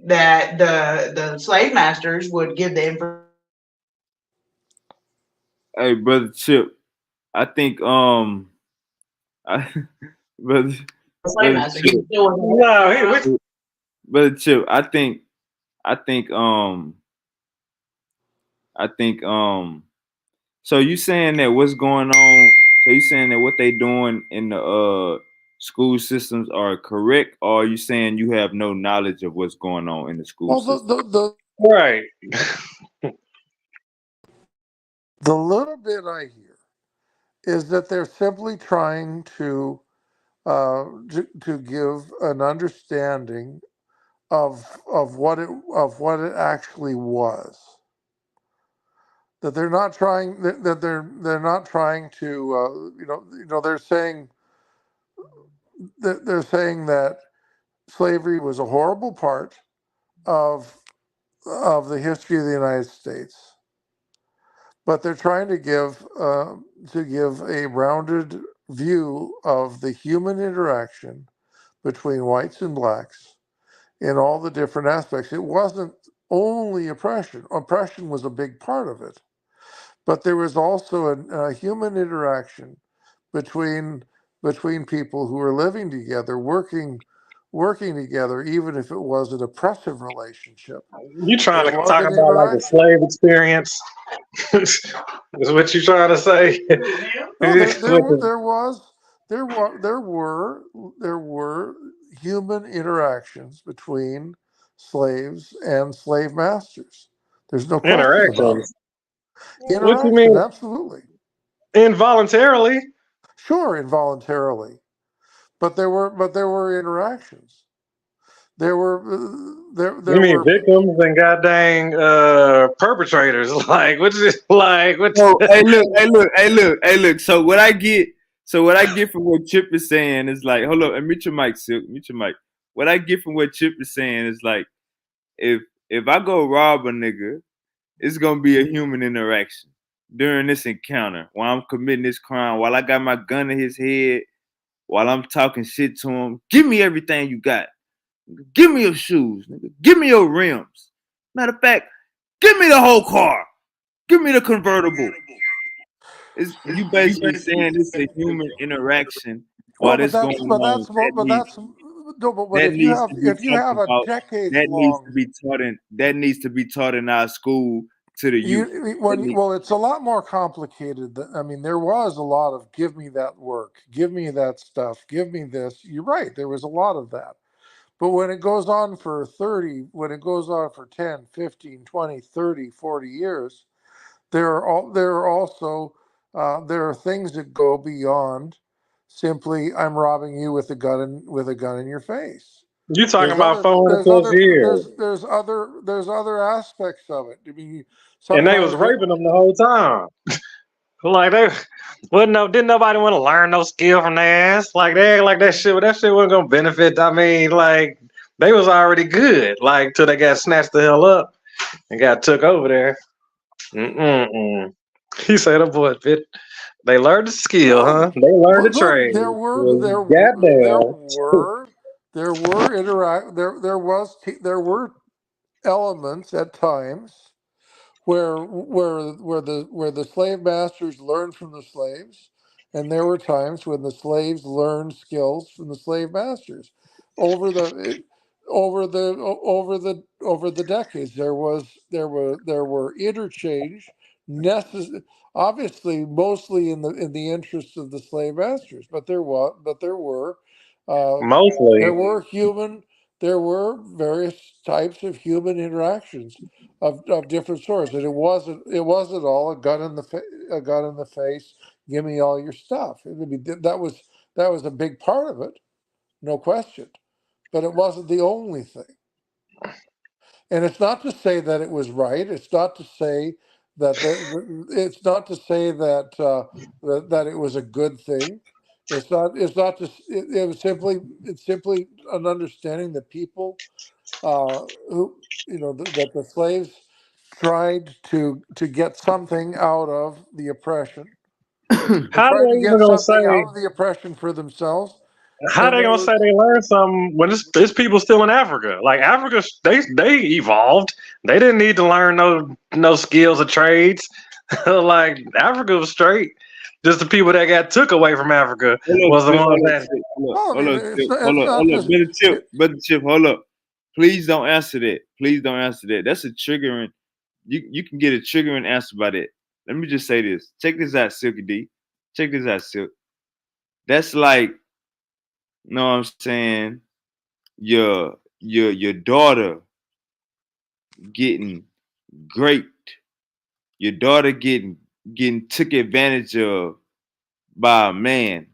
that the slave masters would give the information. Hey, brother Chip, I think I brother Slave brother master. He Chip, still wasn't. No, he, brother Chip, I think I think so you saying that what's going on? So you saying that what they doing in the school systems are correct, or are you saying you have no knowledge of what's going on in the school Well, system? Right. the little bit I hear is that they're simply trying to give an understanding of what it actually was. That they're not trying that they're not trying to they're saying that slavery was a horrible part of the history of the United States, but they're trying to give a rounded view of the human interaction between whites and blacks in all the different aspects. It wasn't only oppression. Oppression was a big part of it, but there was also a human interaction between people who were living together, working together, even if it was an oppressive relationship. You trying There to was talk an about like the interaction. slave experience? Is what you trying to say? No, there were human interactions between slaves and slave masters. There's no question about it. Interactions. What you Interaction, mean absolutely. involuntarily? Sure, involuntarily, but there were interactions. There were You there mean were victims and goddamn perpetrators? Like what's it like? What's Oh, hey, look. So what I get from what Chip is saying is like, hold up, and mute your mic, Silk, mute your mic. What I get from what Chip is saying is like, if I go rob a nigga, it's gonna be a human interaction during this encounter while I'm committing this crime, while I got my gun in his head, while I'm talking shit to him. Give me everything you got. Give me your shoes, nigga. Give me your rims. Matter of fact, give me the whole car. Give me the convertible. Is you basically saying it's a human interaction while well, but this going that's but on that's but that's no, but that needs to be if you talked have a about, decades that needs to long be taught in our school to the youth. well, it's a lot more complicated. I mean, there was a lot of give me that work, give me that stuff, give me this. You're right. There was a lot of that. But when it goes on for 30, when it goes on for 10, 15, 20, 30, 40 years, there are also there are things that go beyond simply I'm robbing you with a gun in your face. you talking There's about other 400 plus years? there's other aspects of it. I mean, And they was sometimes raping them the whole time. Like they wasn't no didn't nobody want to learn no skill from their ass. Like they act like that shit wasn't gonna benefit. I mean, like they was already good. Like till they got snatched the hell up and got took over there. Mm-mm-mm. He said, "Oh boy, they learned the skill, no, huh? They learned well, the no, trade. Well, goddamn." there were elements at times where the slave masters learned from the slaves, and there were times when the slaves learned skills from the slave masters. Over the over the decades, there were interchange, obviously mostly in the interests of the slave masters, but uh, Mostly. there were various types of human interactions of different sorts, and it wasn't all a gun in the face. Give me all your stuff. I mean, that was a big part of it, no question, but it wasn't the only thing. And it's not to say that it was right. It's not to say it's not to say that it was a good thing. It's not just. It was simply. It's simply an understanding that people who that the slaves tried to get something out of the oppression. They How tried to they even get gonna something say? out of the oppression for themselves, How and they there gonna were say they learned something when it's people still in Africa? Like Africa, they evolved. They didn't need to learn no skills or trades. Like Africa was straight. Just the people that got took away from Africa was the ones that. well, I mean, Hold up, just it, brother Chip, hold up. Please don't answer that. Please don't answer that. That's a triggering. You can get a triggering answer by that. Let me just say this. Check this out, Silky D. check this out, Silk. That's like, you know what I'm saying? Your daughter getting raped, your daughter getting took advantage of by a man,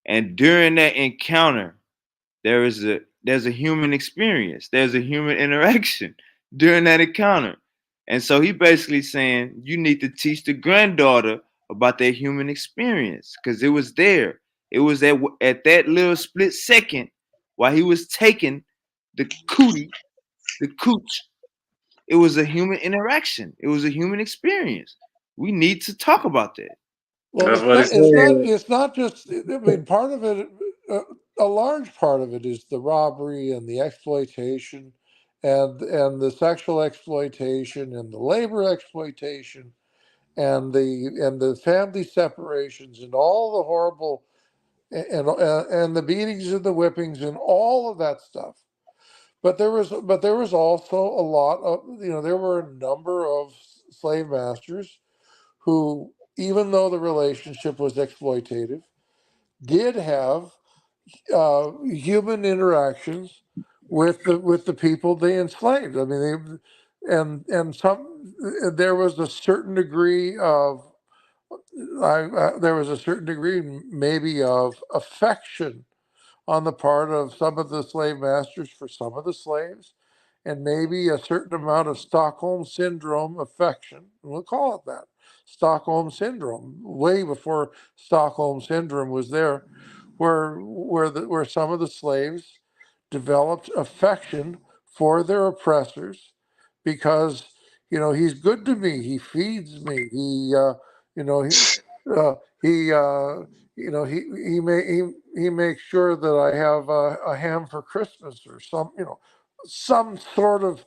and during that encounter, there's a human experience, there's a human interaction during that encounter, and so he basically saying you need to teach the granddaughter about that human experience because it was there, it was at that little split second while he was taking the cootie, the cooch. It was a human interaction. It was a human experience. We need to talk about that. Well, That's what he said. it's not just. I mean, part of it, a large part of it, is the robbery and the exploitation, and the sexual exploitation and the labor exploitation, and the family separations and all the horrible and the beatings and the whippings and all of that stuff. But there was also a lot of, there were a number of slave masters who, even though the relationship was exploitative, did have human interactions with the people they enslaved. I mean, and some there was a certain degree of there was a certain degree maybe of affection on the part of some of the slave masters for some of the slaves, and maybe a certain amount of Stockholm syndrome affection. We'll call it that. Stockholm syndrome, way before Stockholm syndrome was there, where some of the slaves developed affection for their oppressors because he's good to me, he feeds me, you know he uh, he he makes sure that I have a ham for Christmas or some sort of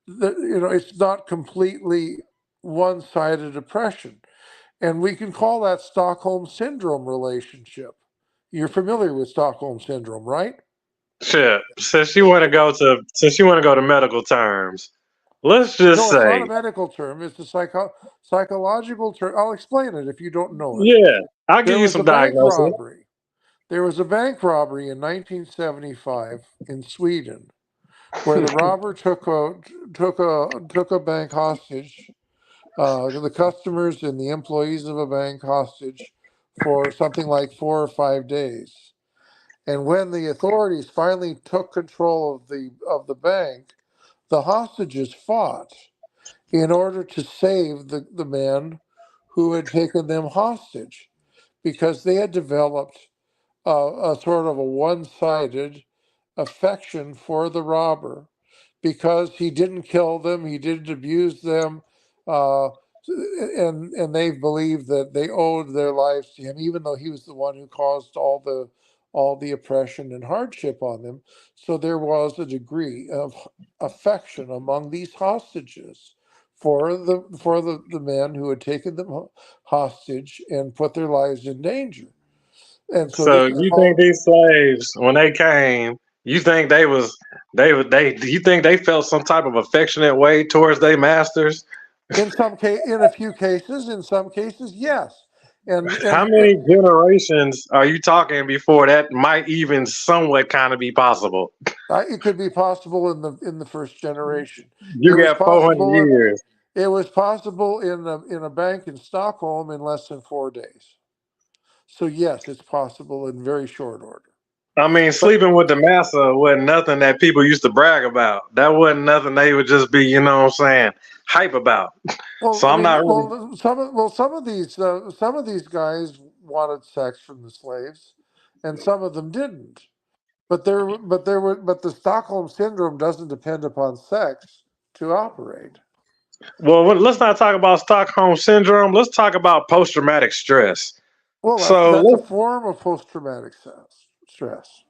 it's not completely one-sided oppression, and we can call that Stockholm syndrome relationship. You're familiar with Stockholm syndrome, right? Shit. Since you want to go to medical terms, let's just No, it's not a say, medical term. It's a psychological term. I'll explain it if you don't know it. yeah, I'll give There you was a some bank diagnosis. robbery. There was a bank robbery in 1975 in Sweden, where the robber took a bank hostage, the customers and the employees of a bank hostage for something like 4 or 5 days. And when the authorities finally took control of the bank, the hostages fought in order to save the man who had taken them hostage, because they had developed a sort of a one-sided affection for the robber, because he didn't kill them, he didn't abuse them, uh, and they believed that they owed their lives to him, even though he was the one who caused all the oppression and hardship on them. So there was a degree of affection among these hostages for the men who had taken them hostage and put their lives in danger. And so So this is you think called, these slaves, when they came, you think you think they felt some type of affectionate way towards their masters? in a few cases, in some cases, yes. And How and many generations are you talking before that might even somewhat kind of be possible? it could be possible in the first generation. It You was got 400 possible. years. It was possible in a bank in Stockholm in less than 4 days. So yes, it's possible in very short order. I mean, But sleeping with the master wasn't nothing that people used to brag about. That wasn't nothing they would just be, what I'm saying, hype about. well, So I I'm mean, not really. some of these guys wanted sex from the slaves, and some of them didn't. But the Stockholm syndrome doesn't depend upon sex to operate. Well, let's not talk about Stockholm syndrome. Let's talk about post traumatic stress. Well, So that's a form of post-traumatic stress.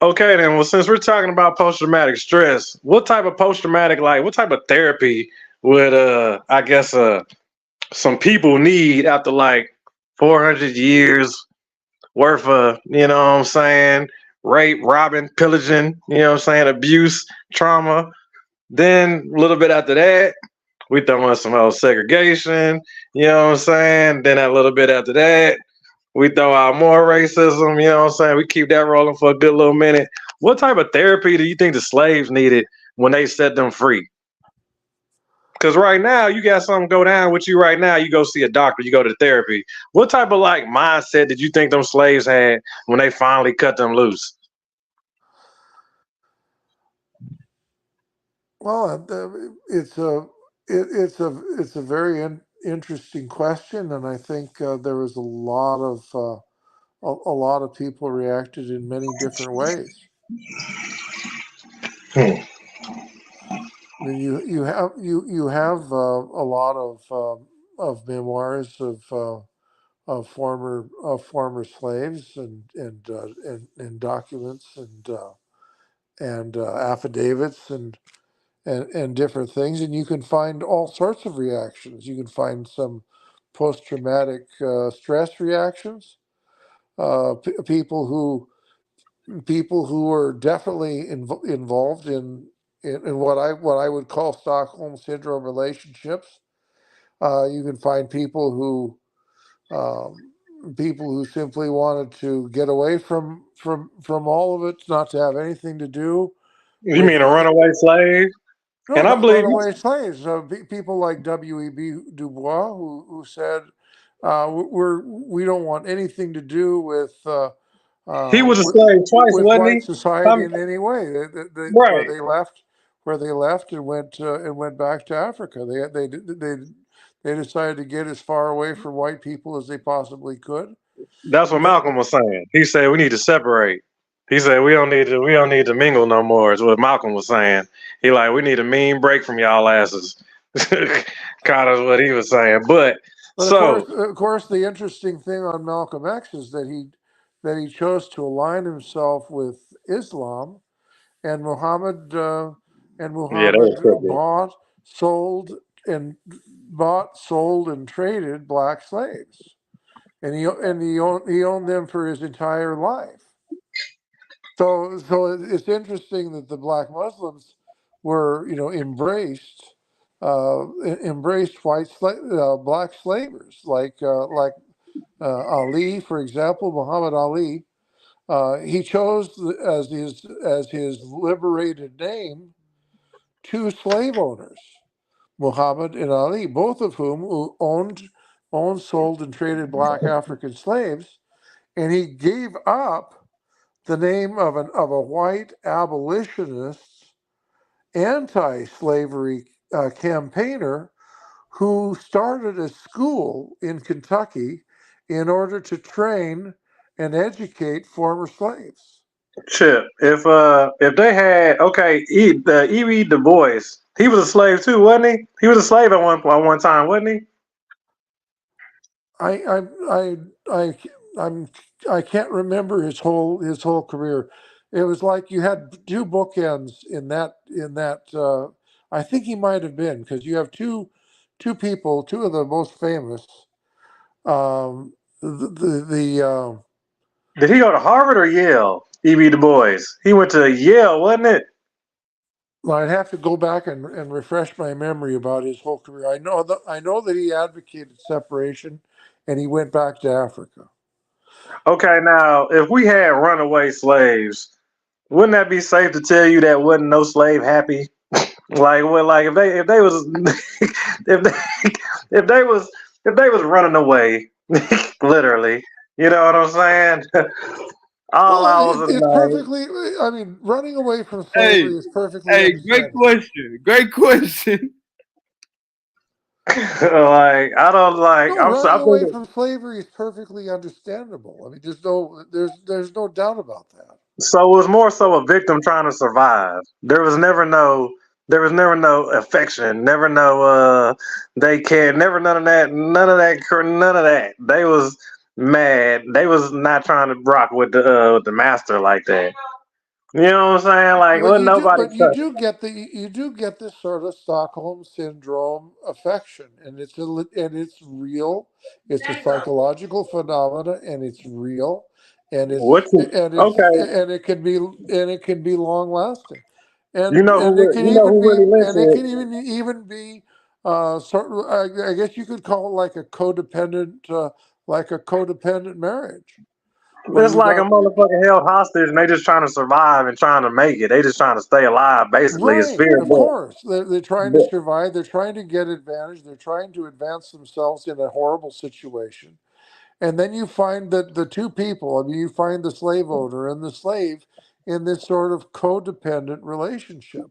okay, then. Well, since we're talking about post traumatic stress, what type of post traumatic, like, what type of therapy would, I guess, some people need after like 400 years worth of, you know what I'm saying, rape, robbing, pillaging, you know what I'm saying, abuse, trauma. Then a little bit after that, we talking about some whole segregation, you know what I'm saying? Then a little bit after that, We throw out more racism. You know what I'm saying? We keep that rolling for a good little minute. What type of therapy do you think the slaves needed when they set them free? Because right now, you got something go down with you right now. You go see a doctor, you go to therapy. What type of like mindset did you think them slaves had when they finally cut them loose? Well, it's a very interesting question, and I think there was a lot of people reacted in many different ways. Hmm. I mean, you have a lot of memoirs of former slaves and documents and affidavits and different things, and you can find all sorts of reactions. You can find some post-traumatic stress reactions. People who are definitely involved in what I would call Stockholm syndrome relationships. You can find people who simply wanted to get away from all of it, not to have anything to do You mean with. a runaway slave? No, And I not believe you. runaway slaves. People like W.E.B. Du Bois, who said, we don't want anything to do He was a slave twice, with wasn't he? white society Um, in any way. right. Where they left and went back to Africa. They decided to get as far away from white people as they possibly could. That's what And then, Malcolm was saying. He said we need to separate. He said we don't need to mingle no more. Is what Malcolm was saying. He like we need a mean break from y'all asses. Kind of what he was saying. But but so of course, the interesting thing on Malcolm X is that he chose to align himself with Islam, and yeah, they were Muhammad crooked. sold, and sold, and traded black slaves, and he owned them for his entire life. So it's interesting that the black Muslims were, embraced black slavers like Ali, for example, Muhammad Ali. He chose as his liberated name two slave owners, Muhammad and Ali, both of whom owned, sold, and traded black African slaves, and he gave up the name of a white abolitionist, anti-slavery campaigner who started a school in Kentucky in order to train and educate former slaves. Chip. If they had the E.B. Du Bois, he was a slave too, wasn't he? He was a slave at one time, wasn't he? I I I I I'm I can't remember his whole career. It was like you had two bookends in that. I think he might have been, because you have two people, two of the most famous. The Did he go to Harvard or Yale? E.B. Du Bois. He went to Yale, wasn't it? I'd have to go back and refresh my memory about his whole career. I know that he advocated separation, and he went back to Africa. Okay, now if we had runaway slaves, wouldn't that be safe to tell you that wasn't no slave happy? Like what? Like if they was if they if they was if they was running away, literally, you know what I'm saying? All Well, hours of the it's night. perfectly. I mean, running away from Hey, slavery is perfectly hey, great understandable. question. Great question. Like I don't like. No, running I'm away thinking. from slavery is perfectly understandable. I mean, there's no doubt about that. So it was more so a victim trying to survive. There was never no affection, never no they cared, never none of that. They was mad. They was not trying to rock with the master like that. You know what I'm saying? Like But wasn't nobody touch. you do get this sort of Stockholm syndrome affection, and it's real. It's a psychological phenomena, and it's real, and What you okay. it can be long lasting, You know who really lives and it it. can even be sort of, I guess you could call it like a codependent like a codependent marriage, where It's you like a got motherfucker held hostage and they just trying to survive and trying to make it. They just trying to stay alive. Basically, it's right. fear. Of course, they're trying to But survive. They're trying to get advantage. They're trying to advance themselves in a horrible situation. And then you find that the two people, I mean, you find the slave owner and the slave in this sort of codependent relationship.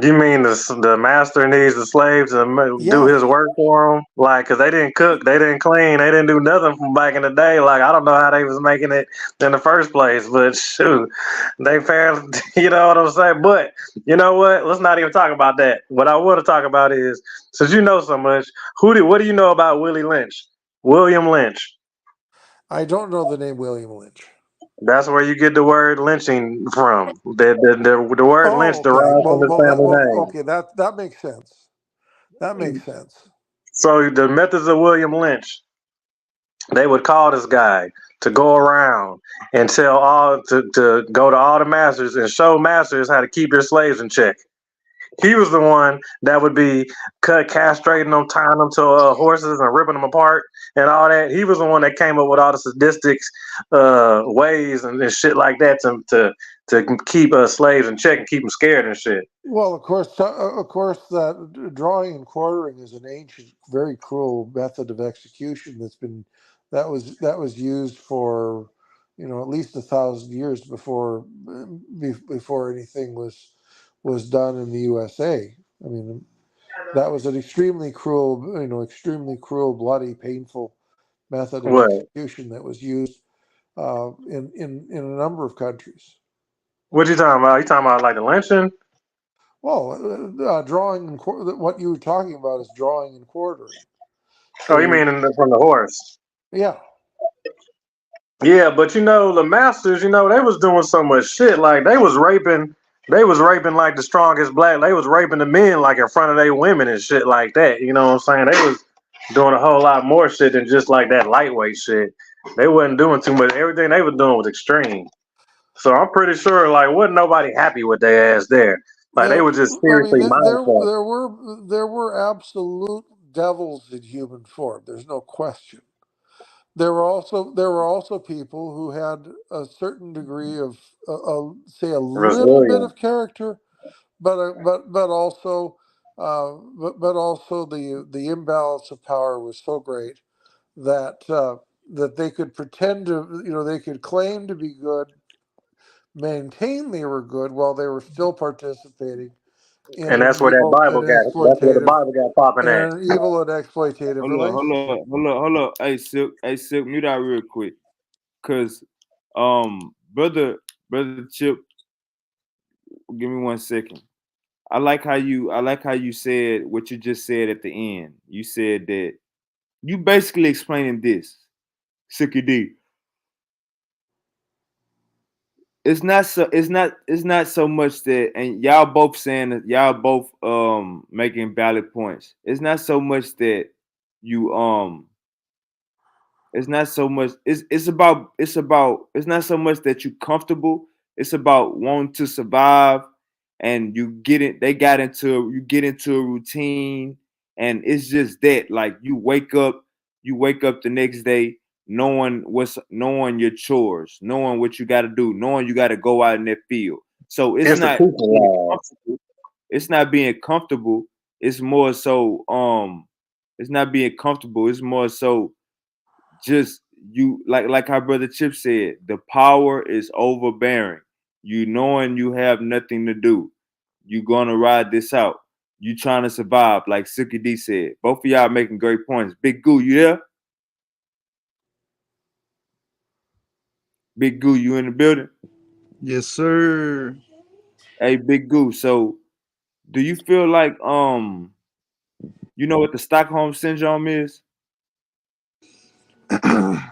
you mean the master needs the slave to do Yes. his work for him? Like, cause they didn't cook, they didn't clean, they didn't do nothing from back in the day. Like, I don't know how they was making it in the first place, but shoot, they fairly, you know what I'm saying? But you know what? Let's not even talk about that. What I want to talk about is, since you know so much, what do you know about Willie Lynch? William Lynch. I don't know the name William Lynch. That's where you get the word lynching from. The word Oh, lynch okay. derives from his family name. Okay. That makes sense. That makes sense. So the methods of William Lynch, they would call this guy to go around and tell to go to all the masters and show masters how to keep their slaves in check. He was the one that would be castrating them, tying them to horses and ripping them apart and all that. He was the one that came up with all the sadistics ways and shit like that to keep slaves in check and keep them scared and shit. Well, of course, that drawing and quartering is an ancient, very cruel method of execution that was used for, at least 1,000 years before anything was done in the USA. I mean, that was an extremely cruel, bloody, painful method of What? execution that was used in a number of countries. What you talking about? You talking about like the lynching? Well, drawing and what you were talking about is drawing and quartering. Oh, So you mean from the horse? yeah. Yeah, but the masters, they was doing so much shit. Like they was raping like the strongest black. They was raping the men like in front of their women and shit like that. You know what I'm saying? They was doing a whole lot more shit than just like that lightweight shit. They wasn't doing too much. Everything they was doing was extreme. So I'm pretty sure like wasn't nobody happy with their ass there. Like they There, were just I mean, seriously mindfucked. there were absolute devils in human form. There's no question. There were also people who had a certain degree of, say, a little bit Resilient. of character, but also, but also the imbalance of power was so great that they could pretend to, they could claim to be good, maintain they were good while they were still participating in And an that's where that evil and Bible got. That's where the exploitative Bible got popping in at. an evil and exploitative relationship. Hold up. Hey, Silk, mute out real quick. Cause brother Chip, give me 1 second. I like how you said what you just said at the end. You said that you basically explaining this. Sicky D. It's not so much that, and y'all both saying that, y'all both making valid points. It's not so much that you it's not so much it's not so much that you comfortable. It's about wanting to survive, and you get into a routine, and it's just that, like, you wake up the next day knowing your chores, knowing what you got to do, knowing you got to go out in that field. So it's not Institutional being law. comfortable. It's not being comfortable. It's more so it's not being comfortable. It's more so just you, like how brother Chip said, the power is overbearing. You knowing you have nothing to do. You gonna ride this out. You trying to survive, like Suki D said. Both of y'all making great points. Big Goo, you there? Big Goo, you in the building? Yes, sir. Hey, Big Goo. So do you feel like you know what the Stockholm syndrome is?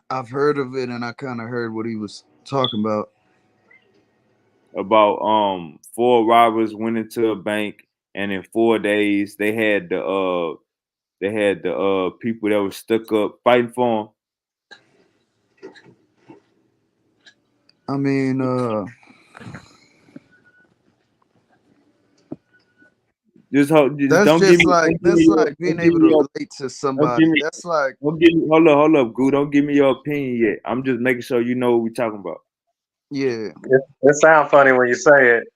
I've heard of it, and I kind of heard what he was talking about. About four robbers went into a bank, and in 4 days they had the people that were stuck up fighting for them. I mean, just That's don't give just me like don't give me that's your like being don't give able me to your relate to don't give somebody. me That's like, don't give me hold up, Goo. Don't give me your opinion yet. I'm just making sure you know what we're talking about. yeah. It sounds funny when you say it.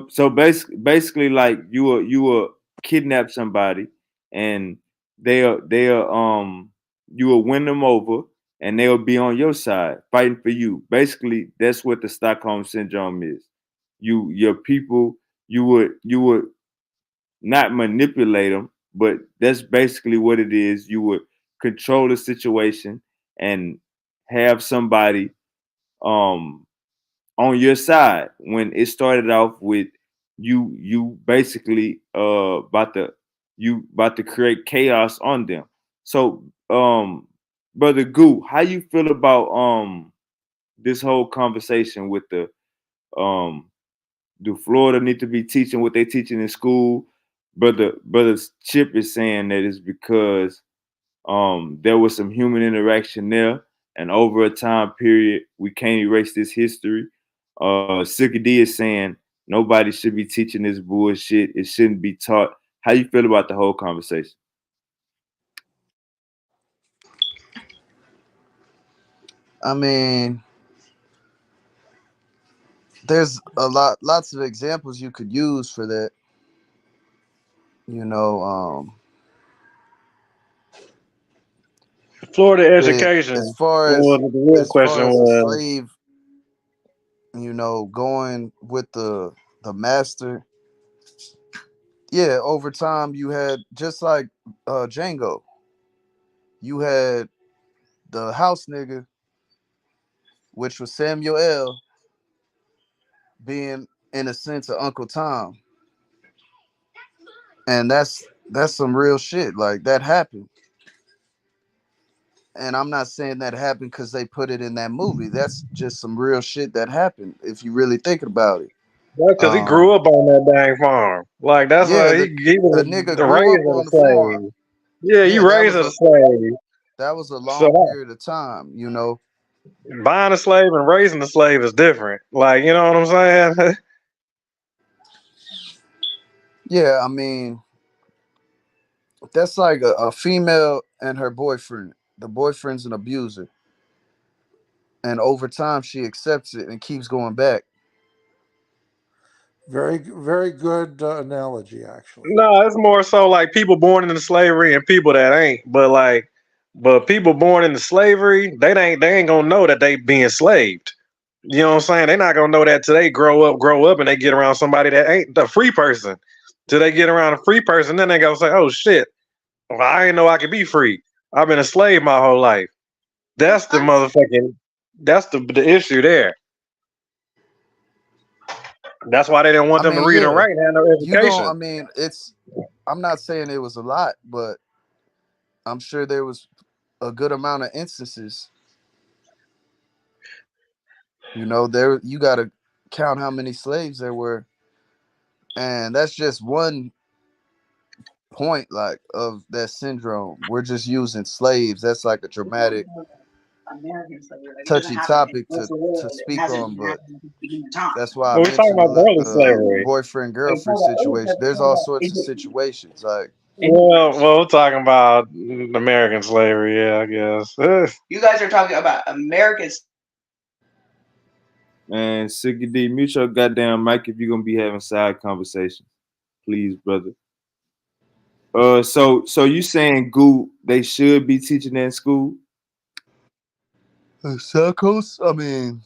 So basically, like you will kidnap somebody, and you will win them over, and they'll be on your side fighting for you. Basically, that's what the Stockholm syndrome is. Your people, you would not manipulate them, but that's basically what it is. You would control the situation and have somebody um on your side when it started off with you basically about to create chaos on them. So brother Goo, how you feel about this whole conversation with the um do Florida need to be teaching what they teaching in school? Brother Chip is saying that it's because there was some human interaction there, and over a time period, we can't erase this history. Silky D is saying nobody should be teaching this bullshit. It shouldn't be taught. How you feel about the whole conversation? I mean, there's lots of examples you could use for that. You know, Florida but education. Well, the real as far question as a was, slave, going with the master, yeah, over time you had just like Django, you had the house nigga, which was Samuel L. being in a sense of Uncle Tom, and that's some real shit. Like that happened, and I'm not saying that happened because they put it in that movie. That's just some real shit that happened if you really think about it. because he grew Um, up on that dang farm. Like that's yeah, why he the was nigga grew up raised as on a the farm. slave. Yeah, you Yeah, raised as a slave. that was a long So period of time. You know, buying a slave and raising a slave is different. Like, you know what I'm saying? yeah. I mean, that's like a female and her boyfriend. The boyfriend's an abuser, and over time she accepts it and keeps going back. Very, very good analogy, actually. No, it's more so like people born into slavery and people that ain't. But people born into slavery, they ain't gonna know that they being slaved. You know what I'm saying? They're not gonna know that till they grow up, and they get around somebody that ain't the free person. Till they get around a free person, then they gonna say, "Oh shit, well, I didn't know I could be free. I've been a slave my whole life." That's the motherfucking. That's the issue there. That's why they didn't want I them to mean, read and yeah, write and have no you don't. I education. mean, it's. I'm not saying it was a lot, but I'm sure there was a good amount of instances. There you got to count how many slaves there were, and that's just one point, like, of that syndrome. We're just using slaves. That's like a dramatic, touchy topic to speak on, but that's why I But we talking mentioned about brother the slavery. boyfriend girlfriend situation. There's all sorts of situations. Like, Well, we're talking about American slavery, yeah, I guess. You guys are talking about Americans. Man, Silky D, mute your goddamn mic if you're gonna be having side conversations, please, brother. So you saying Goo they should be teaching that in school? circles. I mean,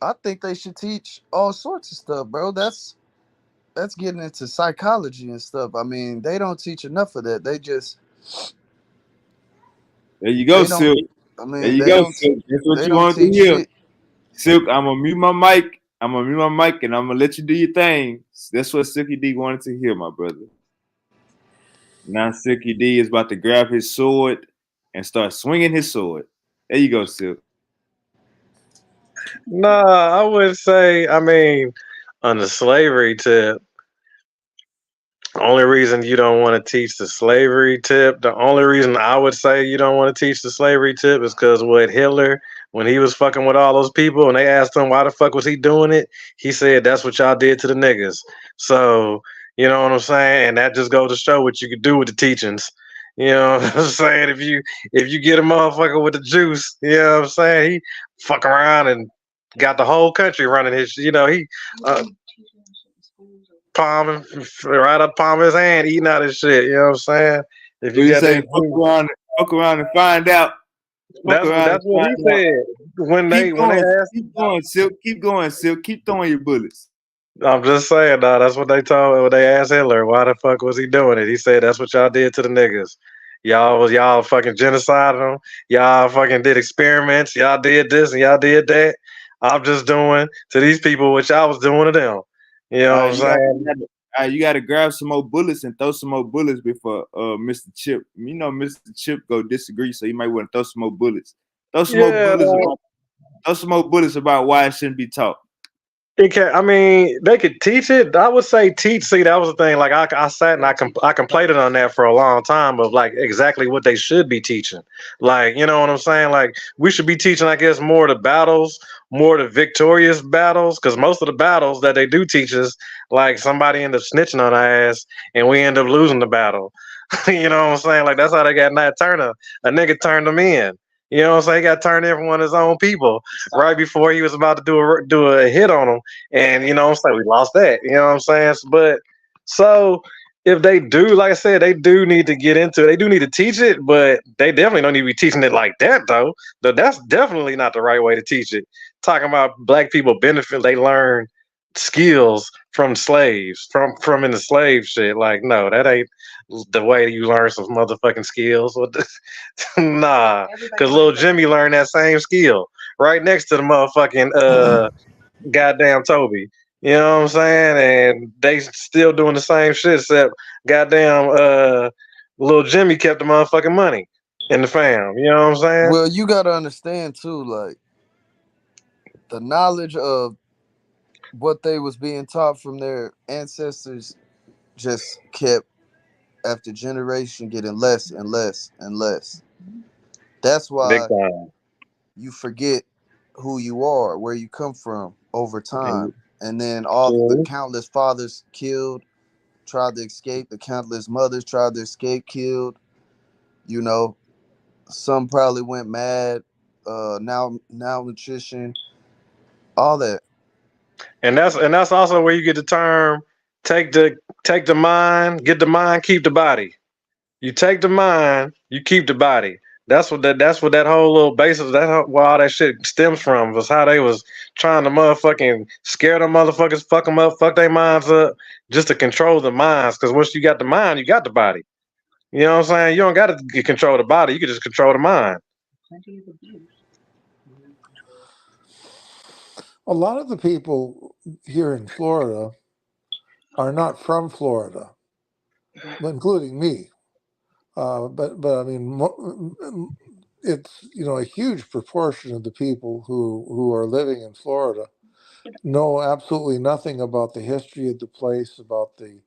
I think they should teach all sorts of stuff, bro. That's getting into psychology and stuff. I mean, they don't teach enough of that. There you go, They don't. Silk. I There mean, you go, Silk. That's what they you don't wanted to teach hear. shit. Silk, I'm gonna mute my mic. I'm gonna mute my mic and I'm gonna let you do your thing. That's what Silky D wanted to hear, my brother. Now Silky D is about to grab his sword and start swinging his sword. There you go, Silk. No, I would say, I mean, on the slavery tip, only reason you don't want to teach the slavery tip, the only reason I would say you don't want to teach the slavery tip is because what Hitler, when he was fucking with all those people and they asked him why the fuck was he doing it, he said that's what y'all did to the niggas. So, you know what I'm saying? And that just goes to show what you could do with the teachings. You know what I'm saying? If you get a motherfucker with the juice, you know what I'm saying? He fuck around and got the whole country running his, he palm right up palm of his hand, eating out his shit. You know what I'm saying? If What you you got say? that juice, Fuck around and find out. Fuck around and that's what he find out. said when they asked. Keep going, Silk. Keep going, Silk. Keep throwing your bullets. I'm just saying, dog. That's what they told when they asked Hitler. Why the fuck was he doing it? He said that's what y'all did to the niggas. Y'all fucking genocided them. Y'all fucking did experiments. Y'all did this and y'all did that. I'm just doing to these people what y'all was doing to them. You know what I'm saying? You got to grab some more bullets and throw some more bullets before Mr. Chip. You know, Mr. Chip go disagree, so you might want to throw some more bullets. Throw some more Yeah, bullets. Throw some more bullets about why it shouldn't be taught. it can. I mean, they could teach it. I would say teach. See, that was the thing. Like I sat and I complained on that for a long time of like exactly what they should be teaching. Like, you know what I'm saying? Like we should be teaching, I guess, more the battles, more the victorious battles, because most of the battles that they do teach us, like somebody end up snitching on our ass and we end up losing the battle. You know what I'm saying? Like that's how they got Nat Turner. A nigga turned them in. You know what I'm saying? He got turned in from one of his own people right before he was about to do a hit on him. And you know what I'm saying? We lost that. You know what I'm saying? But so if they do, like I said, they do need to get into it. They do need to teach it, but they definitely don't need to be teaching it like that though. That's definitely not the right way to teach it. Talking about black people benefit, they learn skills from slaves, from in the slave shit. Like, no, that ain't the way you learn some motherfucking skills. Nah, because little Jimmy learned that same skill right next to the motherfucking goddamn Toby. You know what I'm saying? And they still doing the same shit, except goddamn little Jimmy kept the motherfucking money in the fam. You know what I'm saying? Well, you gotta understand too, like the knowledge of what they was being taught from their ancestors just kept after generation getting less and less and less. That's Big why time. you forget who you are, where you come from over And time. And then all the true. countless fathers killed, tried to escape, the countless mothers tried to escape, killed, you know. Some probably went mad, now nutrition, all that. And that's also where you get the term take the mind, get the mind, keep the body. You take the mind, you keep the body. That's what that whole little basis where all that shit stems from was how they was trying to motherfucking scare them motherfuckers, fuck them up, fuck their minds up, just to control the minds. Because once you got the mind, you got the body. You know what I'm saying? You don't got to control the body. You can just control the mind. A lot of the people here in Florida are not from Florida, including me. But I mean, it's a huge proportion of the people who are living in Florida know absolutely nothing about the history of the place, about the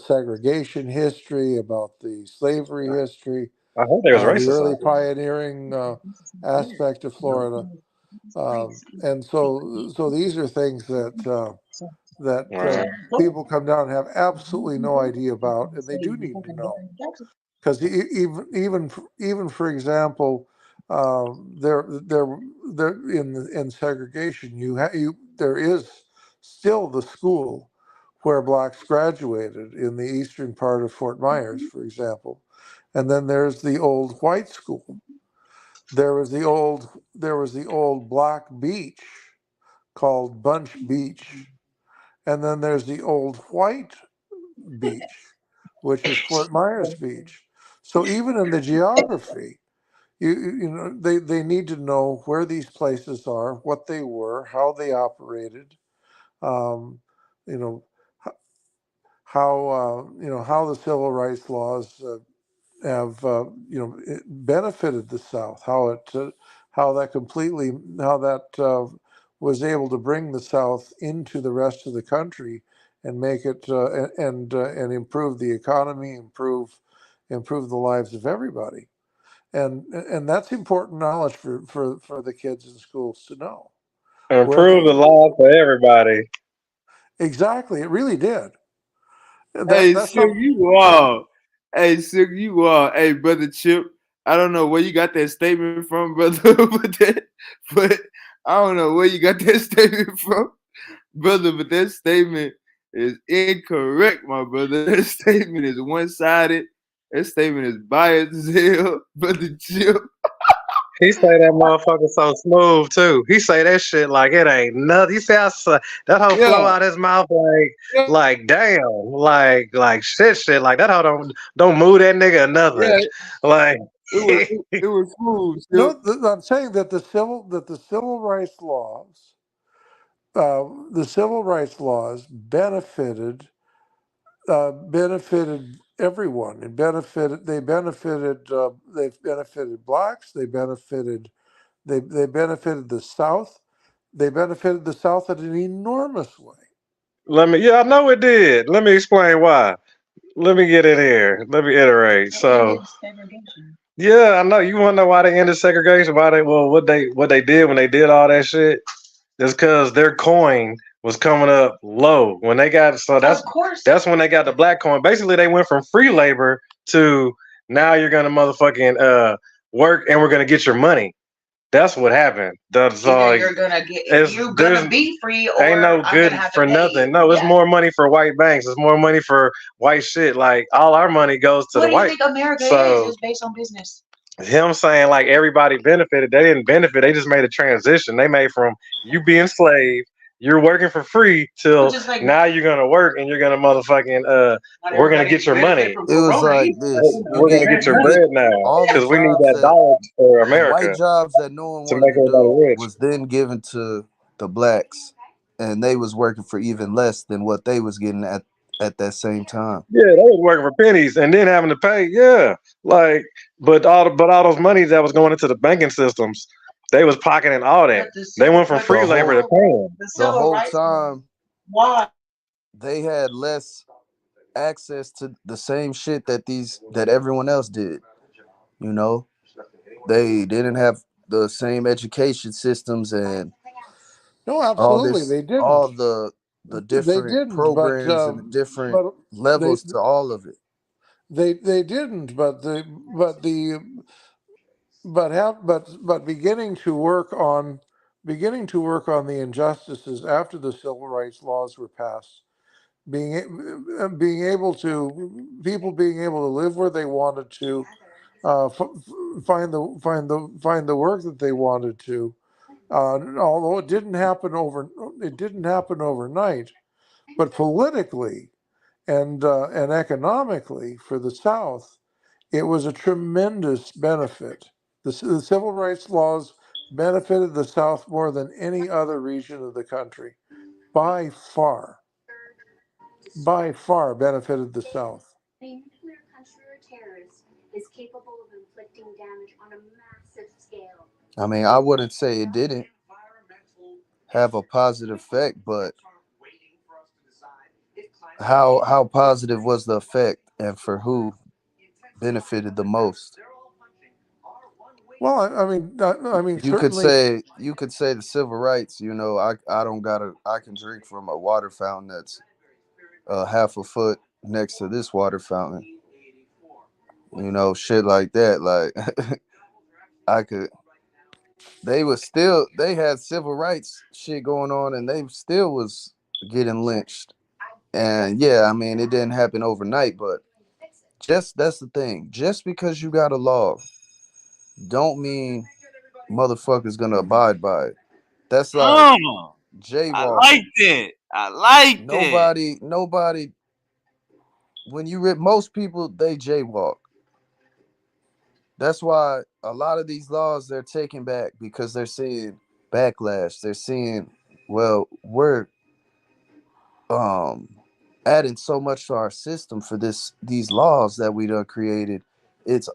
segregation history, about the slavery history, I heard they was the racist early out there. pioneering aspect of Florida, and so these are things that Right. people come down and have absolutely no idea about, and they do need to know. Because even for example, there in segregation, there is still the school where blacks graduated in the eastern part of Fort Myers, for example, and then there's the old white school. There was the old black beach called Bunch Beach, and then there's the old white beach, which is Fort Myers Beach. So even in the geography, they need to know where these places are, what they were, how they operated, um, you know, how the civil rights laws have benefited the South, how that was able to bring the South into the rest of the country and make it and improve the economy, improve the lives of everybody. And that's important knowledge for the kids in schools to know. Improve the law for everybody. Exactly, it really did. Hey, That's Silk, something. you are. Hey, Silk, you are. Hey, brother Chip. I don't know where you got that statement from, brother, but I don't know where you got that statement from, brother. But that statement is incorrect, my brother. That statement is one-sided. That statement is biased as hell, brother Chip. He say that motherfucker so smooth too. He say that shit like it ain't nothing. He say that whole Yeah, flow out his mouth yeah, like damn, like shit. Like that hoe don't move that nigga or nothing. yeah. Like It was smooth, No, Silk. I'm saying that the civil rights laws, benefited everyone. They've benefited blacks. They benefited the South. They benefited the South in an enormous way. I know it did. Let me explain why. Let me get in here. Let me iterate. So yeah, I know you want to know why they ended segregation. Why what they did when they did all that shit. It's because their coin was coming up low when they got that's when they got the black coin. Basically, they went from free labor to now you're gonna motherfucking work and we're gonna get your money. That's what happened. That's all. Either you're gonna be free, or Ain't no I'm good gonna have for to pay nothing. you. No, it's Yeah. more money for white banks. It's more money for white shit. Like all our money goes to What the do you white. think America So is? It's based on business. him saying like everybody benefited, they didn't benefit. They just made a transition. They made from you being slave, you're working for free till Just like now you're gonna work and you're gonna motherfucking we're gonna get your money. It was like this. We're gonna get your You get bread now all the because we need jobs that that dollar for the white America jobs that no one to wanted make to do everybody rich. was then given to the blacks, and they was working for even less than what they was getting at that same time. Yeah, they was working for pennies and then having to pay. Yeah, like but all those monies that was going into the banking systems, they was pocketing all that. They went from free The labor whole to paying. the whole time they had less access to the same shit that everyone else did. You know, they didn't have the same education systems and No, absolutely, they all didn't. the They different didn't, programs and the different but they levels to all of it. they didn't. But beginning to work on the injustices after the civil rights laws were passed, being able to people being able to live where they wanted to, find the work that they wanted to. Although it didn't happen overnight, but politically and economically for the South, it was a tremendous benefit. The civil rights laws benefited the South more than any other region of the country, by far. By far benefited the South. I mean, I wouldn't say it didn't have a positive effect, but how positive was the effect and for who benefited the most? Well, I mean, certainly. You could say the civil rights. You know, I don't gotta. I can drink from a water fountain that's half a foot next to this water fountain. You know, shit like that. Like I could. They had civil rights shit going on, and they still was getting lynched. And yeah, I mean, it didn't happen overnight, but just that's the thing. Just because you got a law, don't mean motherfuckers gonna abide by it. That's like Oh, I like jaywalking. that. I like that. Nobody. When you read most people, they jaywalk. That's why a lot of these laws they're taking back because they're seeing backlash. They're seeing, well, we're um adding so much to our system for these laws that we done created. It's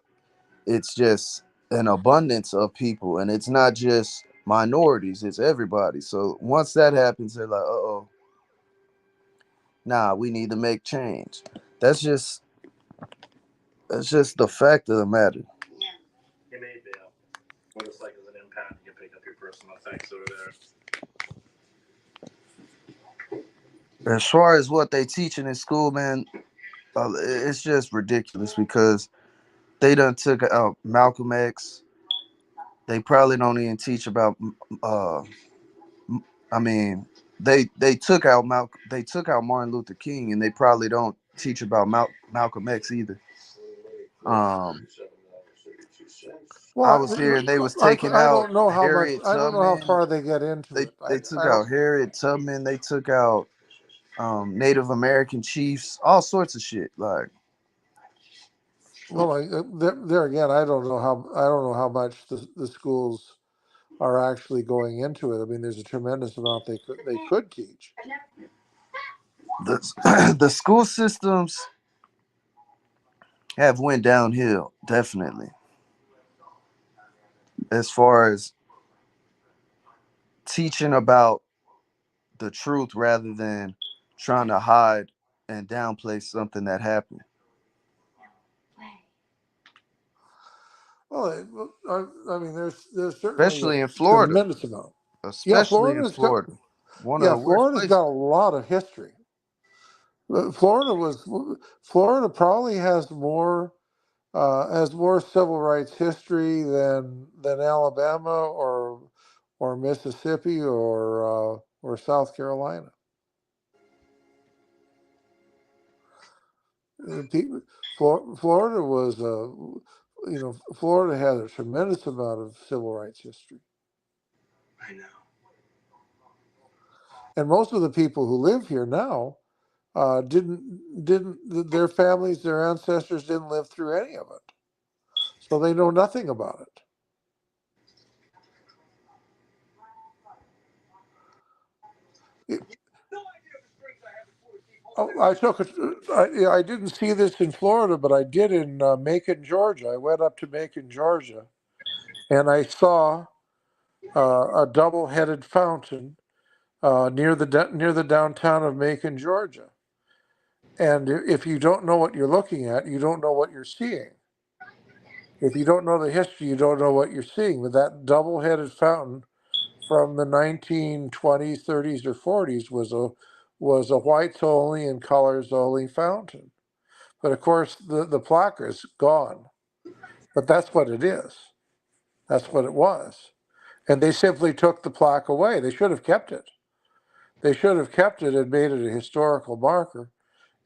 it's just an abundance of people, and it's not just minorities, it's everybody. So once that happens, they're like, uh-oh, Nah, we need to make change. That's just that's just the fact of the matter. You made the motorcycles an impound. You can pick up your personal effects over there. As far as what they teaching in school, man, it's just ridiculous because they done took out Malcolm X. They probably don't even teach about. Uh, I mean, they took out Martin Luther King, and they probably don't teach about Malcolm X either. Um, I Well, was here, and they was I, taking I out don't know how much. Harriet I don't know how Tubman. far they get into They it. they took I don't. out Harriet Tubman. They took out Native American chiefs, all sorts of shit. Like Well, there again, I don't know how much the schools are actually going into it. I mean, there's a tremendous amount they could teach. the the school systems have went downhill, definitely, as far as teaching about the truth rather than trying to hide and downplay something that happened. Well, I mean, there's certainly a Especially in Florida. tremendous amount. Yeah, Especially in Florida. One of Yeah, the worst Florida's places. got a lot of history. Florida was Florida probably has more civil rights history than Alabama or Mississippi or South Carolina. Florida was Florida had a tremendous amount of civil rights history. I know. And most of the people who live here now didn't their families, their ancestors didn't live through any of it, so they know nothing about it. I didn't see this in Florida, but I did in Macon, Georgia. I went up to Macon, Georgia, and I saw a double-headed fountain near the downtown of Macon, Georgia. And if you don't know what you're looking at, you don't know what you're seeing. If you don't know the history, you don't know what you're seeing. But that double-headed fountain from the 1920s, 30s, or 40s was a whites only and colors only fountain. But of course, the plaque is gone. But that's what it is. That's what it was. And they simply took the plaque away. They should have kept it. They should have kept it and made it a historical marker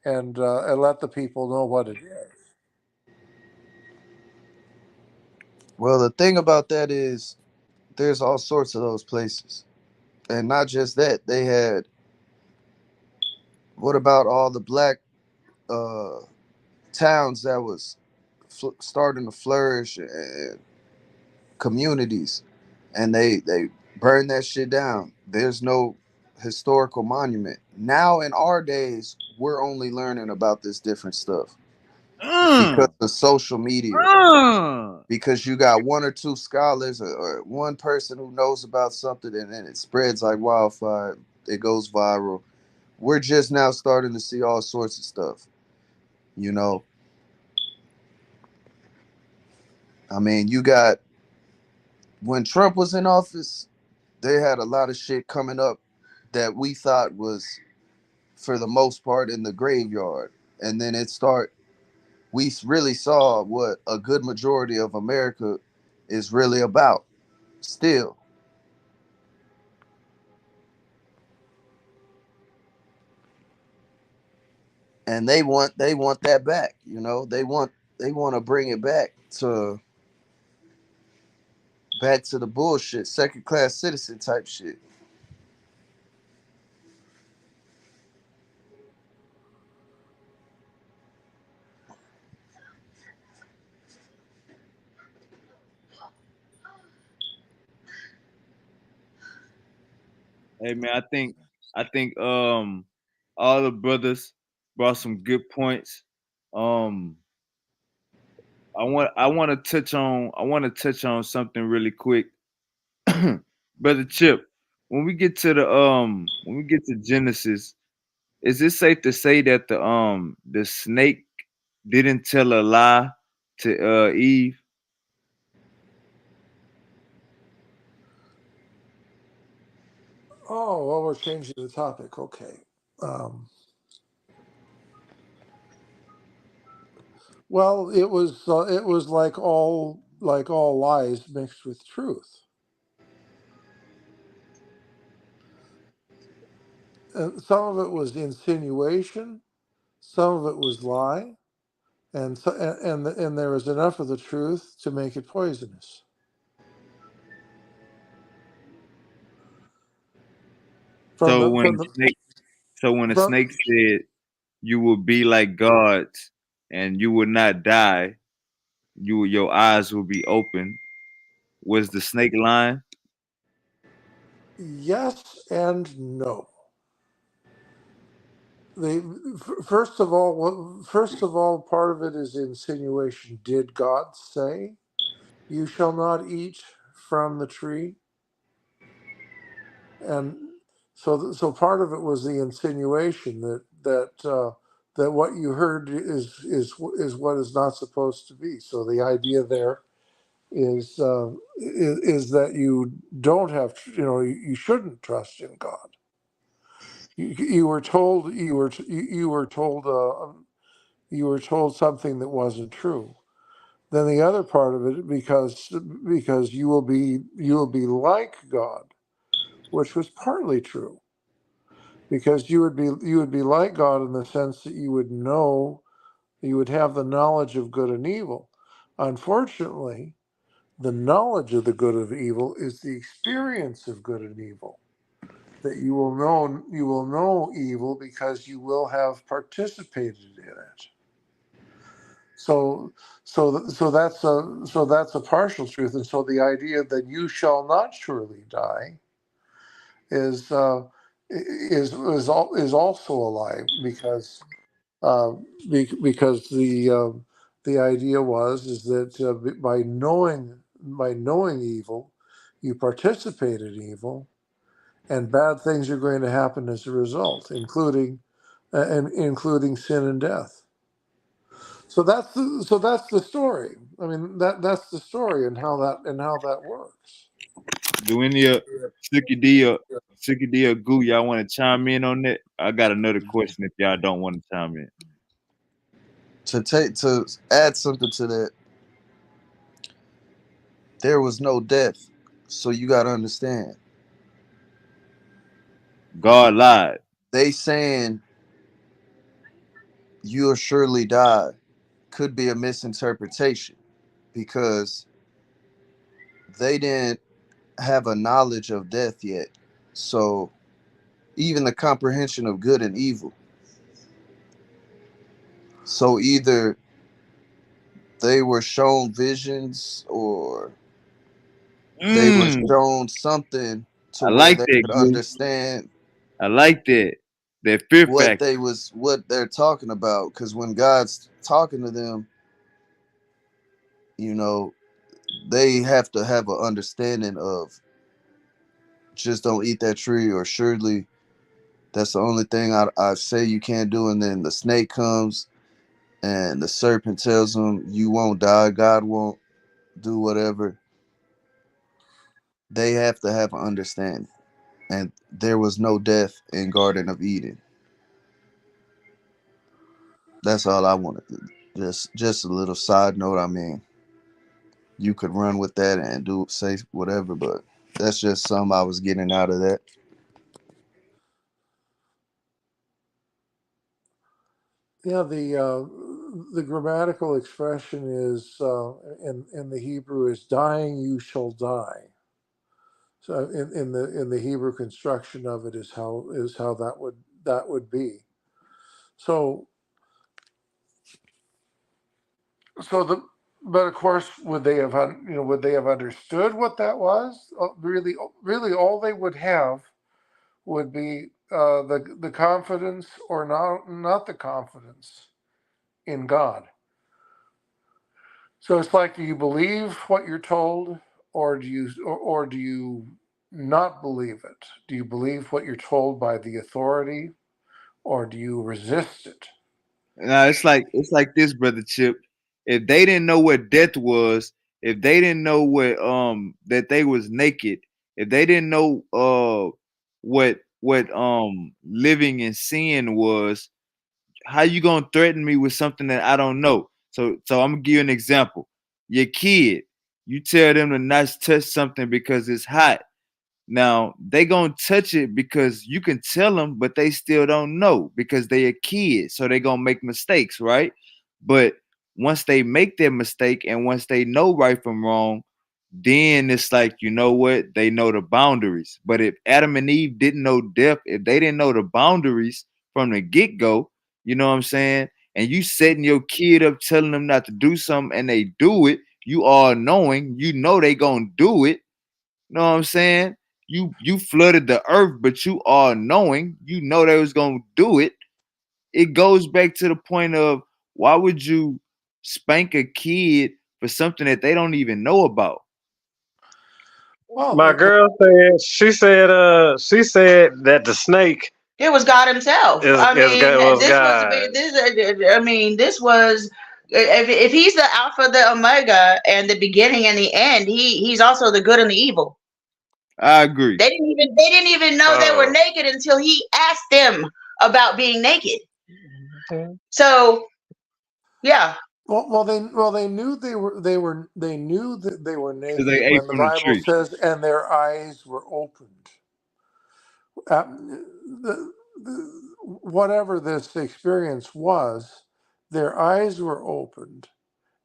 and let the people know what it is. Well, the thing about that is there's all sorts of those places. And not just that, they had what about all the black uh towns that was starting to flourish and communities, and they burned that shit down. There's no historical monument now. In our days, we're only learning about this different stuff because of social media, because you got one or two scholars or one person who knows about something, and then it spreads like wildfire. It goes viral. We're just now starting to see all sorts of stuff, you know. I mean, you got when Trump was in office, they had a lot of shit coming up that we thought was for the most part in the graveyard. And then we really saw what a good majority of America is really about still. And they want that back, you know. They want to bring it back to the bullshit, second class citizen type shit. Hey man, I think all the brothers brought some good points. Um I want to touch on something really quick. Brother Chip, when we get to Genesis, Is it safe to say that the snake didn't tell a lie to Eve? Oh, well, we're changing the topic. Okay. Um, well, it was like all lies mixed with truth. And some of it was insinuation, some of it was lie, and there was enough of the truth to make it poisonous. From So the when from a the snake, so when a from snake said you will be like gods and you will not die, your eyes will be open. Was the snake lying? yes and no. First of all, part of it is insinuation. Did God say, "You shall not eat from the tree"? And so part of it was the insinuation that what you heard is what is not supposed to be. So the idea there is that you don't have, you shouldn't trust in God. You were told you were told something that wasn't true. Then the other part of it, because you will be like God, which was partly true, because you would be like God in the sense that you would have the knowledge of good and evil. Unfortunately, the knowledge of the good and evil is the experience of good and evil. That you will know evil because you will have participated in it. So so that's a partial truth, and so the idea that you shall not surely die is is also a lie, because uh, because the idea is that by knowing evil, you participate in evil, and bad things are going to happen as a result, including sin and death. So that's the story. I mean, that's the story, and how that works. Do any of Suki D or Goo, y'all want to chime in on that? I got another question if y'all don't want to chime in. To add something to that, there was no death. So you gotta understand. God lied. They saying you'll surely die could be a misinterpretation because they didn't have a knowledge of death yet. So even the comprehension of good and evil. So either they were shown visions or they were Mm, shown something to I where like they that, could Goo. understand I like that. That fear what factor. what they're talking about. Because when God's talking to them, you know, they have to have an understanding of just don't eat that tree, or surely that's the only thing I say you can't do. And then the snake comes and the serpent tells them you won't die, God won't do whatever. They have to have an understanding. And there was no death in Garden of Eden. That's all I wanted to, just a little side note. I mean, you could run with that and say whatever, but that's just something I was getting out of that. Yeah, the grammatical expression is in the Hebrew is "dying you shall die." So in the Hebrew construction of it is how that would be. So so the but of course, would they have understood what that was? Really, all they would have would be the confidence, or not the confidence in God. So it's like, do you believe what you're told, or do you not believe it? Do you believe what you're told by the authority, or do you resist it? Now it's like this, brother Chip. If they didn't know what death was, if they didn't know what that they was naked, if they didn't know what living in sin was, how you gonna threaten me with something that I don't know? So I'm gonna give you an example. Your kid, you tell them to not touch something because it's hot. Now they gonna touch it because you can tell them, but they still don't know because they a kid, so they gonna make mistakes, right? But once they make their mistake and once they know right from wrong, then it's like, you know what? They know the boundaries. But if Adam and Eve didn't know death, if they didn't know the boundaries from the get go, you know what I'm saying? And you setting your kid up, telling them not to do something, and they do it, you all knowing, you know they gonna do it. You know what I'm saying? You flooded the earth, but you all knowing, you know they was gonna do it. It goes back to the point of why would you spank a kid for something that they don't even know about? Well, My girl said she said that the snake It was God Himself. I mean, was this was God. this. I mean, this was if He's the Alpha, the Omega, and the beginning and the end. He's also the good and the evil. I agree. They didn't even know they were naked until He asked them about being naked. So, yeah. well, they knew they knew that they were Because they naked ate when the from the Bible tree. says, and their eyes were opened. Whatever this experience was, their eyes were opened,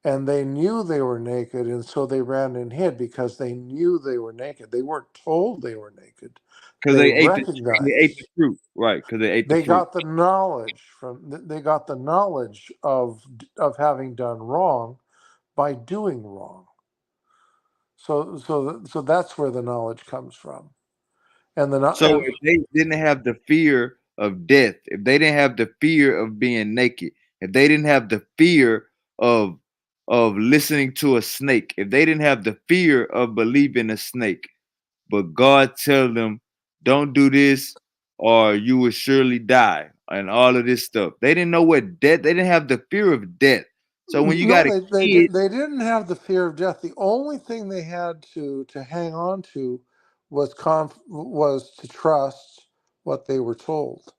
and they knew they were naked, and so they ran and hid because they knew they were naked. They weren't told they were naked. Because They they ate the recognized. fruit. Right, because they ate the They fruit. got the knowledge they got the knowledge of having done wrong by doing wrong. So that's where the knowledge comes from. And So if they didn't have the fear of death, if they didn't have the fear of being naked, if they didn't have the fear of listening to a snake, if they didn't have the fear of believing a snake, but God tell them, don't do this or you will surely die and all of this stuff. They didn't know what death, they didn't have the fear of death. So when you no, got a kid, they didn't have the fear of death. The only thing they had to hang on to was to trust what they were told,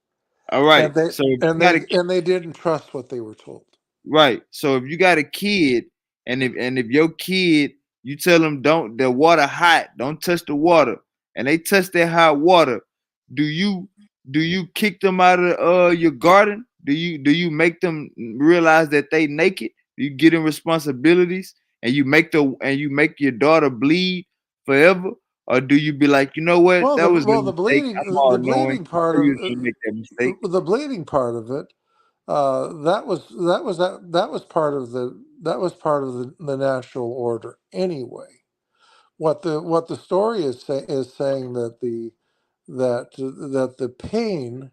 all right. and they So if you got a didn't trust what they were told. right. So if you got a kid, and if your kid, you tell them don't the water hot, don't touch the water, and they touch that hot water, do you kick them out of your garden? Do you make them realize that they naked? Do you get them responsibilities and you make your daughter bleed forever? Or do you be like, you know what, that was a mistake. I'm all The knowing. bleeding I part know of you should make that mistake. the bleeding part of it, that was part of the natural order anyway. What the story is saying that the pain,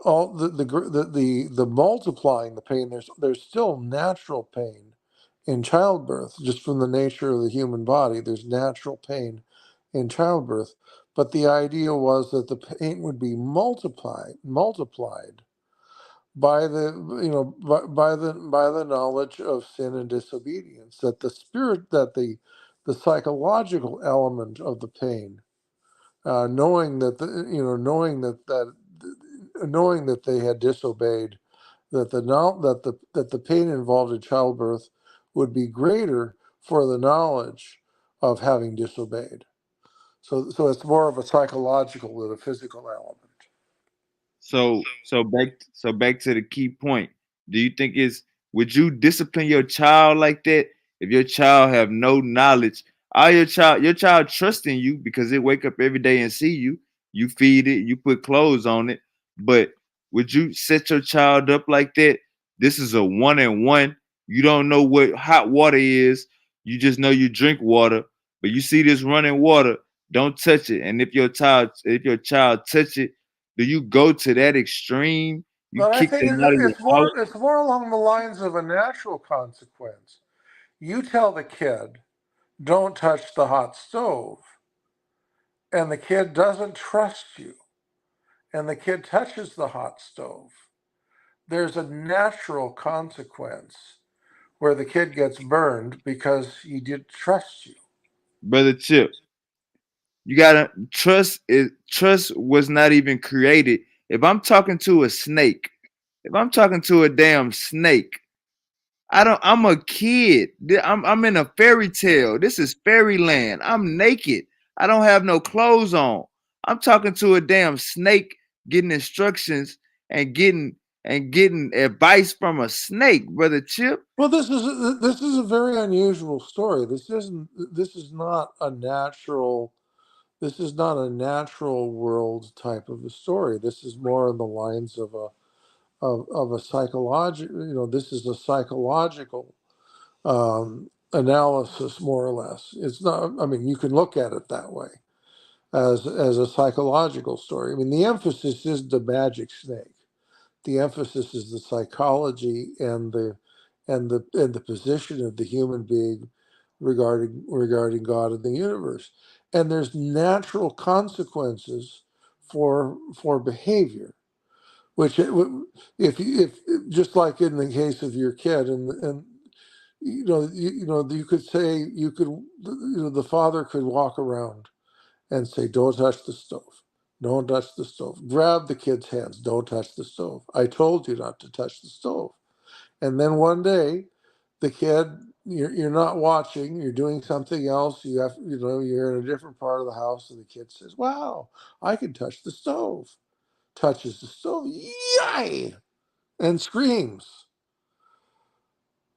all the multiplying the pain. There's still natural pain in childbirth, just from the nature of the human body. There's natural pain in childbirth, but the idea was that the pain would be multiplied by the by the knowledge of sin and disobedience. That the spirit, that the psychological element of the pain, knowing that knowing that they had disobeyed, that the pain involved in childbirth would be greater for the knowledge of having disobeyed. So it's more of a psychological than a physical element. So back to the key point. Do you think would you discipline your child like that if your child have no knowledge? All your child trusting you because it wake up every day and see you. You feed it, you put clothes on it. But would you set your child up like that? This is a 1-and-1. You don't know what hot water is. You just know you drink water, but you see this running water, don't touch it. And if your child touch it, do you go to that extreme? You But I kick think them out of your house? it's more along the lines of a natural consequence. You tell the kid, don't touch the hot stove, and the kid doesn't trust you, and the kid touches the hot stove, there's a natural consequence where the kid gets burned because he didn't trust you. Brother Chip, you gotta trust was not even created. If I'm talking to a snake, if I'm talking to a damn snake, I'm a kid. I'm in a fairy tale. This is fairyland. I'm naked. I don't have no clothes on. I'm talking to a damn snake, getting instructions and getting advice from a snake, brother Chip. Well, this is a very unusual story. This is not a natural world type of a story. This is more on the lines of a psychological. This is a psychological analysis, more or less. It's not. I mean, you can look at it that way, as a psychological story. I mean, the emphasis is the magic snake. The emphasis is the psychology and the position of the human being regarding God and the universe. And there's natural consequences for behavior, which if just like in the case of your kid, and you could say, the father could walk around and say, don't touch the stove. Don't touch the stove. Grab the kid's hands. Don't touch the stove. I told you not to touch the stove. And then one day, the kid, you're not watching. You're doing something else. You're in a different part of the house, and the kid says, "Wow, I can touch the stove." Touches the stove, yay, and screams.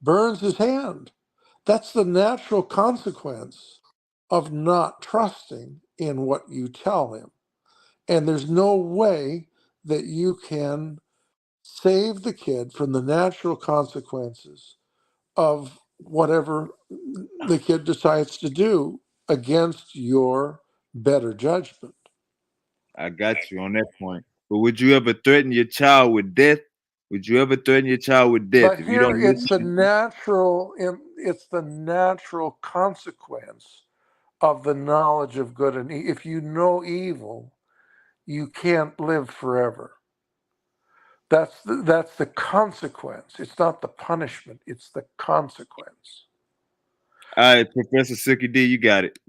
Burns his hand. That's the natural consequence of not trusting in what you tell him. And there's no way that you can save the kid from the natural consequences of whatever the kid decides to do against your better judgment. I got you on that point. But would you ever threaten your child with death? Would you ever threaten your child with death But if you here don't it's the listen? natural consequence of the knowledge of good and evil. If you know evil, you can't live forever. That's the consequence. It's not the punishment. It's the consequence. All right, Professor Silky D, you got it.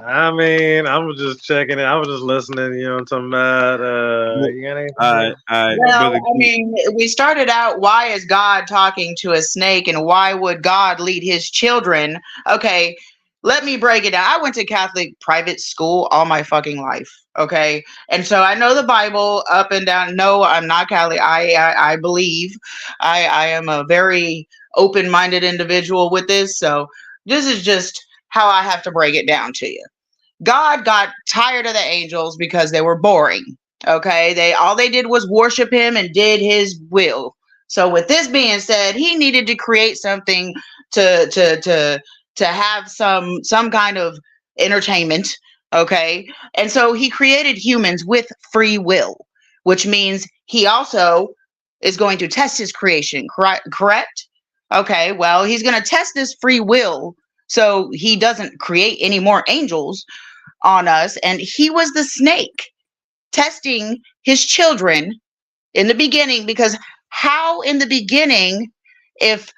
I mean, I was just checking it. I was just listening. I'm talking about. You got anything? All right, Well, brother. I mean, we started out, why is God talking to a snake and why would God lead his children? Okay, let me break it down. I went to Catholic private school all my fucking life. Okay. And so I know the Bible up and down. No, I'm not Catholic. I believe I am a very open-minded individual with this. So this is just how I have to break it down to you. God got tired of the angels because they were boring. Okay, they did was worship him and did his will. So with this being said, he needed to create something to have some kind of entertainment. Okay, and so he created humans with free will, which means he also is going to test his creation. Correct? Okay, well, he's going to test this free will so he doesn't create any more angels on us. And he was the snake testing his children in the beginning, because how in the beginning, if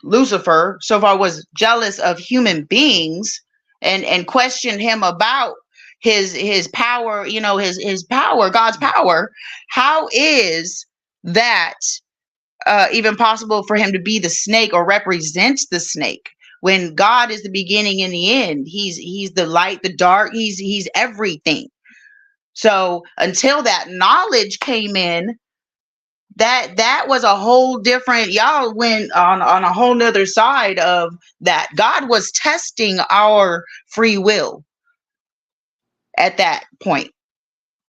Lucifer so far was jealous of human beings and questioned him about his power, his power, God's power, how is that even possible for him to be the snake or represents the snake when God is the beginning and the end? He's the light, the dark, he's everything. So until that knowledge came in, that was a whole different, y'all went on a whole nother side of that. God was testing our free will at that point.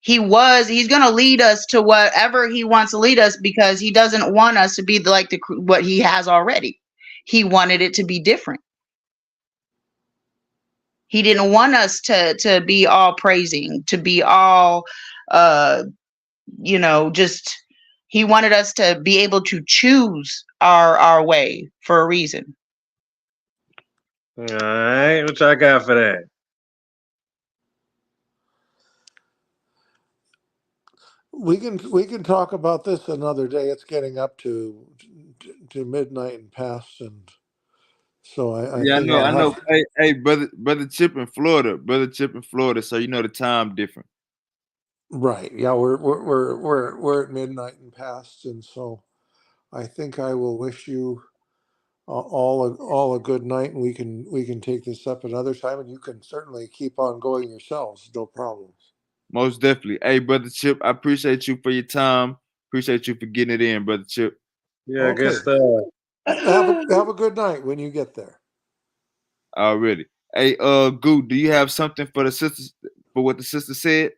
He's going to lead us to whatever he wants to lead us, because he doesn't want us to be like what he has already. He wanted it to be different. He didn't want us to be all praising, to be all, just, he wanted us to be able to choose our way for a reason. All right, what y'all got for that? We can talk about this another day. It's getting up to midnight and past, and so I Yeah, I think know, I'll I have know. Hey, brother Chip in Florida, brother Chip in Florida. So you know the time different. right. Yeah, we're at midnight and past, and so I think I will wish you all a good night, and we can take this up another time, and you can certainly keep on going yourselves. No problems. Most definitely. Hey, brother Chip, I appreciate you for your time. Appreciate you for getting it in, brother Chip. Yeah, good Okay. stuff. Have a good night when you get there. Already. Hey, Goo, do you have something for the sisters for what the sister said?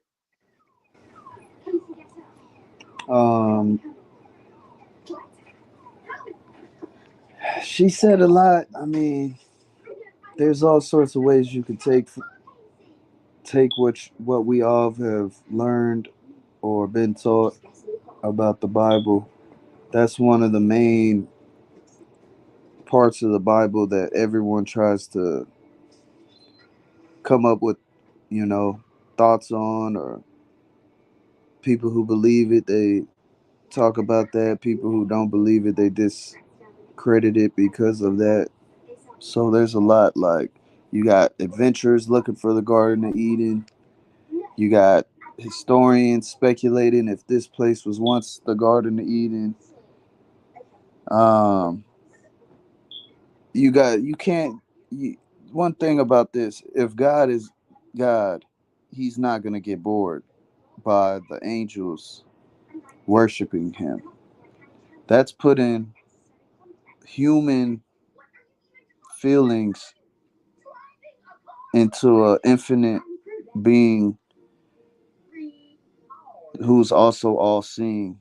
Um, she said a lot. I mean, there's all sorts of ways you can take what we all have learned or been taught about the Bible. That's one of the main parts of the Bible that everyone tries to come up with, you know, thoughts on, or people who believe it, they talk about that. People who don't believe it, they discredit it because of that. So there's a lot. Like, you got adventurers looking for the Garden of Eden. You got historians speculating if this place was once the Garden of Eden. Um, you can't. One thing about this: if God is God, He's not gonna get bored by the angels worshiping Him. That's putting human feelings into an infinite being who's also all seeing.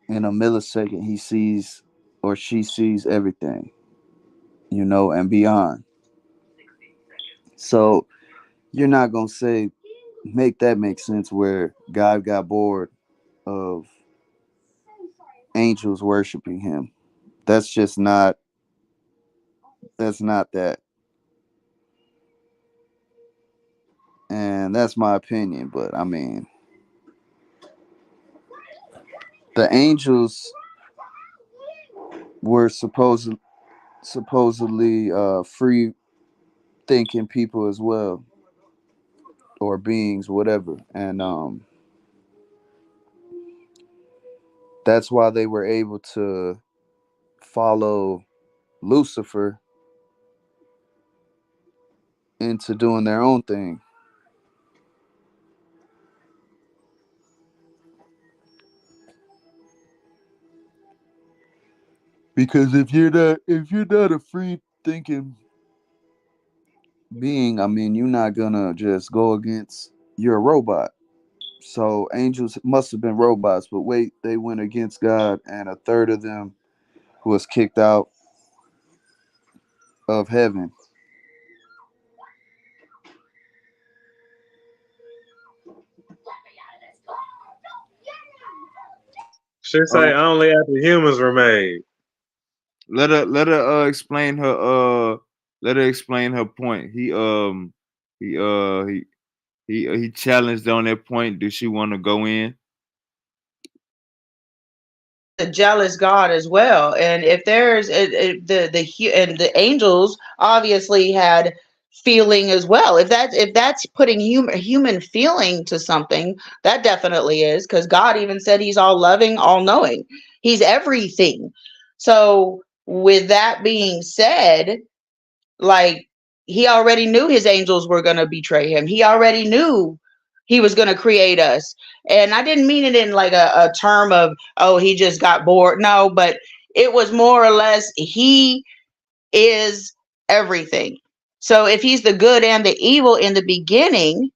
In a millisecond, he sees or she sees everything, and beyond. So you're not going to make that make sense where God got bored of angels worshiping him. That's just not, that's not that. And that's my opinion. But I mean, the angels were supposedly free thinking people as well, or beings, whatever. And that's why they were able to follow Lucifer into doing their own thing. Because if you're not a free thinking being, I mean, you're not gonna just go against, you're a robot. So angels must have been robots, but wait, they went against God, and a third of them was kicked out of heaven. She say only after humans were made. Let her explain her point. He he challenged on that point. Does she want to go in? A jealous God as well. And if there's and the angels obviously had feeling as well. If that's putting human feeling to something, that definitely is, because God even said He's all loving, all knowing. He's everything. So with that being said, like, he already knew his angels were going to betray him. He already knew he was going to create us. And I didn't mean it in like a term of, oh, he just got bored. No, but it was more or less, he is everything. So if he's the good and the evil in the beginning,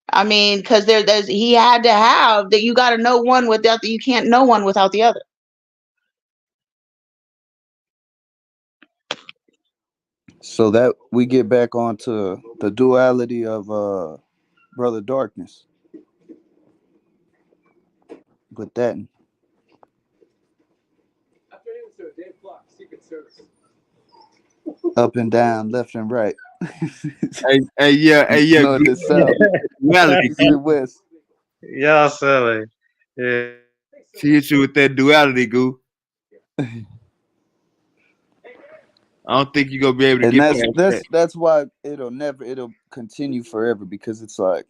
I mean, because there's he had to have that. You got to know one without you can't know one without the other. So that we get back onto the duality of Brother Darkness. But that Up and down, left and right. Hey, yeah, North good. and south. Duality, East goo. and west. Y'all silly. Yeah. She hit you with that duality, goo. I don't think you're gonna be able to And get that's past that. that's that's why it'll continue forever, because it's like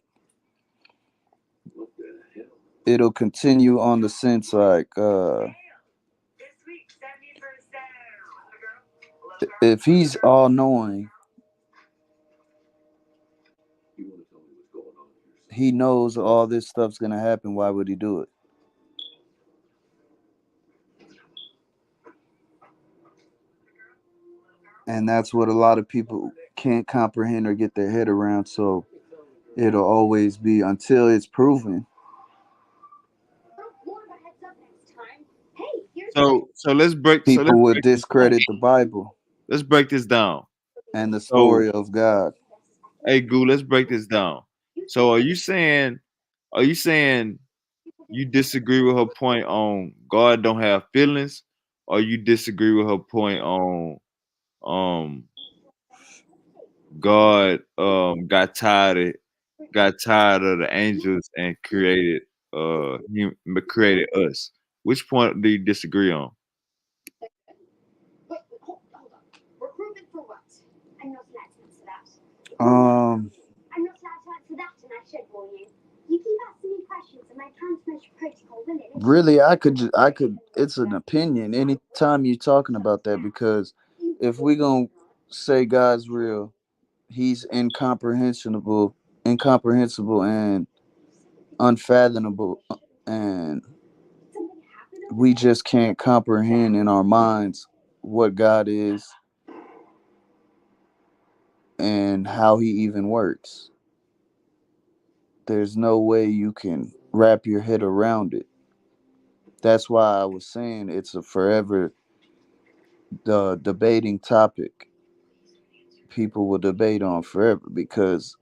it'll continue on the sense like if he's all knowing, he knows all this stuff's gonna happen. Why would he do it? And that's what a lot of people can't comprehend or get their head around. So it'll always be until it's proven. So let's break. So let's People would break this down. discredit the Bible Let's break this down. and the So, story of God. hey, goo, let's break this down. So, are you saying you disagree with her point on God don't have feelings, or you disagree with her point on um God got tired of the angels and created us. Which point do you disagree on? Um, really, I could. It's an opinion. Anytime you're talking about that, because if we gonna say God's real, He's incomprehensible, and unfathomable, and we just can't comprehend in our minds what God is and how He even works. There's no way you can wrap your head around it. That's why I was saying it's a forever the debating topic. People will debate on forever because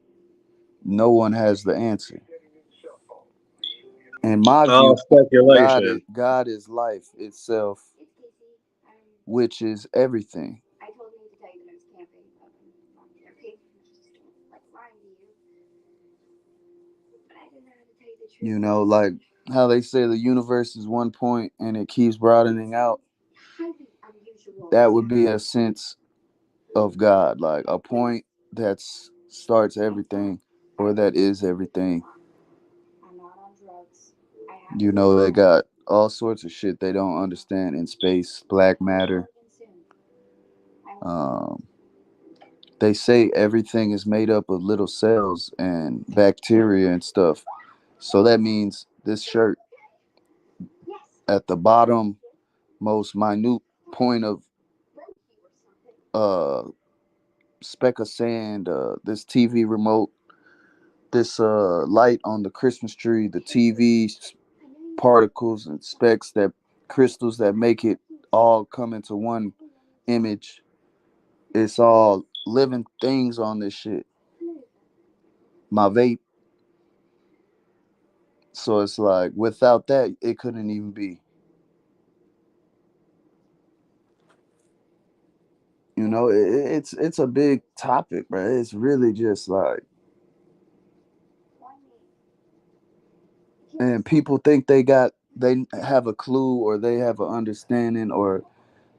no one has the answer. In my All view, speculation. God is life itself, which is everything. You know, like how they say the universe is one point and it keeps broadening out. That would be a sense of God, like a point that starts everything or that is everything. You know, they got all sorts of shit they don't understand in space, black matter. Um, they say everything is made up of little cells and bacteria and stuff. So that means this shirt at the bottom, most minute point of uh speck of sand, this TV remote, this light on the Christmas tree, the TV particles and specks that crystals that make it all come into one image. It's all living things on this shit. My vape. So it's like without that, it couldn't even be. You know, it's a big topic, bro. It's really just like, and people think they have a clue or they have an understanding or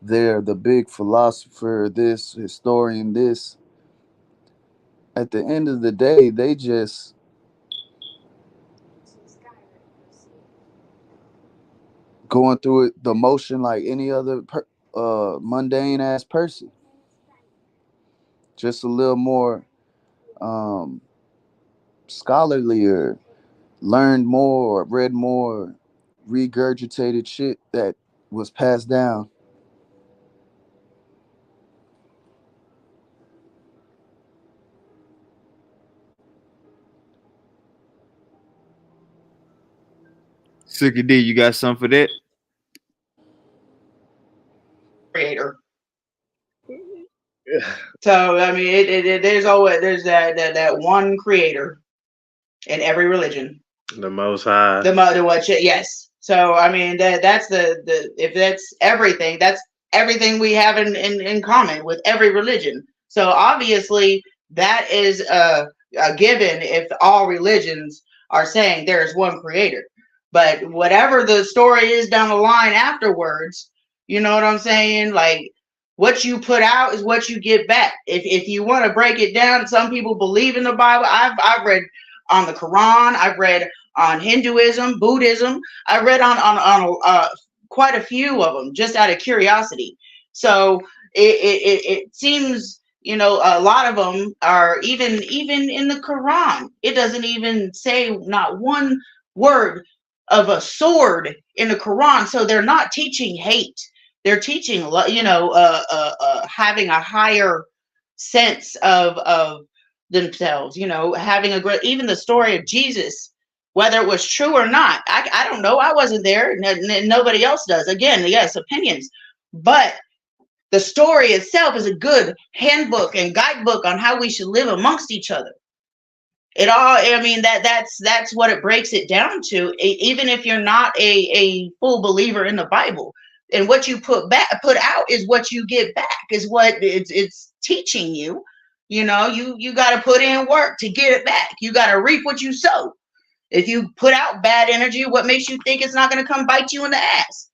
they're the big philosopher, this historian, this. At the end of the day, they just going through it the motion like any other mundane ass person. Just a little more um, scholarly or learned more or read more, regurgitated shit that was passed down. Silky D, you got something for that? Creator. So I mean, there's always that one creator in every religion. The Most High. The mother, what? Yes. So I mean, that's the if that's everything, that's everything we have in common with every religion. So obviously that is a given if all religions are saying there is one creator. But whatever the story is down the line afterwards, you know what I'm saying? Like what you put out is what you get back. If you want to break it down, some people believe in the Bible. I've read on the Quran. I've read on Hinduism, Buddhism. I read on quite a few of them just out of curiosity. So it seems, you know, a lot of them are even in the Quran. It doesn't even say not one word of a sword in the Quran. So they're not teaching hate. They're teaching, you know, having a higher sense of themselves. You know, having a great, even the story of Jesus, whether it was true or not, I don't know. I wasn't there. Nobody else does. Again, yes, opinions, but the story itself is a good handbook and guidebook on how we should live amongst each other. It all, I mean, that's what it breaks it down to. Even if you're not a full believer in the Bible, and what you put out is what you get back, is what it's teaching you. You know, you got to put in work to get it back. You got to reap what you sow. If you put out bad energy, what makes you think it's not going to come bite you in the ass?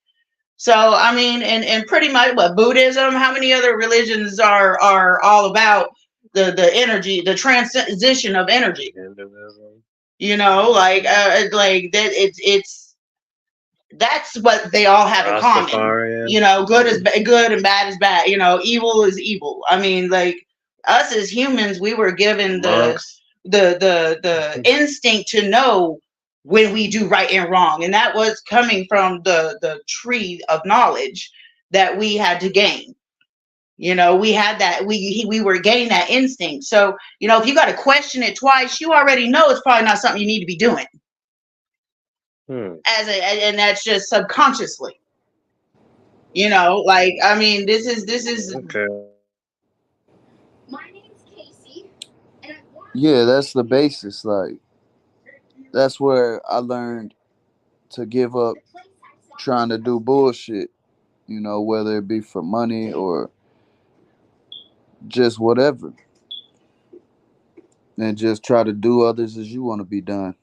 So I mean, and pretty much what Buddhism, how many other religions are all about the energy, the transition of energy. Hinduism. You know, like that. It's that's what they all have in common. Rastafarian. You know, good is good and bad is bad. You know, evil is evil. I mean, like us as humans, we were given Monks. the instinct to know when we do right and wrong, and that was coming from the tree of knowledge that we had to gain. You know, we had that, we were getting that instinct. So you know, if you got to question it twice, you already know it's probably not something you need to be doing. And that's just subconsciously. You know, like I mean, this is Okay. Yeah, that's the basis. Like that's where I learned to give up trying to do bullshit. You know, whether it be for money or just whatever, and just try to do others as you want to be done.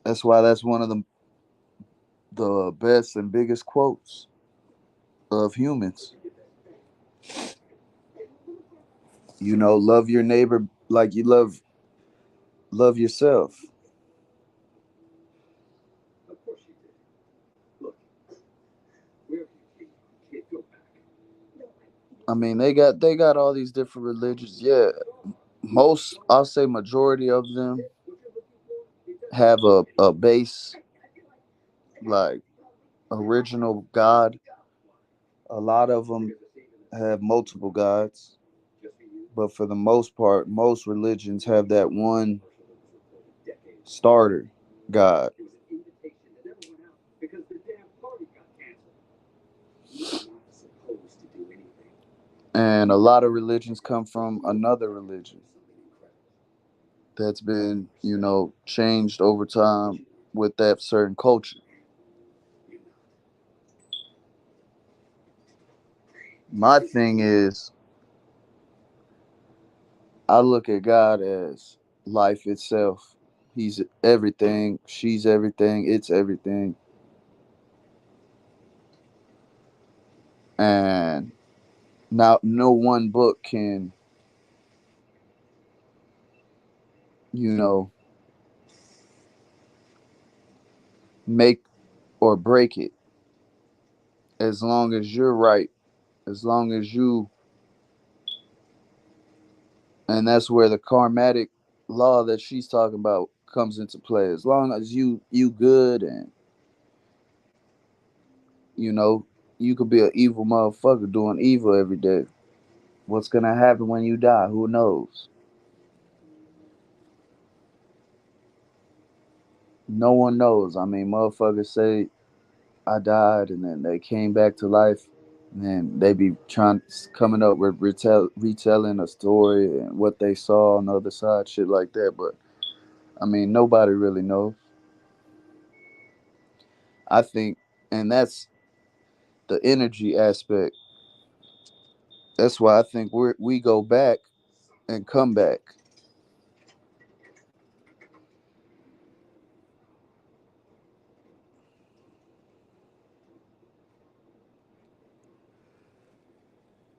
That's why that's one of the best and biggest quotes of humans. You know, love your neighbor like you love yourself. I mean, they got all these different religions. Yeah, most I'll say majority of them have a base like original God. A lot of them have multiple gods, but for the most part, most religions have that one starter God. And a lot of religions come from another religion that's been, you know, changed over time with that certain culture. My thing is, I look at God as life itself. He's everything, she's everything, it's everything. And now no one book can, you know, make or break it as long as you're right, as long as you, and that's where the karmatic law that she's talking about comes into play. As long as you good and you know, you could be an evil motherfucker doing evil every day. What's gonna happen when you die? Who knows? No one knows. I mean, motherfuckers say I died and then they came back to life. And then they be trying coming up with retelling a story and what they saw on the other side, shit like that. But I mean, nobody really knows. I think, and that's the energy aspect. That's why I think we go back and come back.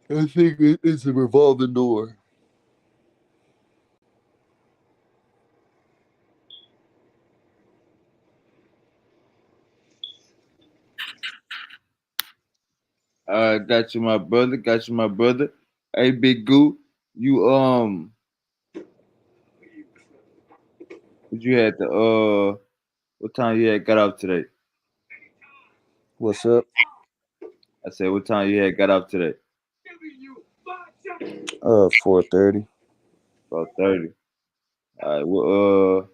I think it's a revolving door. Got you, my brother. Got you, my brother. Hey, Big Goo, you what you had to what time you had got out today? What's up? I said, what time you had got out today? 4:30. About 30. All right. Well,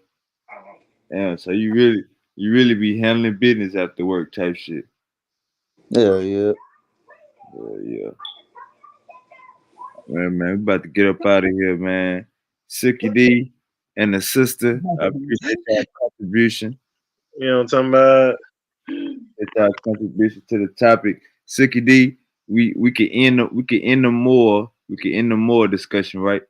damn. So you really be handling business after work type shit. Yeah, yeah. Yeah. Man, we about to get up out of here, man. Sookie D and the sister, I appreciate that contribution. You know what I'm talking about? It's our contribution to the topic. Sookie D, we can end the more discussion, right?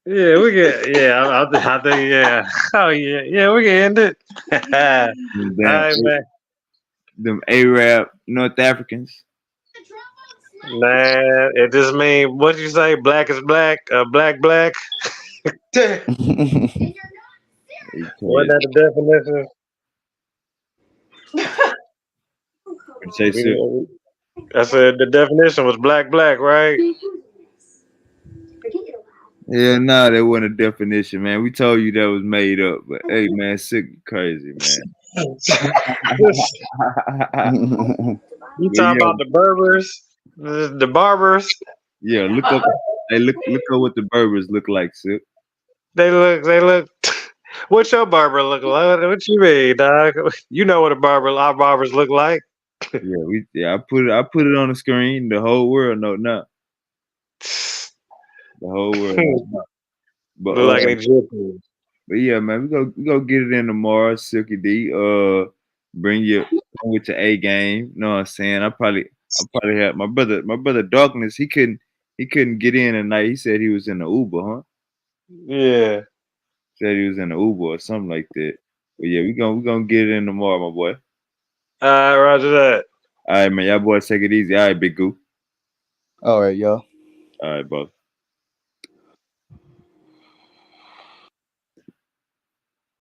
Yeah, we get. Yeah, I think. Yeah. Oh yeah, yeah. We can end it. All right, man. Them Arab North Africans. Man, it just means what you say. Black is black. Black. What that the definition? Say so. I said the definition was black, right? Yeah, nah, that wasn't a definition, man. We told you that was made up, but hey, man, sick, crazy, man. You talking about the Berbers, the barbers? Yeah, look up. Hey, look up what the Berbers look like, Sip. They look. What's your barber look like? What you mean, dog? You know what our barbers look like. I put it on the screen. The whole world know now. The whole world knows now. But look like an Egyptian. But yeah, man, we go get it in tomorrow, Silky D. Come with your A game. You know what I'm saying? I probably had my brother Darkness, he couldn't get in tonight. He said he was in the Uber, huh? Yeah. Said he was in the Uber or something like that. But yeah, we gonna get it in tomorrow, my boy. All right, roger that. All right, man. Y'all boys take it easy. All right, Big Goo. All right, y'all. All right, boss.